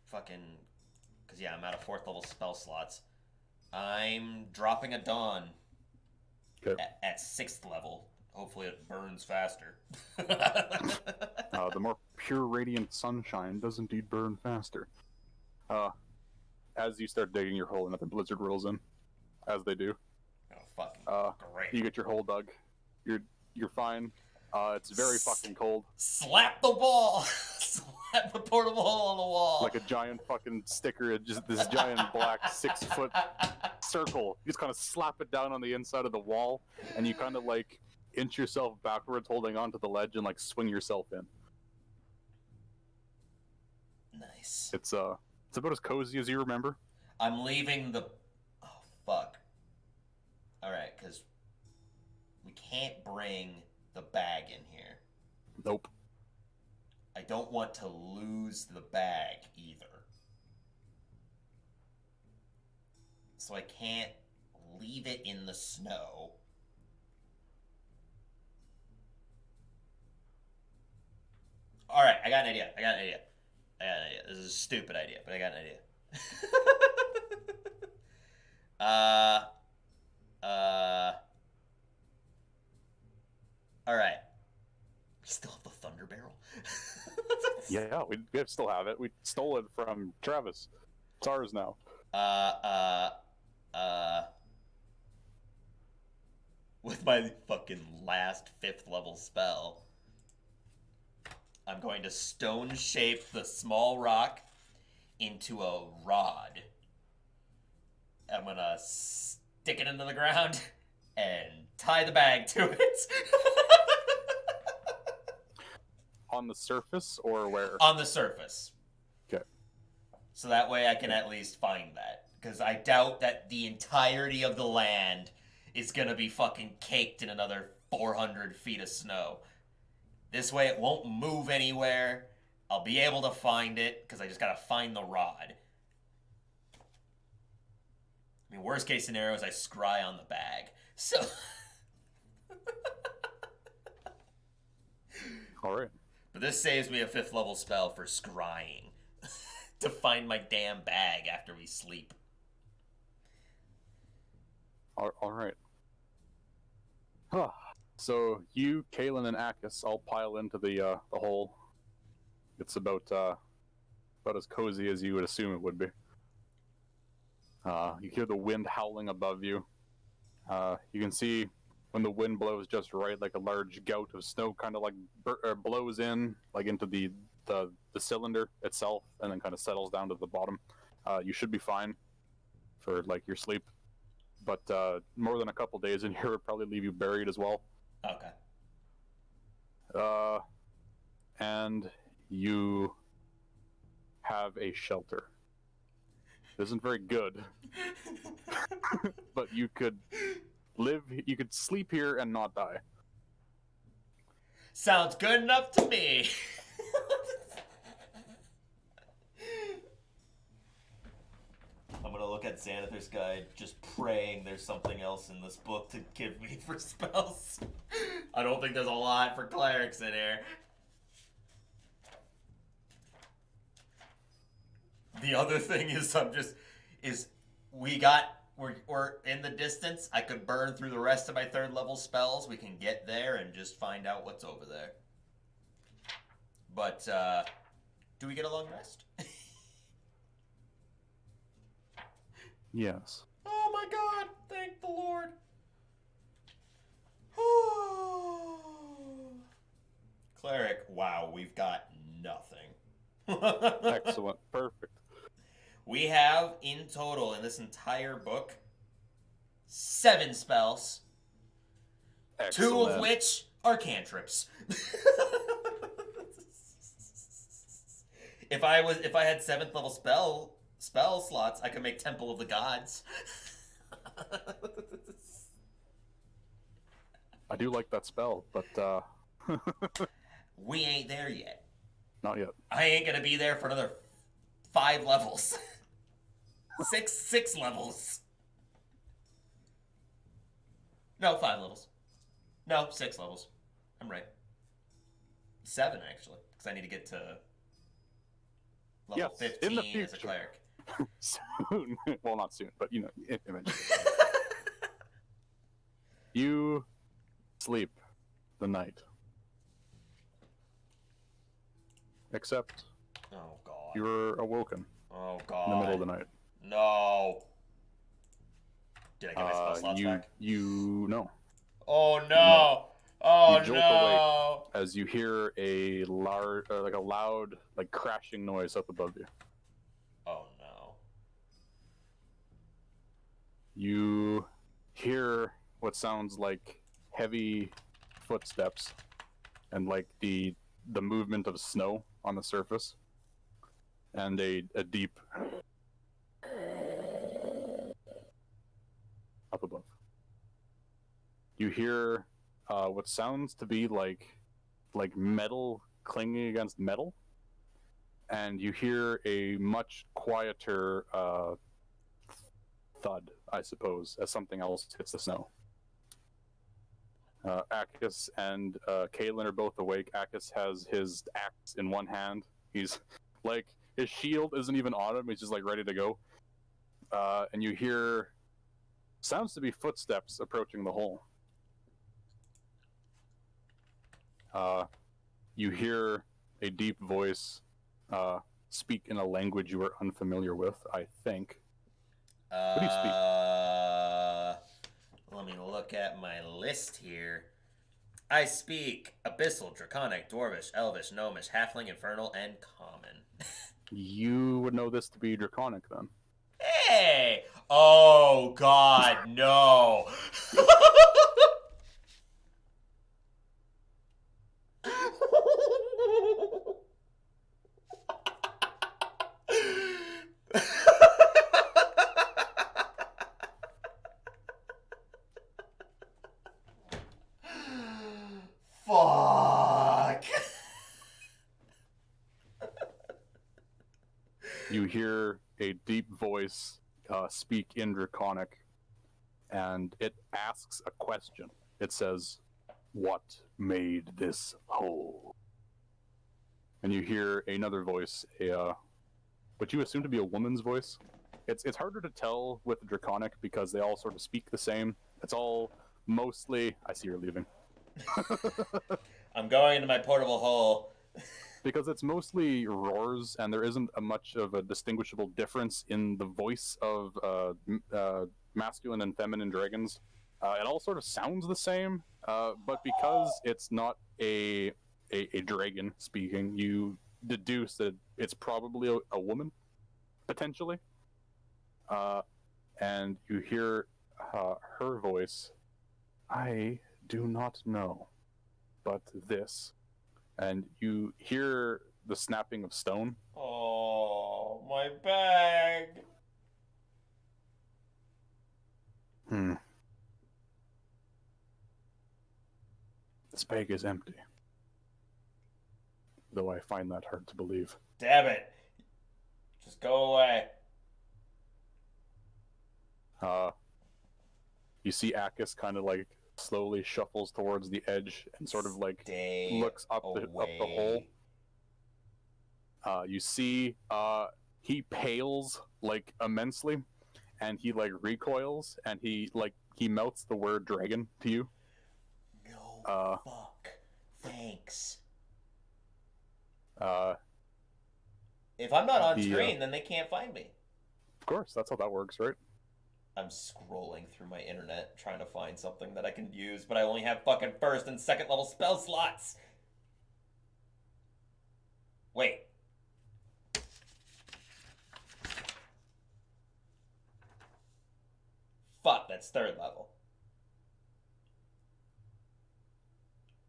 fucking... Because, yeah, I'm out of 4th level spell slots. I'm dropping a Dawn at 6th level. Hopefully it burns faster. The more pure radiant sunshine does indeed burn faster. As you start digging your hole, another blizzard rolls in, as they do. Oh, fucking great. You get your hole dug. You're fine. It's very fucking cold. Slap the wall! Slap The portable hole on the wall. Like a giant fucking sticker, just this giant black 6-foot circle. You just kind of slap it down on the inside of the wall, and you kind of like inch yourself backwards, holding onto the ledge, and like swing yourself in. Nice. It's about as cozy as you remember. I'm leaving the... Oh, fuck. Alright, because we can't bring the bag in here. Nope. I don't want to lose the bag either. So I can't leave it in the snow. Alright, I got an idea. This is a stupid idea, but I got an idea. Alright. We still have the Thunder Barrel? Yeah, we still have it. We stole it from Travis. It's ours now. With my fucking last 5th level spell, I'm going to stone shape the small rock into a rod. I'm gonna stick it into the ground and tie the bag to it. On the surface or where? On the surface. Okay. So that way I can at least find that. Because I doubt that the entirety of the land is gonna be fucking caked in another 400 feet of snow. This way it won't move anywhere. I'll be able to find it, because I just gotta find the rod. I mean, worst case scenario is I scry on the bag. So... Alright. But this saves me a 5th level spell for scrying. To find my damn bag after we sleep. Alright. Huh. So you, Kaitlyn, and Akis all pile into the hole. It's about as cozy as you would assume it would be. You hear the wind howling above you. You can see when the wind blows just right, like a large gout of snow kind of like blows in, like into the cylinder itself, and then kind of settles down to the bottom. You should be fine for like your sleep, but more than a couple days in here would probably leave you buried as well. Okay. And you have a shelter. It isn't very good, but you could sleep here and not die. Sounds good enough to me. I'm gonna look at Xanathar's guide, just praying there's something else in this book to give me for spells. I don't think there's a lot for clerics in here. The other thing is we're in the distance. I could burn through the rest of my 3rd level spells. We can get there and just find out what's over there. But, do we get a long rest? Yes. Oh my god, thank the Lord. Cleric, wow, we've got nothing. Excellent. Perfect. We have, in total, in this entire book, 7 spells. Excellent. 2 of which are cantrips. If I had 7th level spell slots, I could make Temple of the Gods. I do like that spell, but we ain't there yet. Not yet. I ain't gonna be there for another 5 levels. Six levels. No, 5 levels. No, 6 levels. I'm right. 7, actually, because I need to get to level 15 in the future. as a cleric. Soon. Well, not soon, but you know, eventually. You sleep the night. Except Oh, God. you're awoken Oh, God. in the middle of the night. No. Did I get my spell slots back? You know. Oh, no. Oh, You jolt no. as you hear a loud, like crashing noise up above you. Oh no. You hear what sounds like heavy footsteps and like the movement of snow on the surface, and a deep up above. You hear what sounds to be like metal clinging against metal, and you hear a much quieter thud, I suppose, as something else hits the snow. Akis and Kaitlyn are both awake. Akis has his axe in one hand. He's like, his shield isn't even on him. He's just like ready to go. And you hear sounds to be footsteps approaching the hole. You hear a deep voice speak in a language you are unfamiliar with, I think. What do you speak? Let me look at my list here. I speak Abyssal, Draconic, Dwarvish, Elvish, Gnomish, Halfling, Infernal, and Common. You would know this to be Draconic, then. Hey! Oh, God, no. Fuck. You hear a deep voice speak in Draconic, and it asks a question. It says, "What made this hole?" And you hear another voice, what you assume to be a woman's voice. It's harder to tell with Draconic because they all sort of speak the same. It's all mostly... I see you're leaving. I'm going into my portable hole. Because it's mostly roars, and there isn't much of a distinguishable difference in the voice of masculine and feminine dragons. It all sort of sounds the same, but because it's not a dragon speaking, you deduce that it's probably a woman, potentially. And you hear her voice. "I do not know, but this..." And you hear the snapping of stone. Oh, my bag. This bag is empty. Though I find that hard to believe. Damn it. Just go away. You see Akis kind of like slowly shuffles towards the edge and sort of like looks up the hole. You see he pales like immensely, and he like recoils, and he mouths the word dragon to you. No fuck. Thanks. If I'm not on screen, then they can't find me. Of course, that's how that works, right? I'm scrolling through my internet trying to find something that I can use, but I only have fucking first and second level spell slots. Wait. Fuck, that's third level.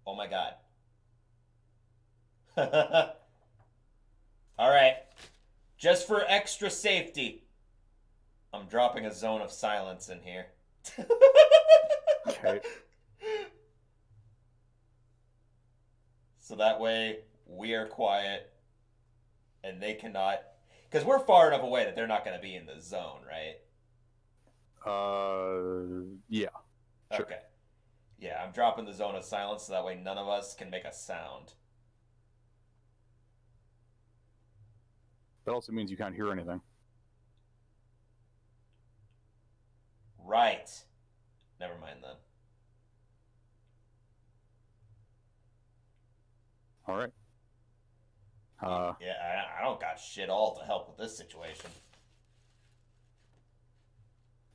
Oh my god. Alright. Just for extra safety, I'm dropping a zone of silence in here. Okay. So that way, we are quiet, and they cannot... Because we're far enough away that they're not going to be in the zone, right? Yeah. Sure. Okay. Yeah, I'm dropping the zone of silence so that way none of us can make a sound. That also means you can't hear anything. Right. Never mind then. All right. Yeah, I don't got shit all to help with this situation.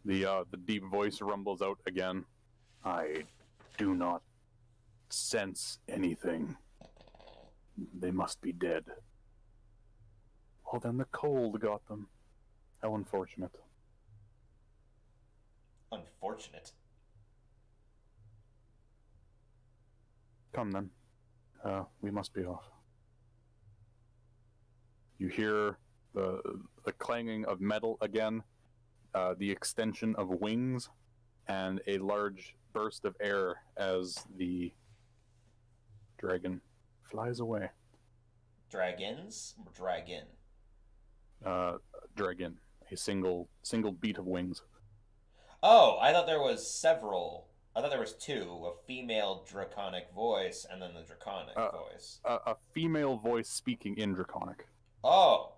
The deep voice rumbles out again. "I do not sense anything. They must be dead. Well, then the cold got them. How unfortunate. Unfortunate. Come then. We must be off. You hear the clanging of metal again, the extension of wings, and a large burst of air as the dragon flies away. Dragons or dragon? Dragon. A single beat of wings. Oh, I thought there was several. I thought there was two: a female draconic voice and then the draconic voice. A female voice speaking in draconic. Oh.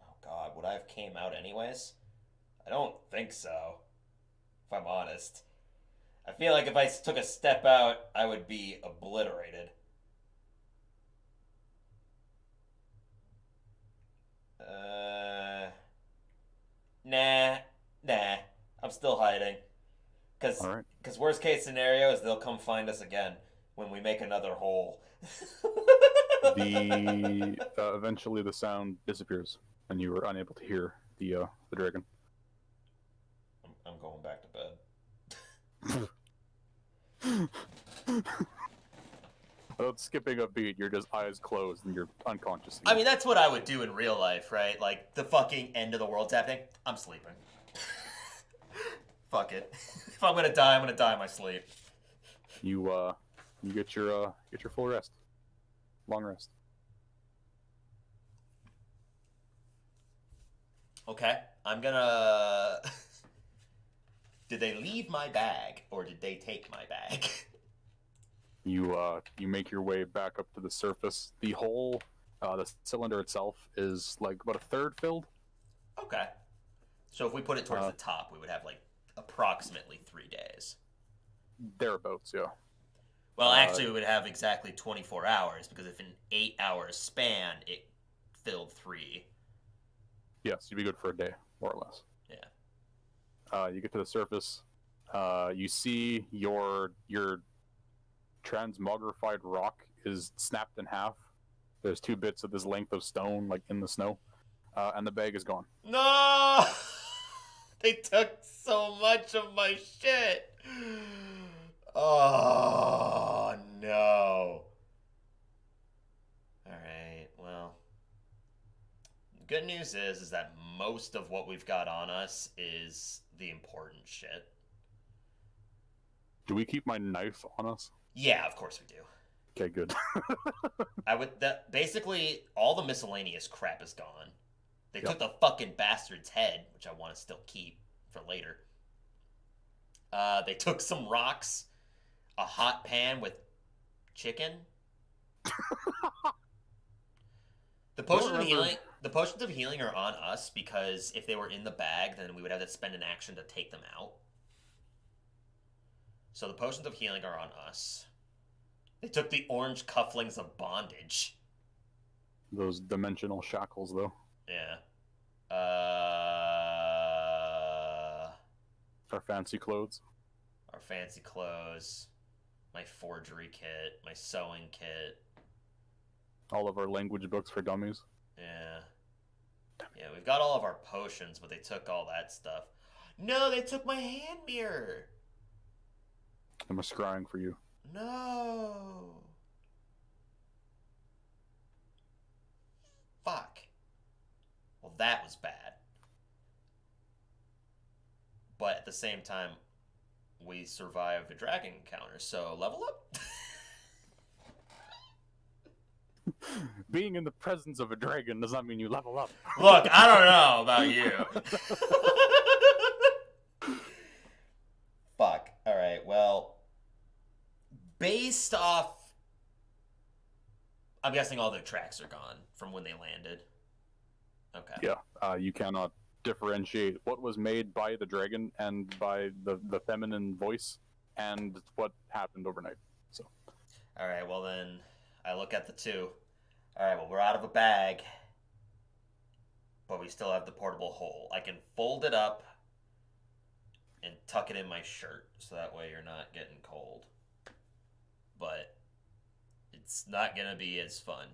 Oh God, would I have came out anyways? I don't think so. If I'm honest, I feel like if I took a step out, I would be obliterated. Nah. I'm still hiding. Because worst case scenario is they'll come find us again when we make another hole. Eventually the sound disappears, and you are unable to hear the dragon. I'm going back to bed. Without skipping a beat, you're just eyes closed and you're unconscious. I mean, that's what I would do in real life, right? Like, the fucking end of the world's happening. I'm sleeping. Fuck it. If I'm gonna die, I'm gonna die in my sleep. You get your full rest. Long rest. Okay, I'm gonna... Did they leave my bag, or did they take my bag? You make your way back up to the surface. The hole, the cylinder itself is like about a third filled. Okay. So if we put it towards the top, we would have like approximately 3 days. Thereabouts, yeah. Well, actually, we would have exactly 24 hours, because if in 8 hours span, it filled 3. Yes, you'd be good for a day, more or less. Yeah. You get to the surface. You see your transmogrified rock is snapped in half. There's 2 bits of this length of stone, like in the snow, and the bag is gone. No! They took so much of my shit. Oh, no. Alright, well. The good news is that most of what we've got on us is the important shit. Do we keep my knife on us? Yeah, of course we do. Okay, good. Basically, all the miscellaneous crap is gone. They Yep. took the fucking bastard's head, which I want to still keep for later. They took some rocks, a hot pan with chicken. The potions of healing are on us, because if they were in the bag, then we would have to spend an action to take them out. So the potions of healing are on us. They took the orange cufflinks of bondage. Those dimensional shackles, though. Yeah. Our fancy clothes. Our fancy clothes. My forgery kit. My sewing kit. All of our language books for dummies. Yeah. Yeah, we've got all of our potions, but they took all that stuff. No, they took my hand mirror! I'm scrying for you. No! Fuck. Well, that was bad. But at the same time, we survived a dragon encounter, so level up? Being in the presence of a dragon does not mean you level up. Look, I don't know about you. Fuck. Alright, well, based off... I'm guessing all their tracks are gone from when they landed. Okay. Yeah, you cannot differentiate what was made by the dragon and by the feminine voice and what happened overnight. So. Alright, well then, I look at the 2. Alright, well, we're out of a bag. But we still have the portable hole. I can fold it up and tuck it in my shirt, so that way you're not getting cold. It's not gonna be as fun.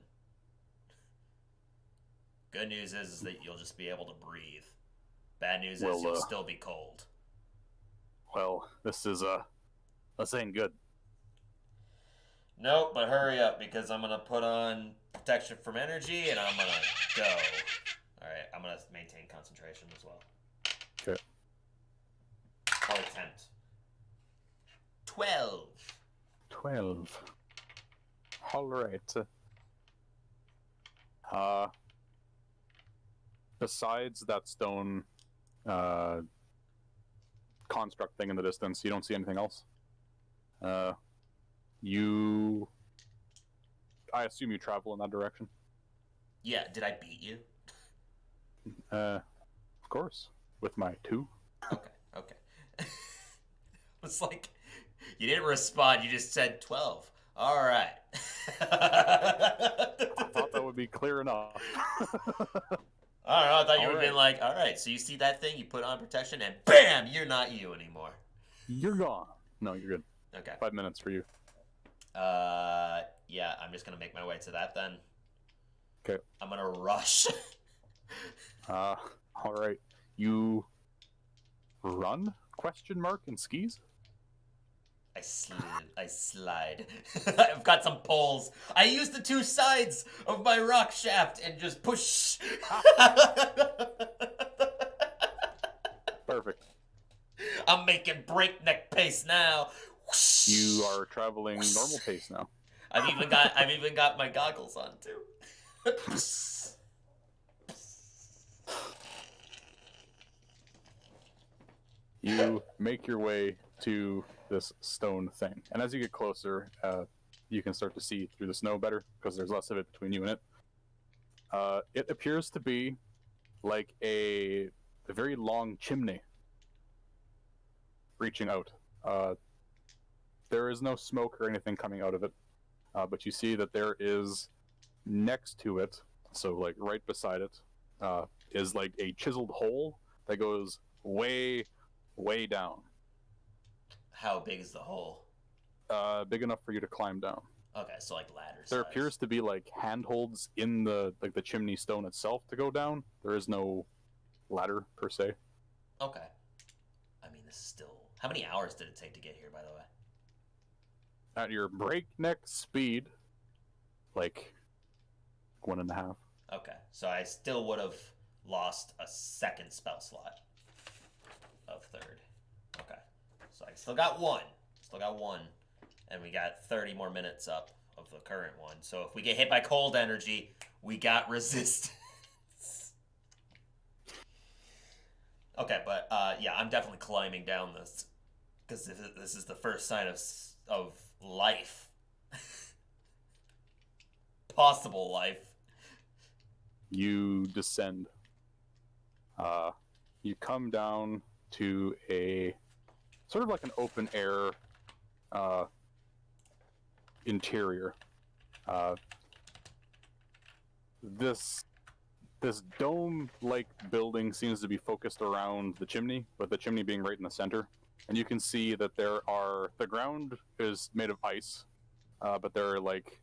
Good news is that you'll just be able to breathe. Bad news is you'll still be cold. Well, this ain't good. Nope, but hurry up because I'm gonna put on protection from energy and I'm gonna go. Alright, I'm gonna maintain concentration as well. Okay. I'll attempt. 12. 12. Alright. Besides that stone construct thing in the distance, you don't see anything else. I assume you travel in that direction. Yeah, did I beat you? Of course. With my 2. Okay. It's like, you didn't respond, you just said 12. Alright. I thought that would be clear enough. I don't know, I thought you would have been like, alright, so you see that thing, you put on protection, and BAM! You're not you anymore. You're gone. No, you're good. Okay. 5 minutes for you. Yeah, I'm just gonna make my way to that then. Okay. I'm gonna rush. Alright. You run? Question mark in skis? I slide. I've got some poles. I use the 2 sides of my rock shaft and just push. Perfect. I'm making breakneck pace now. You are traveling normal pace now. I've even got my goggles on too. You make your way to this stone thing, and as you get closer, you can start to see through the snow better because there's less of it between you and it. It appears to be like a very long chimney reaching out. There is no smoke or anything coming out of it, but you see that there is next to it, so like right beside it, is like a chiseled hole that goes way down. How big is the hole? Big enough for you to climb down. Okay, so like ladders. There appears to be like handholds in the chimney stone itself to go down. There is no ladder per se. Okay. I mean, this is still. How many hours did it take to get here, by the way? At your breakneck speed, like 1.5. Okay, so I still would have lost a second spell slot of 3rd. Okay, so I still got one. And we got 30 more minutes up of the current one. So if we get hit by cold energy, we got resistance. Okay, but yeah, I'm definitely climbing down this because this is the first sign of life, possible life. You descend. You come down to a sort of like an open air interior. This dome-like building seems to be focused around the chimney, with the chimney being right in the center. And you can see that the ground is made of ice, but there are like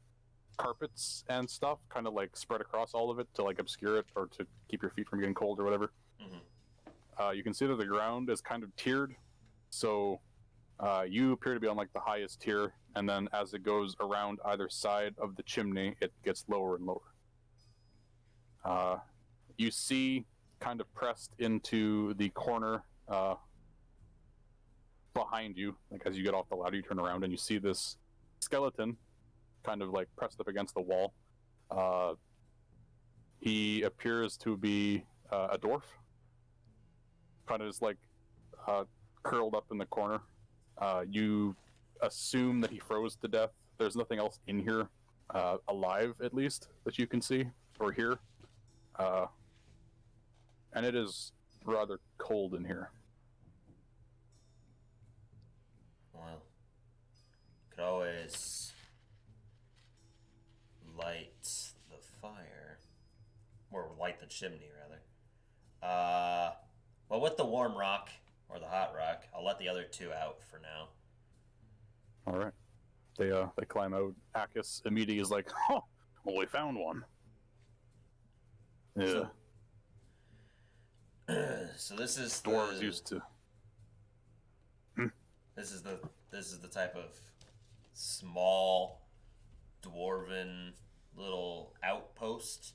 carpets and stuff kind of like spread across all of it to like obscure it or to keep your feet from getting cold or whatever. Mm-hmm. You can see that the ground is kind of tiered, so you appear to be on like the highest tier, and then as it goes around either side of the chimney, it gets lower and lower. You see, kind of pressed into the corner behind you, like as you get off the ladder, you turn around and you see this skeleton kind of like pressed up against the wall. He appears to be a dwarf, kind of just like curled up in the corner. You assume that he froze to death. There's nothing else in here alive, at least, that you can see or hear. And it is rather cold in here. Well, could always light the fire. Or light the chimney, rather. Well, with the warm rock, or the hot rock, I'll let the other 2 out for now. Alright. They climb out. Akis immediately is like, "Oh, well, we found one." Yeah. So this is Dwarves used to. This is the type of small dwarven little outpost.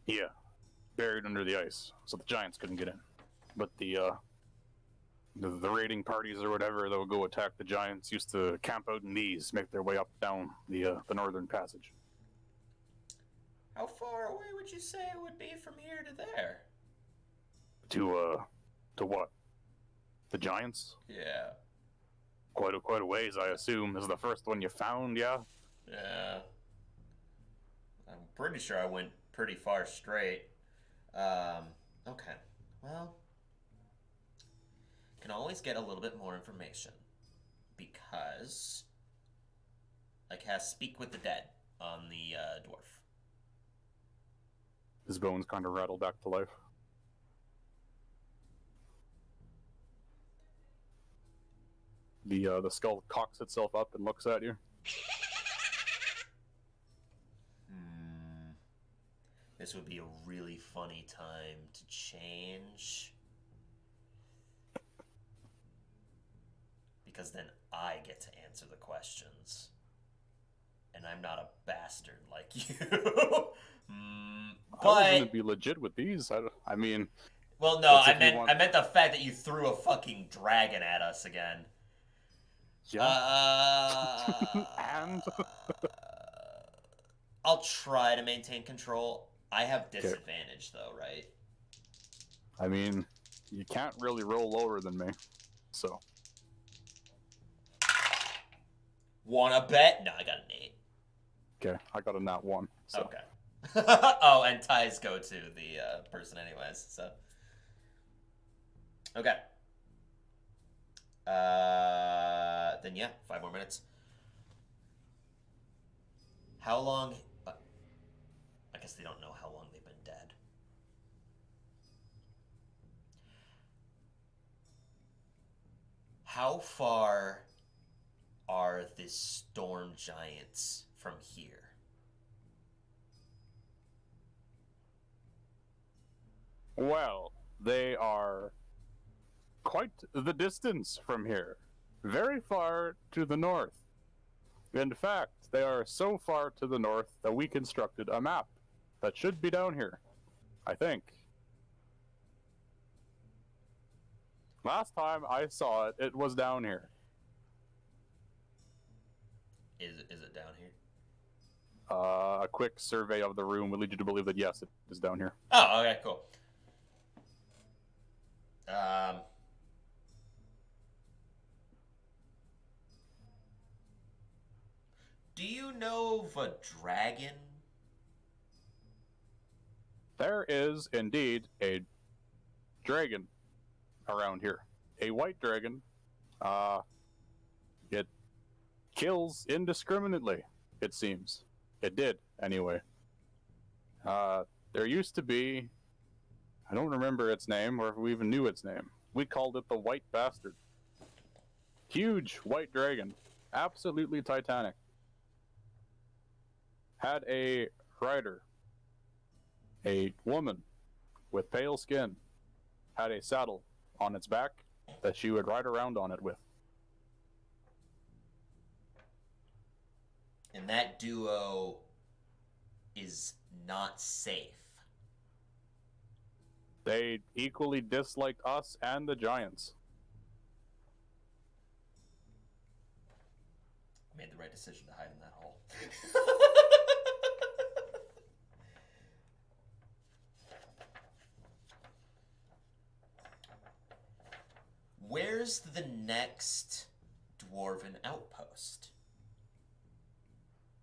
Yeah, buried under the ice, so the giants couldn't get in. But the raiding parties or whatever that would go attack the giants used to camp out in these, make their way up down the northern passage. How far away would you say it would be from here to there? To what? The giants? Yeah. Quite a ways, I assume. This is the first one you found, yeah? Yeah. I'm pretty sure I went pretty far straight. Okay. Well, can always get a little bit more information because I cast Speak with the Dead on the dwarf. His bones kind of rattle back to life. The skull cocks itself up and looks at you. This would be a really funny time to change. Because then I get to answer the questions. And I'm not a bastard like you. I was gonna be legit with these. I mean... Well, no, I meant the fact that you threw a fucking dragon at us again. Yeah. And? I'll try to maintain control. I have disadvantage, though, right? I mean, you can't really roll lower than me, so... Wanna bet? No, I got an 8. Okay, I got a nat 1. So. Okay. Oh, and ties go to the person anyways, so... Okay. Then yeah, 5 more minutes. How long... I guess they don't know how long they've been dead. How far are the storm giants from here? Well, they are quite the distance from here. Very far to the north. In fact, they are so far to the north that we constructed a map that should be down here, I think. Last time I saw it, it was down here. Is it down here? A quick survey of the room would lead you to believe that yes, it is down here. Oh, okay, cool. Do you know of a dragon? There is indeed a dragon around here. A white dragon. It kills indiscriminately, it seems. It did, anyway. There used to be... I don't remember its name, or if we even knew its name. We called it the White Bastard. Huge white dragon. Absolutely titanic. Had a rider. A woman with pale skin. Had a saddle on its back that she would ride around on it with. And that duo is not safe. They equally disliked us and the giants. Made the right decision to hide in that hole. Where's the next dwarven outpost?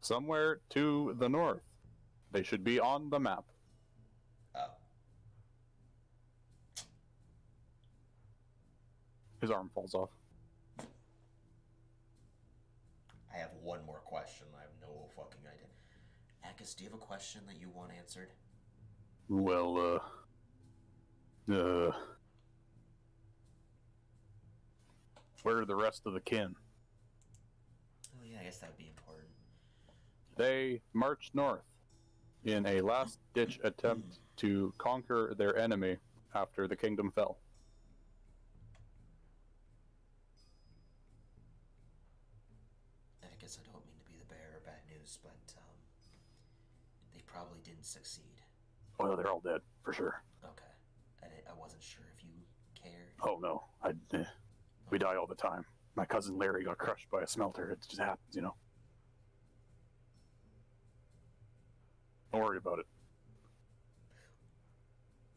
Somewhere to the north. They should be on the map. Oh. His arm falls off. I have one more question. I have no fucking idea. Akis, do you have a question that you want answered? Well, where are the rest of the kin? Oh yeah, I guess guess that would be important. They marched north in a last-ditch attempt to conquer their enemy after the kingdom fell. And I guess I don't mean to be the bearer of bad news, but they probably didn't succeed. Oh, they're all dead, for sure. Okay. I wasn't sure if you cared. Oh, no. We die all the time. My cousin Larry got crushed by a smelter. It just happens, you know. Don't worry about it.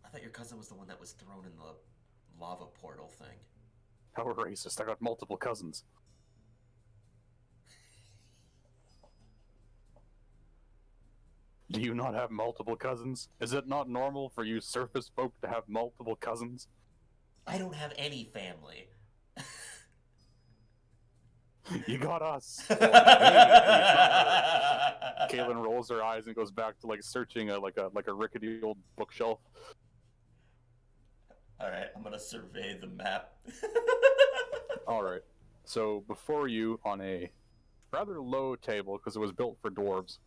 I thought your cousin was the one that was thrown in the lava portal thing. How racist. I got multiple cousins. Do you not have multiple cousins? Is it not normal for you surface folk to have multiple cousins? I don't have any family. You got us. Kaitlyn rolls her eyes and goes back to searching a rickety old bookshelf. All right, I'm gonna survey the map. All right. So before you, on a rather low table, because it was built for dwarves,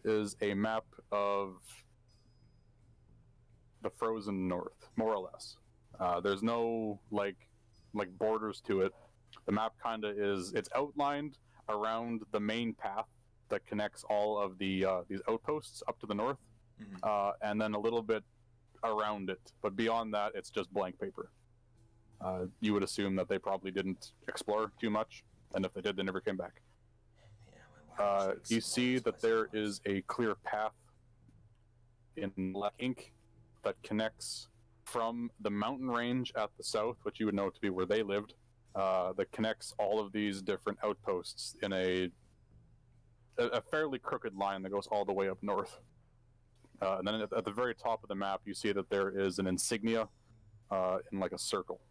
is a map of the frozen north, more or less. There's no borders to it. The map kind of it's outlined around the main path that connects all of these outposts up to the north, and then a little bit around it. But beyond that, it's just blank paper. You would assume that they probably didn't explore too much, and if they did, they never came back. You see that there is a clear path in black ink that connects from the mountain range at the south, which you would know to be where they lived, that connects all of these different outposts in a fairly crooked line that goes all the way up north. And then at the very top of the map, you see that there is an insignia in a circle,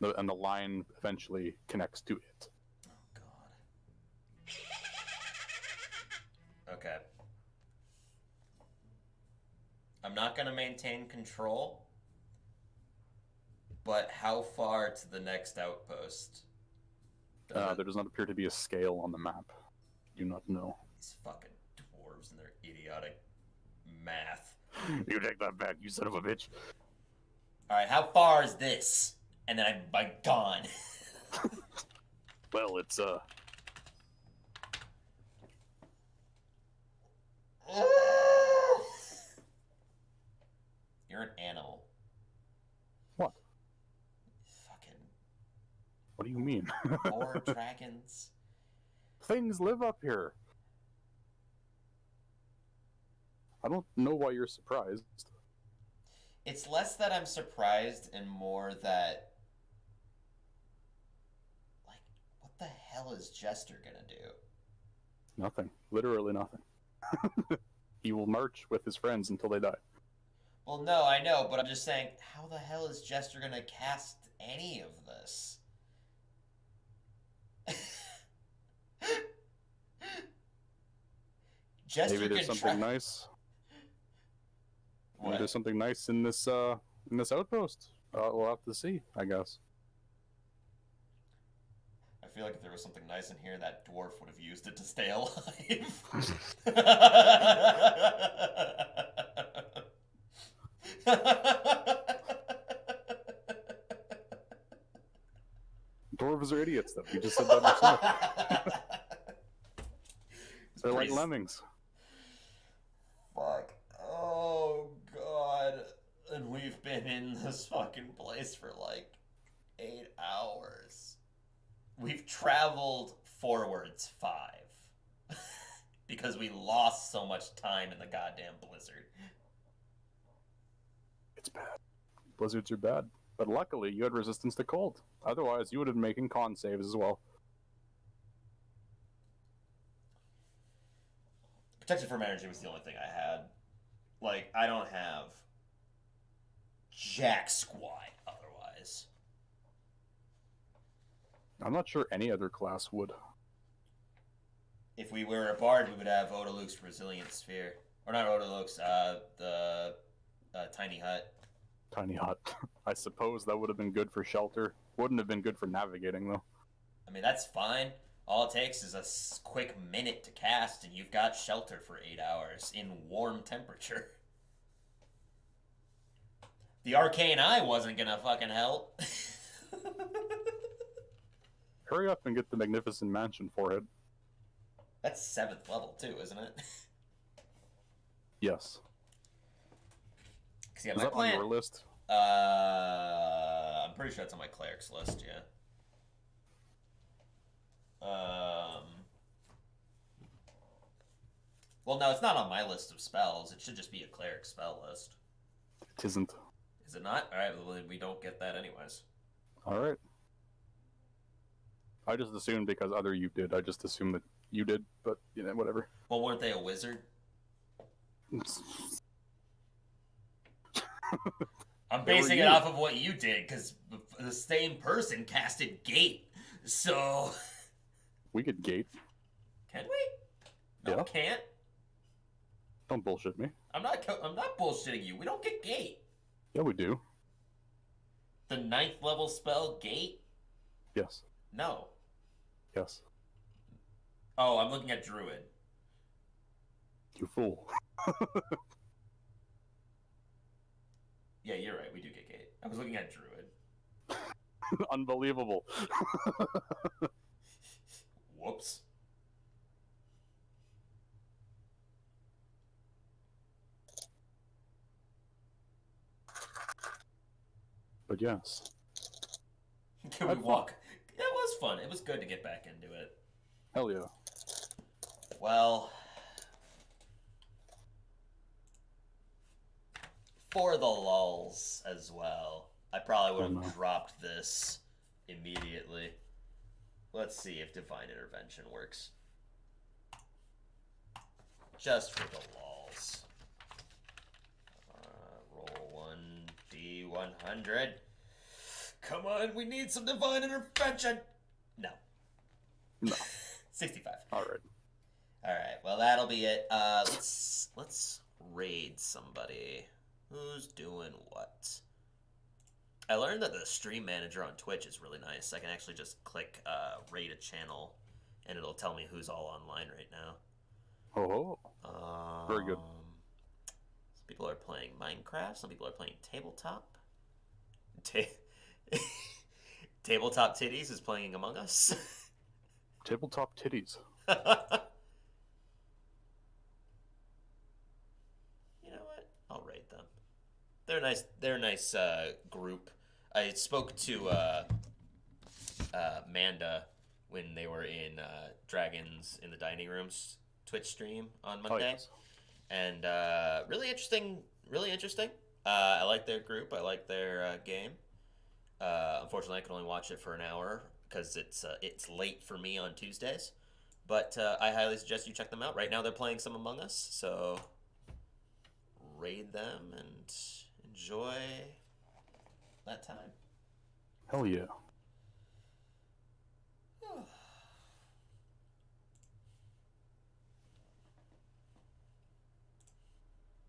and the line eventually connects to it. Oh, God. Okay. I'm not going to maintain control, but how far to the next outpost? There does not appear to be a scale on the map. Do not know. These fucking dwarves and their idiotic math. You take that back, you son of a bitch. Alright, how far is this? And then I'm gone. Well, it's You're an animal. What? Fucking. What do you mean? More dragons. Things live up here. I don't know why you're surprised. It's less that I'm surprised and more that... what the hell is Jester gonna do? Nothing. Literally nothing. He will march with his friends until they die. Well, no, I know, but I'm just saying, how the hell is Jester gonna cast any of this? Jester Maybe there's something nice. What? Maybe there's something nice in this outpost. We'll have to see, I guess. I feel like if there was something nice in here, that dwarf would have used it to stay alive. Dwarves are idiots, though. You just said that yourself. They're like lemmings. Fuck. Oh, God. And we've been in this fucking place for 8 hours. We've traveled forwards 5. Because we lost so much time in the goddamn blizzard. It's bad. Blizzards are bad. But luckily, you had resistance to cold. Otherwise, you would have been making con saves as well. Protection from energy was the only thing I had. I don't have jack squat otherwise. I'm not sure any other class would. If we were a bard, we would have Odaluk's Resilient Sphere. Or not Odaluk's, the Tiny Hut. Tiny Hut. I suppose that would have been good for shelter. Wouldn't have been good for navigating, though. I mean, that's fine. All it takes is a quick minute to cast, and you've got shelter for 8 hours in warm temperature. The Arcane Eye wasn't gonna fucking help. Hurry up and get the Magnificent Mansion forehead. That's 7th level too, isn't it? Yes. Yeah, is that on your list? I'm pretty sure it's on my cleric's list, yeah. Well, no, it's not on my list of spells. It should just be a cleric spell list. It isn't. Is it not? Alright, well, we don't get that anyways. Alright. I just assumed because other you did. I just assumed that you did, but, you know, whatever. Well, weren't they a wizard? I'm basing it off of what you did, because the same person casted Gate, so... We could gate. Can we? No, yeah. We can't. Don't bullshit me. I'm not bullshitting you. We don't get Gate. Yeah, we do. The 9th level spell, Gate? Yes. No. Yes. Oh, I'm looking at Druid. You fool. Yeah, you're right. We do get Gate. I was looking at Druid. Unbelievable. Whoops. But yes. Can we walk? It was fun. It was good to get back into it. Hell yeah. Well, for the lulz as well, I probably would have dropped this immediately. Let's see if Divine Intervention works. Just for the lulz. Roll 1d100. Come on, we need some Divine Intervention! No. No. 65. Alright. Alright, well that'll be it. Let's raid somebody. Who's doing what? I learned that the stream manager on Twitch is really nice. I can actually just click raid a channel and it'll tell me who's all online right now. Oh. Very good. Some people are playing Minecraft, some people are playing tabletop. Tabletop Titties is playing Among Us. Tabletop Titties. You know what? I'll raid them. They're nice. They're a nice group. I spoke to Manda when they were in Dragons in the Dining Rooms Twitch stream on Monday, yes. And really interesting. Really interesting. I like their group. I like their game. Unfortunately, I can only watch it for an hour because it's late for me on Tuesdays. But I highly suggest you check them out. Right now, they're playing some Among Us, so raid them and enjoy that time. Hell yeah.